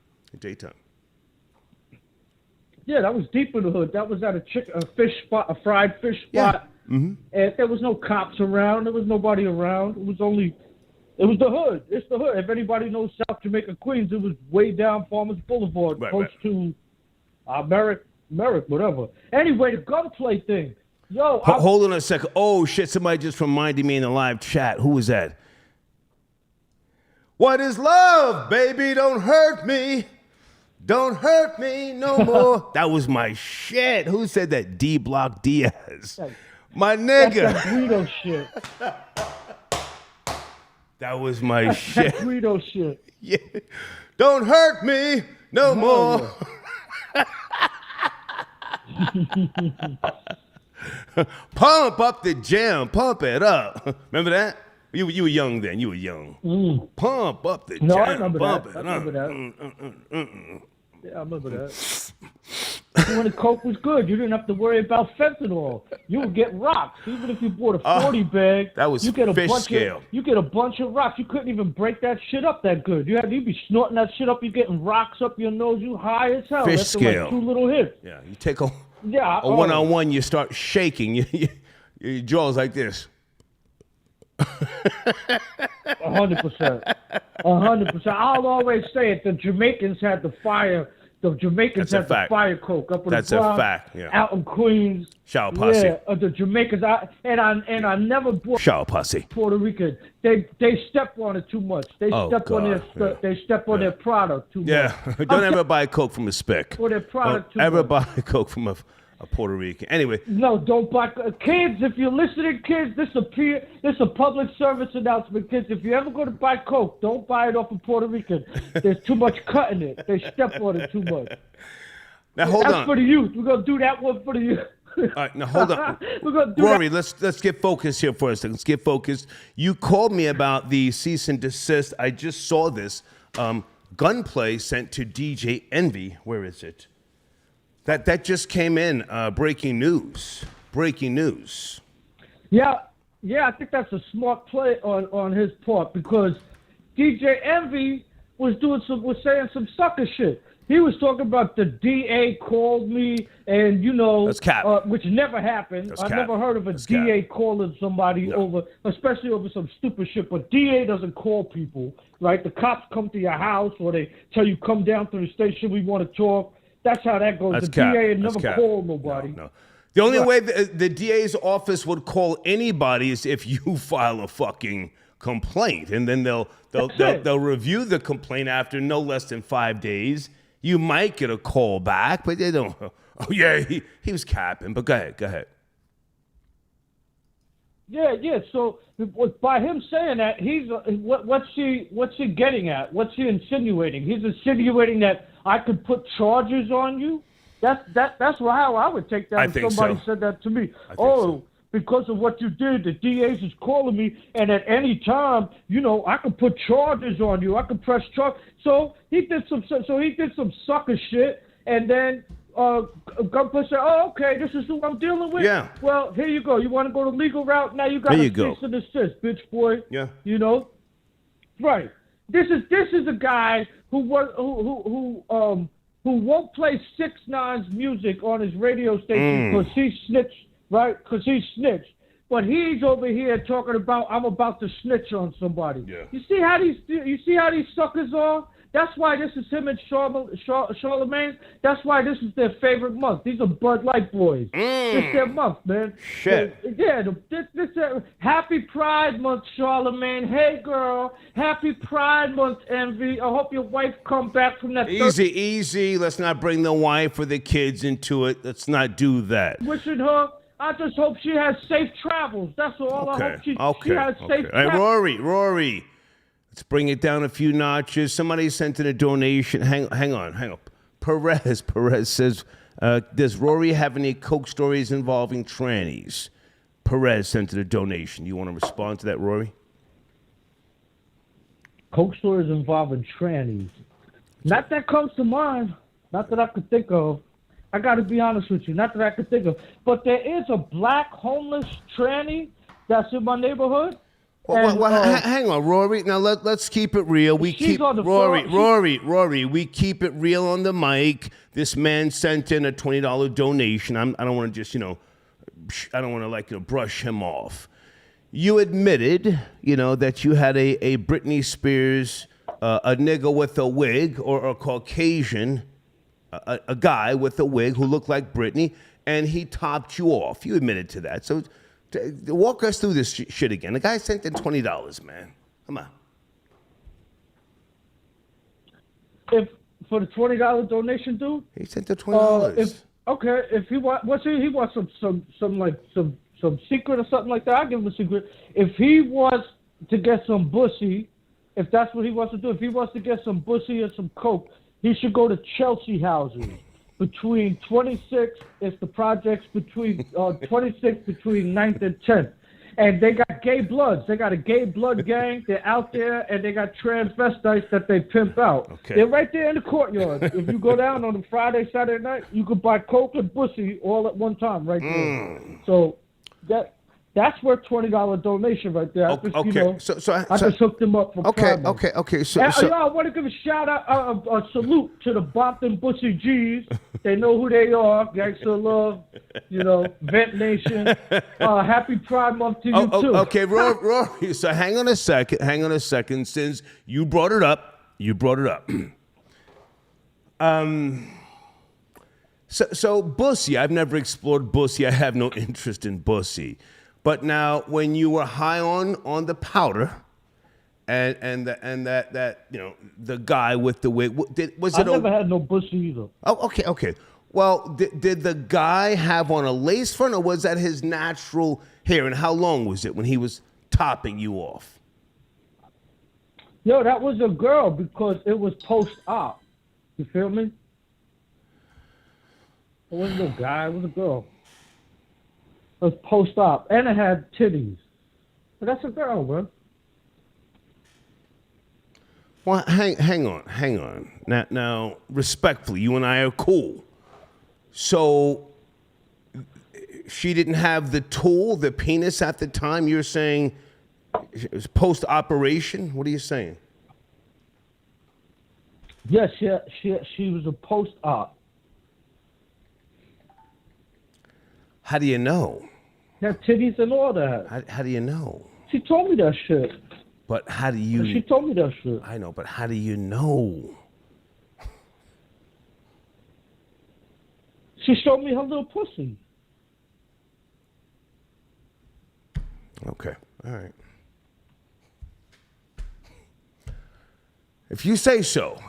Yeah, that was deep in the hood. That was at a fish spot, a fried fish spot. Yeah. Mm-hmm. And there was no cops around. There was nobody around. It was the hood. It's the hood. If anybody knows South Jamaica, Queens, it was way down Farmers Boulevard, close to Merrick, whatever. Anyway, the gunplay thing. Yo, hold on a second. Oh, shit, somebody just reminded me in the live chat. Who was that? What is love, baby? Don't hurt me. Don't hurt me no more. That was my shit. Who said that? D Block Diaz. My nigga. That's that Guido shit. That was my shit. That Guido shit. Yeah. Don't hurt me no more. Pump up the jam. Pump it up. Remember that? You were young then. You were young. Pump up the jam. No, I remember Pump that. it I remember up. that. Yeah, I remember that. When the coke was good, you didn't have to worry about fentanyl. You would get rocks, even if you bought a 40 bag. That was you get a fish bunch scale. You get a bunch of rocks. You couldn't even break that shit up that good. You'd be snorting that shit up. You getting rocks up your nose. You high as hell. Fish After scale. Like 2 little hits. Yeah, you take a one-on-one, you start shaking. Your jaw's like this. 100%. 100%. I'll always say it. The Jamaicans had the fire. The Jamaicans had the fire coke up in the Bronx. That's a fact. Yeah. Out in Queens. Shower posse. Yeah, the Jamaicans. I never bought Shower posse. Puerto Rican. They step on it too much. They step on their product too much. Yeah. Don't ever buy Coke from a spick. For their product too ever much. buy Coke from a Puerto Rican. Anyway. No, don't buy kids. If you're listening, kids, this is a public service announcement, kids. If you ever go to buy Coke, don't buy it off a Puerto Rican. There's too much cut in it. They step on it too much. Now hold on. That's for the youth. We're gonna do that one for the youth. All right, now hold on. We're gonna do Rory, let's get focused here for a second. Let's get focused. You called me about the cease and desist. I just saw this gunplay sent to DJ Envy. Where is it? That just came in. Breaking news. Yeah, I think that's a smart play on his part because DJ Envy was saying some sucker shit. He was talking about the DA called me and that's cap. Which never happened. That's I've cap. never heard of a That's DA cap. calling somebody over, especially over some stupid shit. But DA doesn't call people, right? The cops come to your house or they tell you come down to the station. We want to talk. That's how that goes. That's the cap. DA That's never cap. called nobody. No. The only way the DA's office would call anybody is if you file a fucking complaint, and then they'll review the complaint after no less than 5 days. You might get a call back, but they don't. Oh yeah, he was capping. But go ahead. Yeah. So by him saying that, he's what's he getting at? What's he insinuating? He's insinuating that I could put charges on you. That's how I would take that. I if think somebody so. said that to me. So. Because of what you did, the DA's is calling me, and at any time, I could put charges on you. I could press charge. So he did some sucker shit, and then Gunplay said, "Oh, okay, this is who I'm dealing with." Yeah. Well, here you go. You want to go the legal route? Now you got to cease and desist, bitch boy. Yeah. Right. This is a guy who won't play 6ix9ine's music on his radio station because he snitched. Right, because he snitched, but he's over here talking about I'm about to snitch on somebody. Yeah. You see how these suckers are? That's why this is him and Charlamagne. That's why this is their favorite month. These are Bud Light boys. It's their month, man. Shit. This Happy Pride Month, Charlamagne. Hey, girl. Happy Pride Month, Envy. I hope your wife come back from that. Easy. Let's not bring the wife or the kids into it. Let's not do that. Wishing her. I just hope she has safe travels. That's all. Okay. I hope she has safe All right, travels. Rory. Let's bring it down a few notches. Somebody sent in a donation. Hang on. Perez says, does Rory have any Coke stories involving trannies? Perez sent in a donation. You want to respond to that, Rory? coke stories involving trannies. Not that comes to mind. Not that I could think of. I got to be honest with you. Not that I could think of. But there is a black homeless tranny that's in my neighborhood. Hang on, Rory. Now let's keep it real. We keep Rory. We keep it real on the mic. This man sent in a $20 donation. I don't want to just I don't want to brush him off. You admitted that you had a Britney Spears, a nigga with a wig, or a Caucasian, a guy with a wig who looked like Britney, and he topped you off. You admitted to that. So. Walk us through this shit again. The guy sent in $20, man. Come on. If for the $20 donation, dude. He sent the $20. If he wants some secret or something like that, I'll give him a secret. If he wants to get some bussy, if that's what he wants to do, if he wants to get some bussy and some coke, he should go to Chelsea houses. Between 26, it's the projects between 26 between 9th and 10th. And they got gay bloods. They got a gay blood gang. They're out there, and they got transvestites that they pimp out. Okay. They're right there in the courtyard. If you go down on a Friday, Saturday night, you could buy coke and pussy all at one time right there. So that's worth $20 donation right there. I just hooked him up for Okay. So I want to give a shout out, a salute to the Bompton Bussy G's. They know who they are. Gangsta Love, Vent Nation. Happy Pride Month to you too. Okay, Rory. So hang on a second. Since you brought it up. So bussy. I've never explored bussy. I have no interest in bussy. But now, when you were high on the powder, and that the guy with the wig, I never had no bussy either. Oh, okay. Well, did the guy have on a lace front, or was that his natural hair? And how long was it when he was topping you off? Yo, that was a girl because it was post-op. You feel me? It wasn't no guy. It was a girl. It was post-op, and it had titties. But that's a girl, bro. Well, hang on. Now, respectfully, you and I are cool. So, she didn't have the tool, the penis at the time. You're saying it was post-operation? What are you saying? Yes, she was a post-op. How do you know? Have titties and all that. How do you know? She told me that shit. But how do you... She told me that shit. I know, but how do you know? She showed me her little pussy. Okay, all right. If you say so,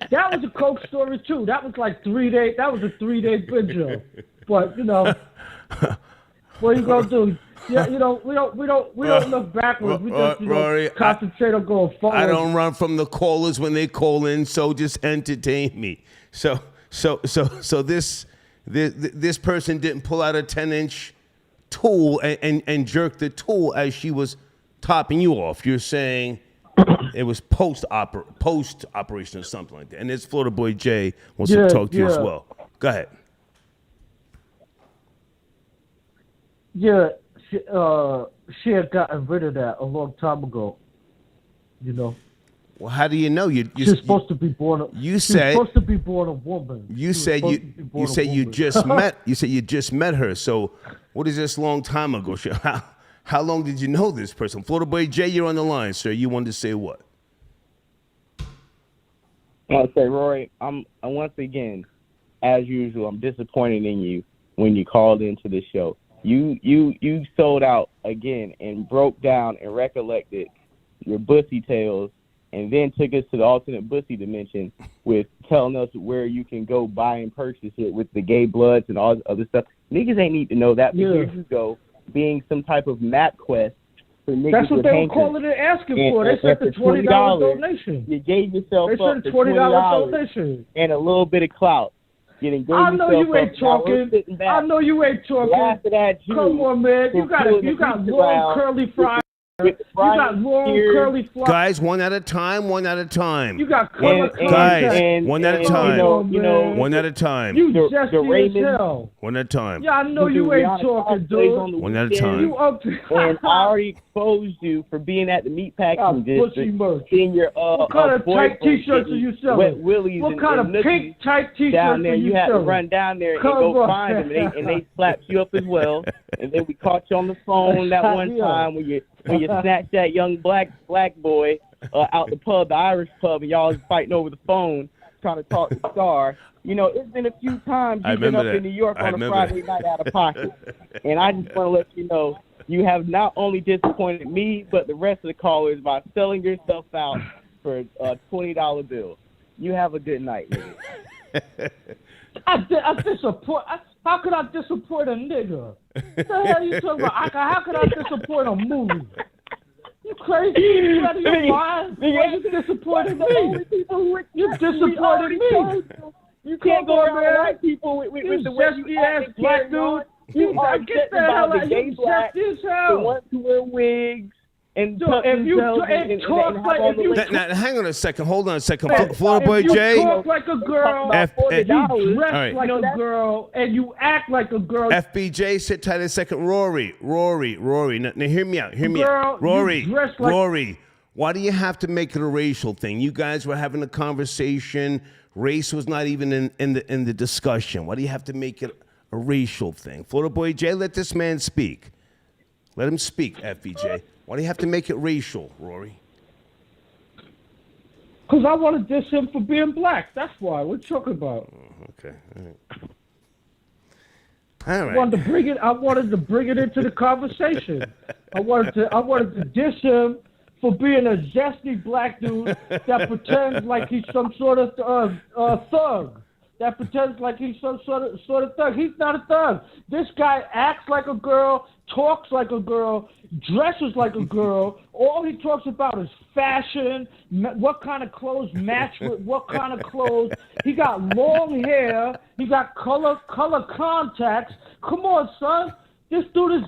That was a coke story too. That was like 3 days. That was a 3-day binge. But what are you gonna do? Yeah, we don't look backwards. We just Rory, concentrate on going forward. I don't run from the callers when they call in, so just entertain me. So this person didn't pull out a 10-inch tool and jerk the tool as she was topping you off. You're saying it was post-operation or something like that. And this Florida boy Jay wants to talk to you as well. Go ahead. Yeah, she had gotten rid of that a long time ago. Well, how do you know? She's supposed to be born. She's supposed to be born a woman. You said you just met. You said you just met her. So, what is this long time ago? How long did you know this person? Florida boy Jay, you're on the line, sir. You wanted to say what? I want to say, Rory, I'm once again, as usual, I'm disappointed in you when you called into the show. You sold out again and broke down and recollected your bussy tales, and then took us to the alternate bussy dimension with telling us where you can go buy and purchase it with the gay bloods and all this other stuff. Niggas ain't need to know that. But here you go, being some type of map quest for niggas. That's what with they were calling it asking for. They said the $20 donation. You gave yourself up for $20 donation and a little bit of clout. I know you ain't talking. I know you ain't talking. Come on, man. You got long curly fries. You got long curly fries. Guys, one at a time. You got color guys, one at a time. One at a time. You zesty as hell. One at a time. Yeah, I know you ain't talking, dude. One at a time. You up and I already exposed you for being at the meatpacking district. Seeing your what kind of tight t-shirts are you selling? Wet willies what kind of pink tight t-shirts down there? are you You had selling? to run down there and go find them, and they slapped you up as well. And then we caught you on the phone that one time when you snatched that young black boy out the pub, the Irish pub, and y'all was fighting over the phone trying to talk to Star. You know, it's been a few times you've been up in New York on a Friday night out of pocket. And I just want to let you know, you have not only disappointed me, but the rest of the callers by selling yourself out for a $20 bill. You have a good night, nigga. I disappoint. How could I disappoint a nigga? What the hell are you talking about? How could I disappoint a movie? You crazy? You out of your mind? Why you disappointed me? You disappointed me. You can't go around white people with the way you ass black dude. You are get the hell out of here. You zesty as hell. The ones who wear wigs. And if you talk like now, hang on a second. Hold on a second. Florida Boy Jay. You talk like a girl, you dress like a girl, and you act like a girl. FBJ, sit tight a second. Rory. Now hear me out. Girl, Rory. Why do you have to make it a racial thing? You guys were having a conversation. Race was not even in the discussion. Why do you have to make it a racial thing? Florida Boy Jay, let this man speak. Let him speak, FBJ. Why do you have to make it racial, Rory? Because I want to diss him for being black. That's why. What you talking about? Okay. All right. I wanted to bring it into the conversation. I wanted to diss him for being a zesty black dude that pretends like he's some sort of thug. That pretends like he's some sort of thug. He's not a thug. This guy acts like a girl, talks like a girl, dresses like a girl. All he talks about is fashion, what kind of clothes match with what kind of clothes. He got long hair. He got color contacts. Come on, son. This dude is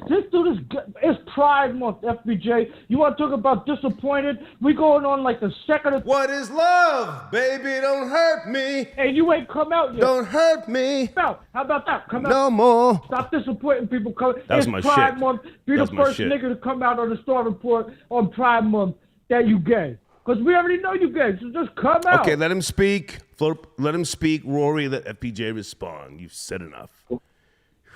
it's Pride Month, FBJ. You want to talk about disappointed? We going on like the second of... What is love? Baby, don't hurt me. Hey, you ain't come out yet. Don't hurt me. How about that? Come out. No more. Stop disappointing people. That's it's my Pride shit. Month. Be the first nigga to come out on the Star Report on Pride Month that you gay. Because we already know you gay, so just come out. Okay, let him speak. Let him speak. Rory, let FPJ respond. You've said enough.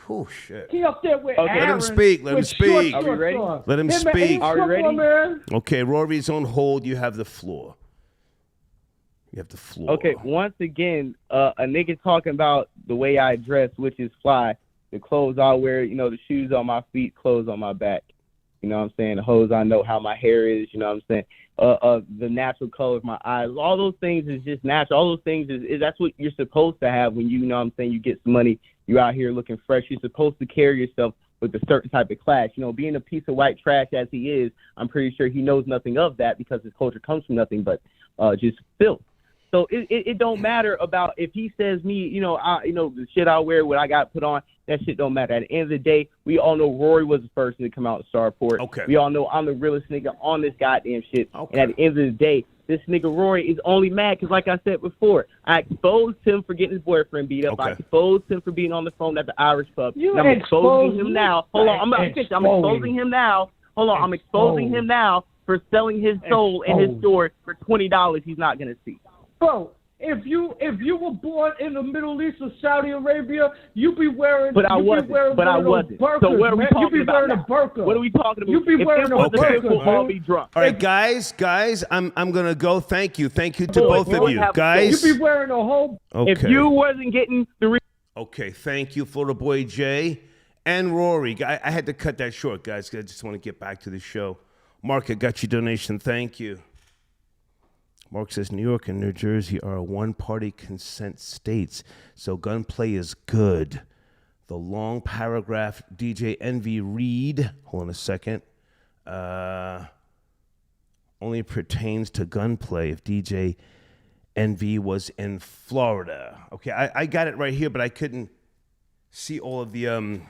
Oh, shit. He up there with Let him speak. Let him speak. Are we ready? Let him speak. Are we ready? Okay, Rory's on hold. You have the floor. Okay, once again, a nigga talking about the way I dress, which is fly. The clothes I wear, the shoes on my feet, clothes on my back. You know what I'm saying? The hose I know how my hair is, you know what I'm saying? The natural color of my eyes. All those things is just natural. All those things is that's what you're supposed to have when you know what I'm saying, you get some money. You're out here looking fresh. You're supposed to carry yourself with a certain type of class. Being a piece of white trash as he is, I'm pretty sure he knows nothing of that because his culture comes from nothing but just filth. So it don't matter about if he says me, the shit I wear, what I got put on, that shit don't matter. At the end of the day, we all know Rory was the first to come out and Star Report. Okay. We all know I'm the realest nigga on this goddamn shit. Okay. And at the end of the day, this nigga Rory is only mad because, like I said before, I exposed him for getting his boyfriend beat up. Okay. I exposed him for being on the phone at the Irish pub. You and I'm exposing exposed him now. Hold on, I'm exposing him now. Hold on, I'm exposing him now for selling his soul in his store for $20 he's not gonna see. Bro, if you were born in the Middle East or Saudi Arabia, you'd be wearing. But I wasn't. Burkas, so what are we man. talking You'd be wearing about? a burqa. What are we talking about? You'd be wearing a burqa. We'll all be drunk. All right, guys, I'm gonna go. Thank you to both of you, guys. You'd be wearing a whole. Okay. If you wasn't getting the. Okay, thank you, Florida Boy Jay and Rory. I had to cut that short, guys, because I just want to get back to the show. Mark, I got your donation. Thank you. Mark says New York and New Jersey are one-party consent states, so gunplay is good. The long paragraph, DJ Envy Reed, hold on a second, only pertains to gunplay. If DJ Envy was in Florida. Okay, I got it right here, but I couldn't see all of the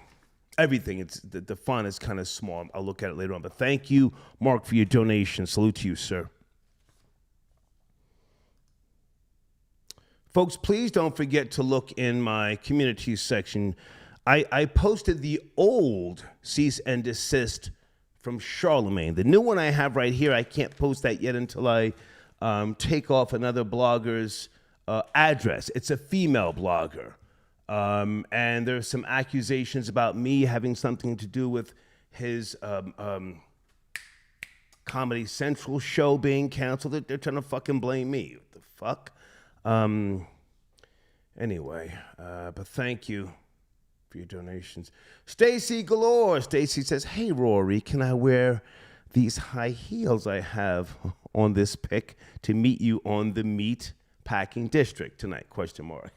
everything. It's the font is kind of small. I'll look at it later on. But thank you, Mark, for your donation. Salute to you, sir. Folks, please don't forget to look in my community section. I posted the old cease and desist from Charlamagne. The new one I have right here, I can't post that yet until I take off another blogger's address. It's a female blogger. And there's some accusations about me having something to do with his Comedy Central show being canceled. They're trying to fucking blame me. What the fuck? Anyway, but thank you for your donations. Stacy Galore. Stacy says, hey, Rory, can I wear these high heels I have on this pic to meet you on the meat packing district tonight? Question mark.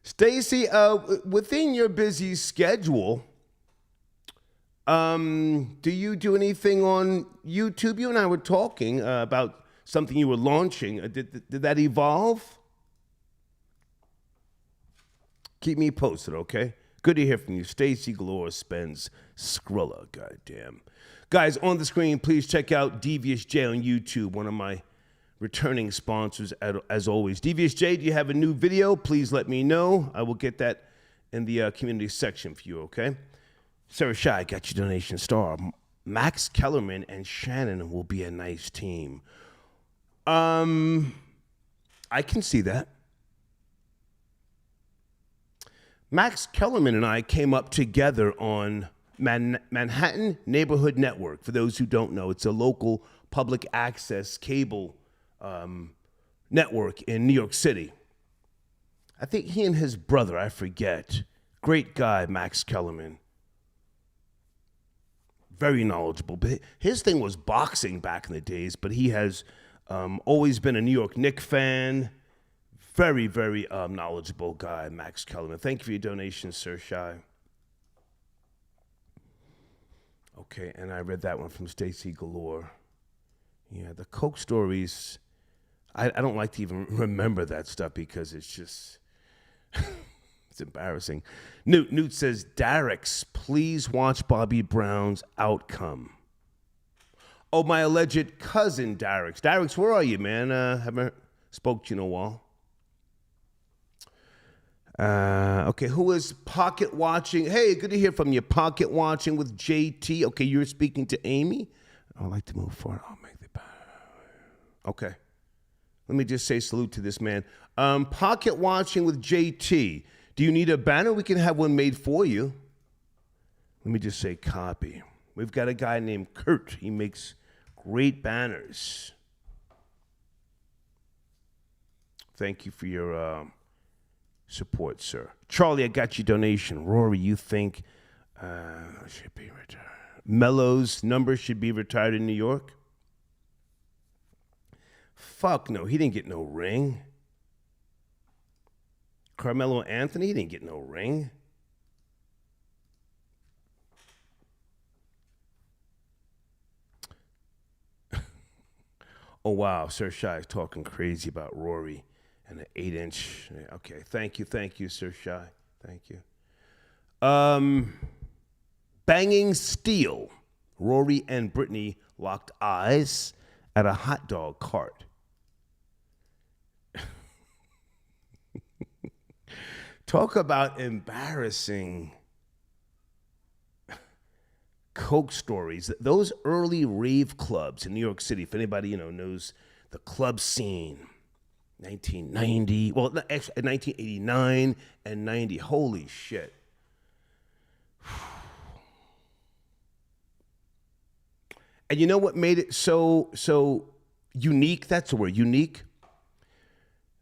Stacy, within your busy schedule, do you do anything on YouTube? You and I were talking about something you were launching. Did that evolve? Keep me posted, okay? Good to hear from you. Stacy Galore spends Skrilla, goddamn. Guys, on the screen, please check out Devious J on YouTube, one of my returning sponsors, as always. Devious J, do you have a new video? Please let me know. I will get that in the community section for you, okay? Sarah Shy, got your donation star. Max Kellerman and Shannon will be a nice team. I can see that. Max Kellerman and I came up together on Manhattan Neighborhood Network. For those who don't know, it's a local public access cable network in New York City. I think he and his brother, I forget. Great guy, Max Kellerman. Very knowledgeable. But his thing was boxing back in the days, but he has always been a New York Knicks fan. Very, very knowledgeable guy, Max Kellerman. Thank you for your donation, Sir Shy. Okay, and I read that one from Stacy Galore. Yeah, the Coke stories, I don't like to even remember that stuff because it's just, it's embarrassing. Newt says, Darrex, please watch Bobby Brown's outcome. Oh, my alleged cousin, Darrex. Darrex, where are you, man? Haven't spoke to you in a while. Okay, who is pocket watching? Hey, good to hear from you. Pocket watching with JT. Okay, you're speaking to Amy. I'd like to move forward. I'll make the okay. Let me just say salute to this man. Pocket watching with JT. Do you need a banner? We can have one made for you. Let me just say copy. We've got a guy named Kurt. He makes great banners. Thank you for your support, sir. Charlie, I got your donation. Rory, you think should be retired. Mello's number should be retired in New York? Fuck no, he didn't get no ring. Carmelo Anthony, he didn't get no ring. Oh, wow, Sir Shy is talking crazy about Rory and an 8-inch. Okay, thank you, Sir Shy. Thank you. Banging Steel. Rory and Brittany locked eyes at a hot dog cart. Talk about embarrassing Coke stories. Those early rave clubs in New York City, if anybody knows the club scene, 1990, well, actually 1989 and 90. Holy shit. And you know what made it so unique? That's the word, unique.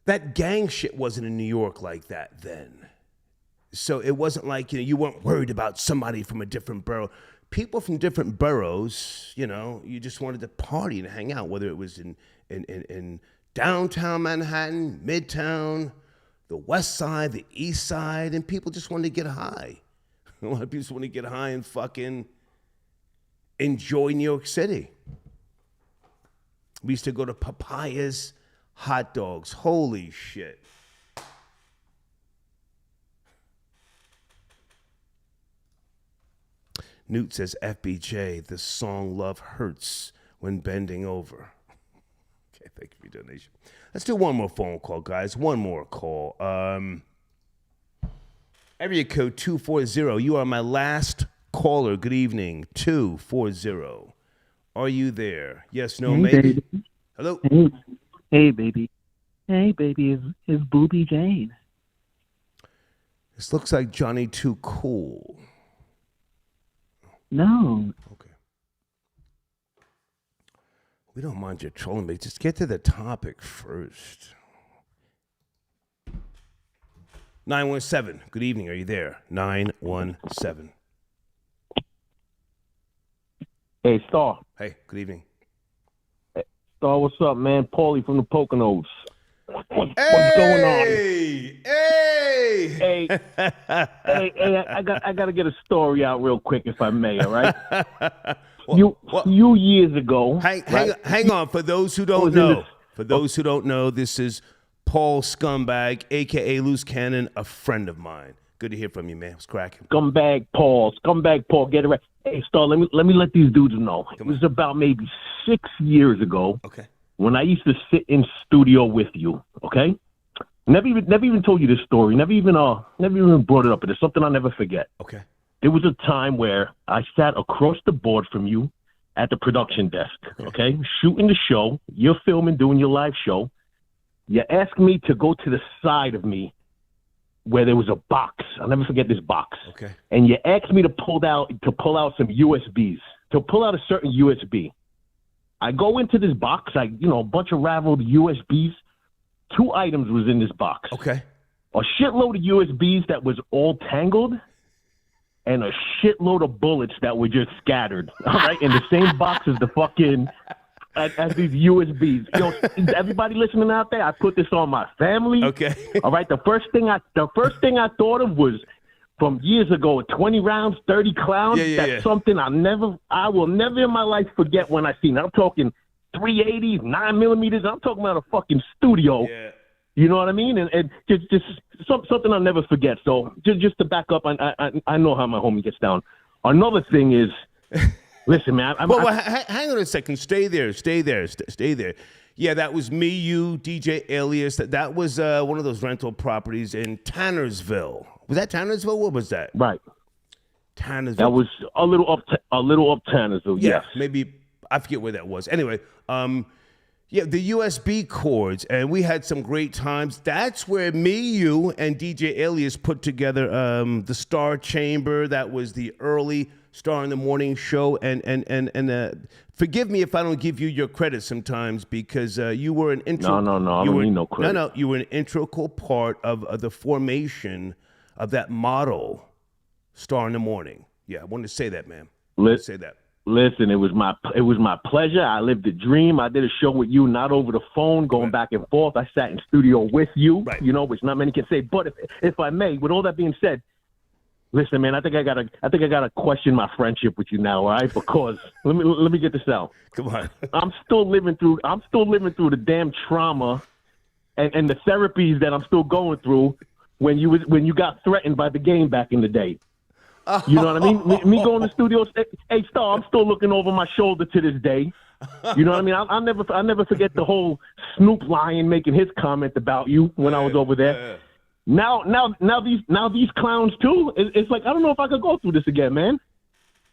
That gang shit wasn't in New York like that then. So it wasn't like, you weren't worried about somebody from a different borough. People from different boroughs, you just wanted to party and hang out, whether it was in downtown Manhattan, Midtown, the West Side, the East Side, and people just wanted to get high. A lot of people just want to get high and fucking enjoy New York City. We used to go to Papaya's hot dogs. Holy shit. Newt says, FBJ, the song Love Hurts When Bending Over. Okay, thank you for your donation. Let's do one more phone call, guys. One more call. Area code 240. You are my last caller. Good evening. 240. Are you there? Yes, no, hey, maybe? Baby. Hello? Hey, baby. Hey, baby, is Booby Jane. This looks like Johnny Too Cool. No. Okay. We don't mind your trolling, but just get to the topic first. 917. Good evening. Are you there? 917. Hey, Star. Hey, good evening. Hey, Star, what's up, man? Paulie from the Poconos. What's going on? Hey! Hey, I gotta get a story out real quick, if I may, all right? Few years ago. Hang on. For those who don't know, this is Paul Scumbag, a.k.a. Loose Cannon, a friend of mine. Good to hear from you, man. What's cracking? Scumbag Paul, get it right. Hey, Star, let me let these dudes know. It was about maybe 6 years ago. Okay. When I used to sit in studio with you, okay? Never even told you this story. Never even brought it up. But it's something I'll never forget. Okay. There was a time where I sat across the board from you at the production desk, okay? Shooting the show. You're filming, doing your live show. You asked me to go to the side of me where there was a box. I'll never forget this box. Okay. And you asked me to pull out some USBs, to pull out a certain USB. I go into this box, a bunch of raveled USBs. 2 items was in this box. Okay. A shitload of USBs that was all tangled, and a shitload of bullets that were just scattered. All right, in the same box as the fucking as these USBs. Everybody listening out there, I put this on my family. Okay. All right. The first thing I thought of was from years ago, 20 rounds, 30 clowns. That's something I will never in my life forget when I seen it. I'm talking 380s, 9mm. I'm talking about a fucking studio. Yeah. You know what I mean? And just something I'll never forget. So just to back up, I know how my homie gets down. Another thing is, listen, man. Hang on a second. Stay there. Yeah, that was me, you, DJ Alias. That was one of those rental properties in Tannersville. Was that Tannersville? What was that? Right. Tannersville. That was a little up Tannersville. Yeah, yes. Maybe I forget where that was. Anyway, yeah, the USB cords, and we had some great times. That's where me, you, and DJ Alias put together the Star Chamber. That was the early Star in the Morning show. And forgive me if I don't give you your credit sometimes, because you were an intro. No, I don't need no credit. No, you were an integral part of the formation of that model, Star in the Morning. Yeah, I wanted to say that, man. Let's say that. Listen, it was my pleasure. I lived the dream. I did a show with you, not over the phone, going back and forth. I sat in studio with you, which not many can say. But if I may, with all that being said, listen, man, I think I gotta question my friendship with you now, all right? Because let me get this out. Come on. I'm still living through the damn trauma and the therapies that I'm still going through when you got threatened by the game back in the day. You know what I mean? Me going to studios. Hey, Star, I'm still looking over my shoulder to this day. You know what I mean? I'll never forget the whole Snoop Lion making his comment about you when I was over there. Now these clowns too. It's like I don't know if I could go through this again, man.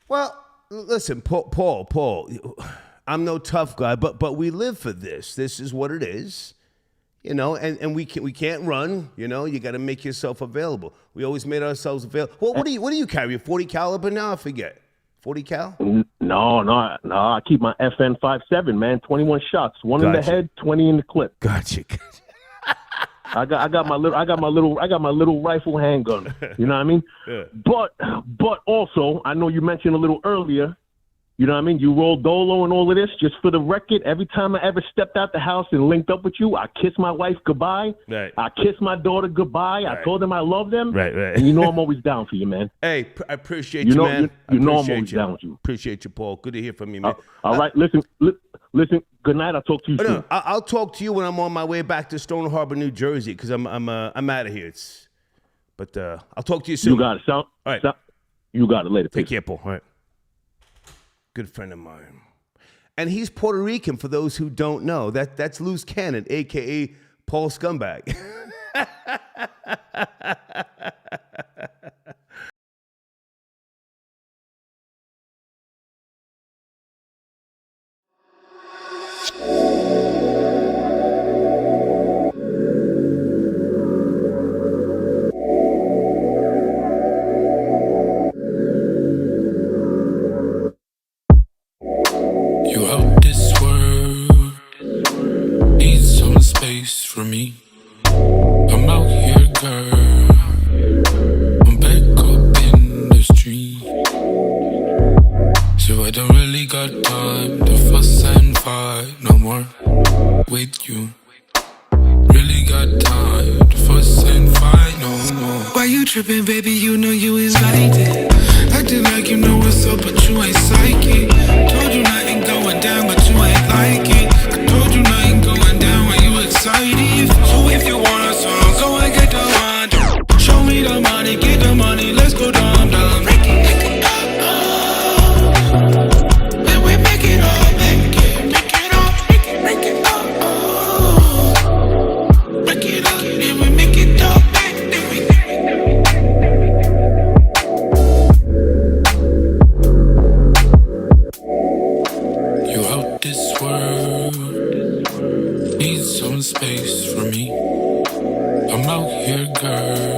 Well, listen, Paul. I'm no tough guy, but we live for this. This is what it is. You know, and we can't run. You know, you got to make yourself available. We always made ourselves available. Well, what do you carry? A 40 caliber now? I forget. 40 cal? No. I keep my FN57, man. 21 shots, one in the head, 20 in the clip. Gotcha. I got my little rifle handgun. You know what I mean? Yeah. But also, I know you mentioned a little earlier You know what I mean? You roll dolo and all of this. Just for the record, every time I ever stepped out the house and linked up with you, I kissed my wife goodbye. Right. I kissed my daughter goodbye. Right. I told them I love them. Right. And you know I'm always down for you, man. Hey, I appreciate you, man. You know I'm Appreciate always down with you. Appreciate you, Paul. Good to hear from you, man. All right, listen. Good night. I'll talk to you soon. No, I'll talk to you when I'm on my way back to Stone Harbor, New Jersey, because I'm out of here. But I'll talk to you soon. You got it. All right. You got it later. Take care, Paul. All right. Good friend of mine. And he's Puerto Rican, for those who don't know. That's Loose Cannon, a.k.a. Paul Scumbag. You out this world, need some space for me. I'm out here, girl. I'm back up in the street, so I don't really got time to fuss and fight no more with you. Really got time to fuss and fight no more. Why you tripping, baby? You know you invited. Acting like you know what's up, but you ain't psychic. Told you nothing going down, but you ain't like it. I told you nothing going down when you excited. So if you want a song, go and get the one. Show me the money, get the money, let's go down, down. Make it up. Then we make it up, make it up, make it up. Break it up, then we make it up, then we. You out this world, need some space for me. I'm out here, girl.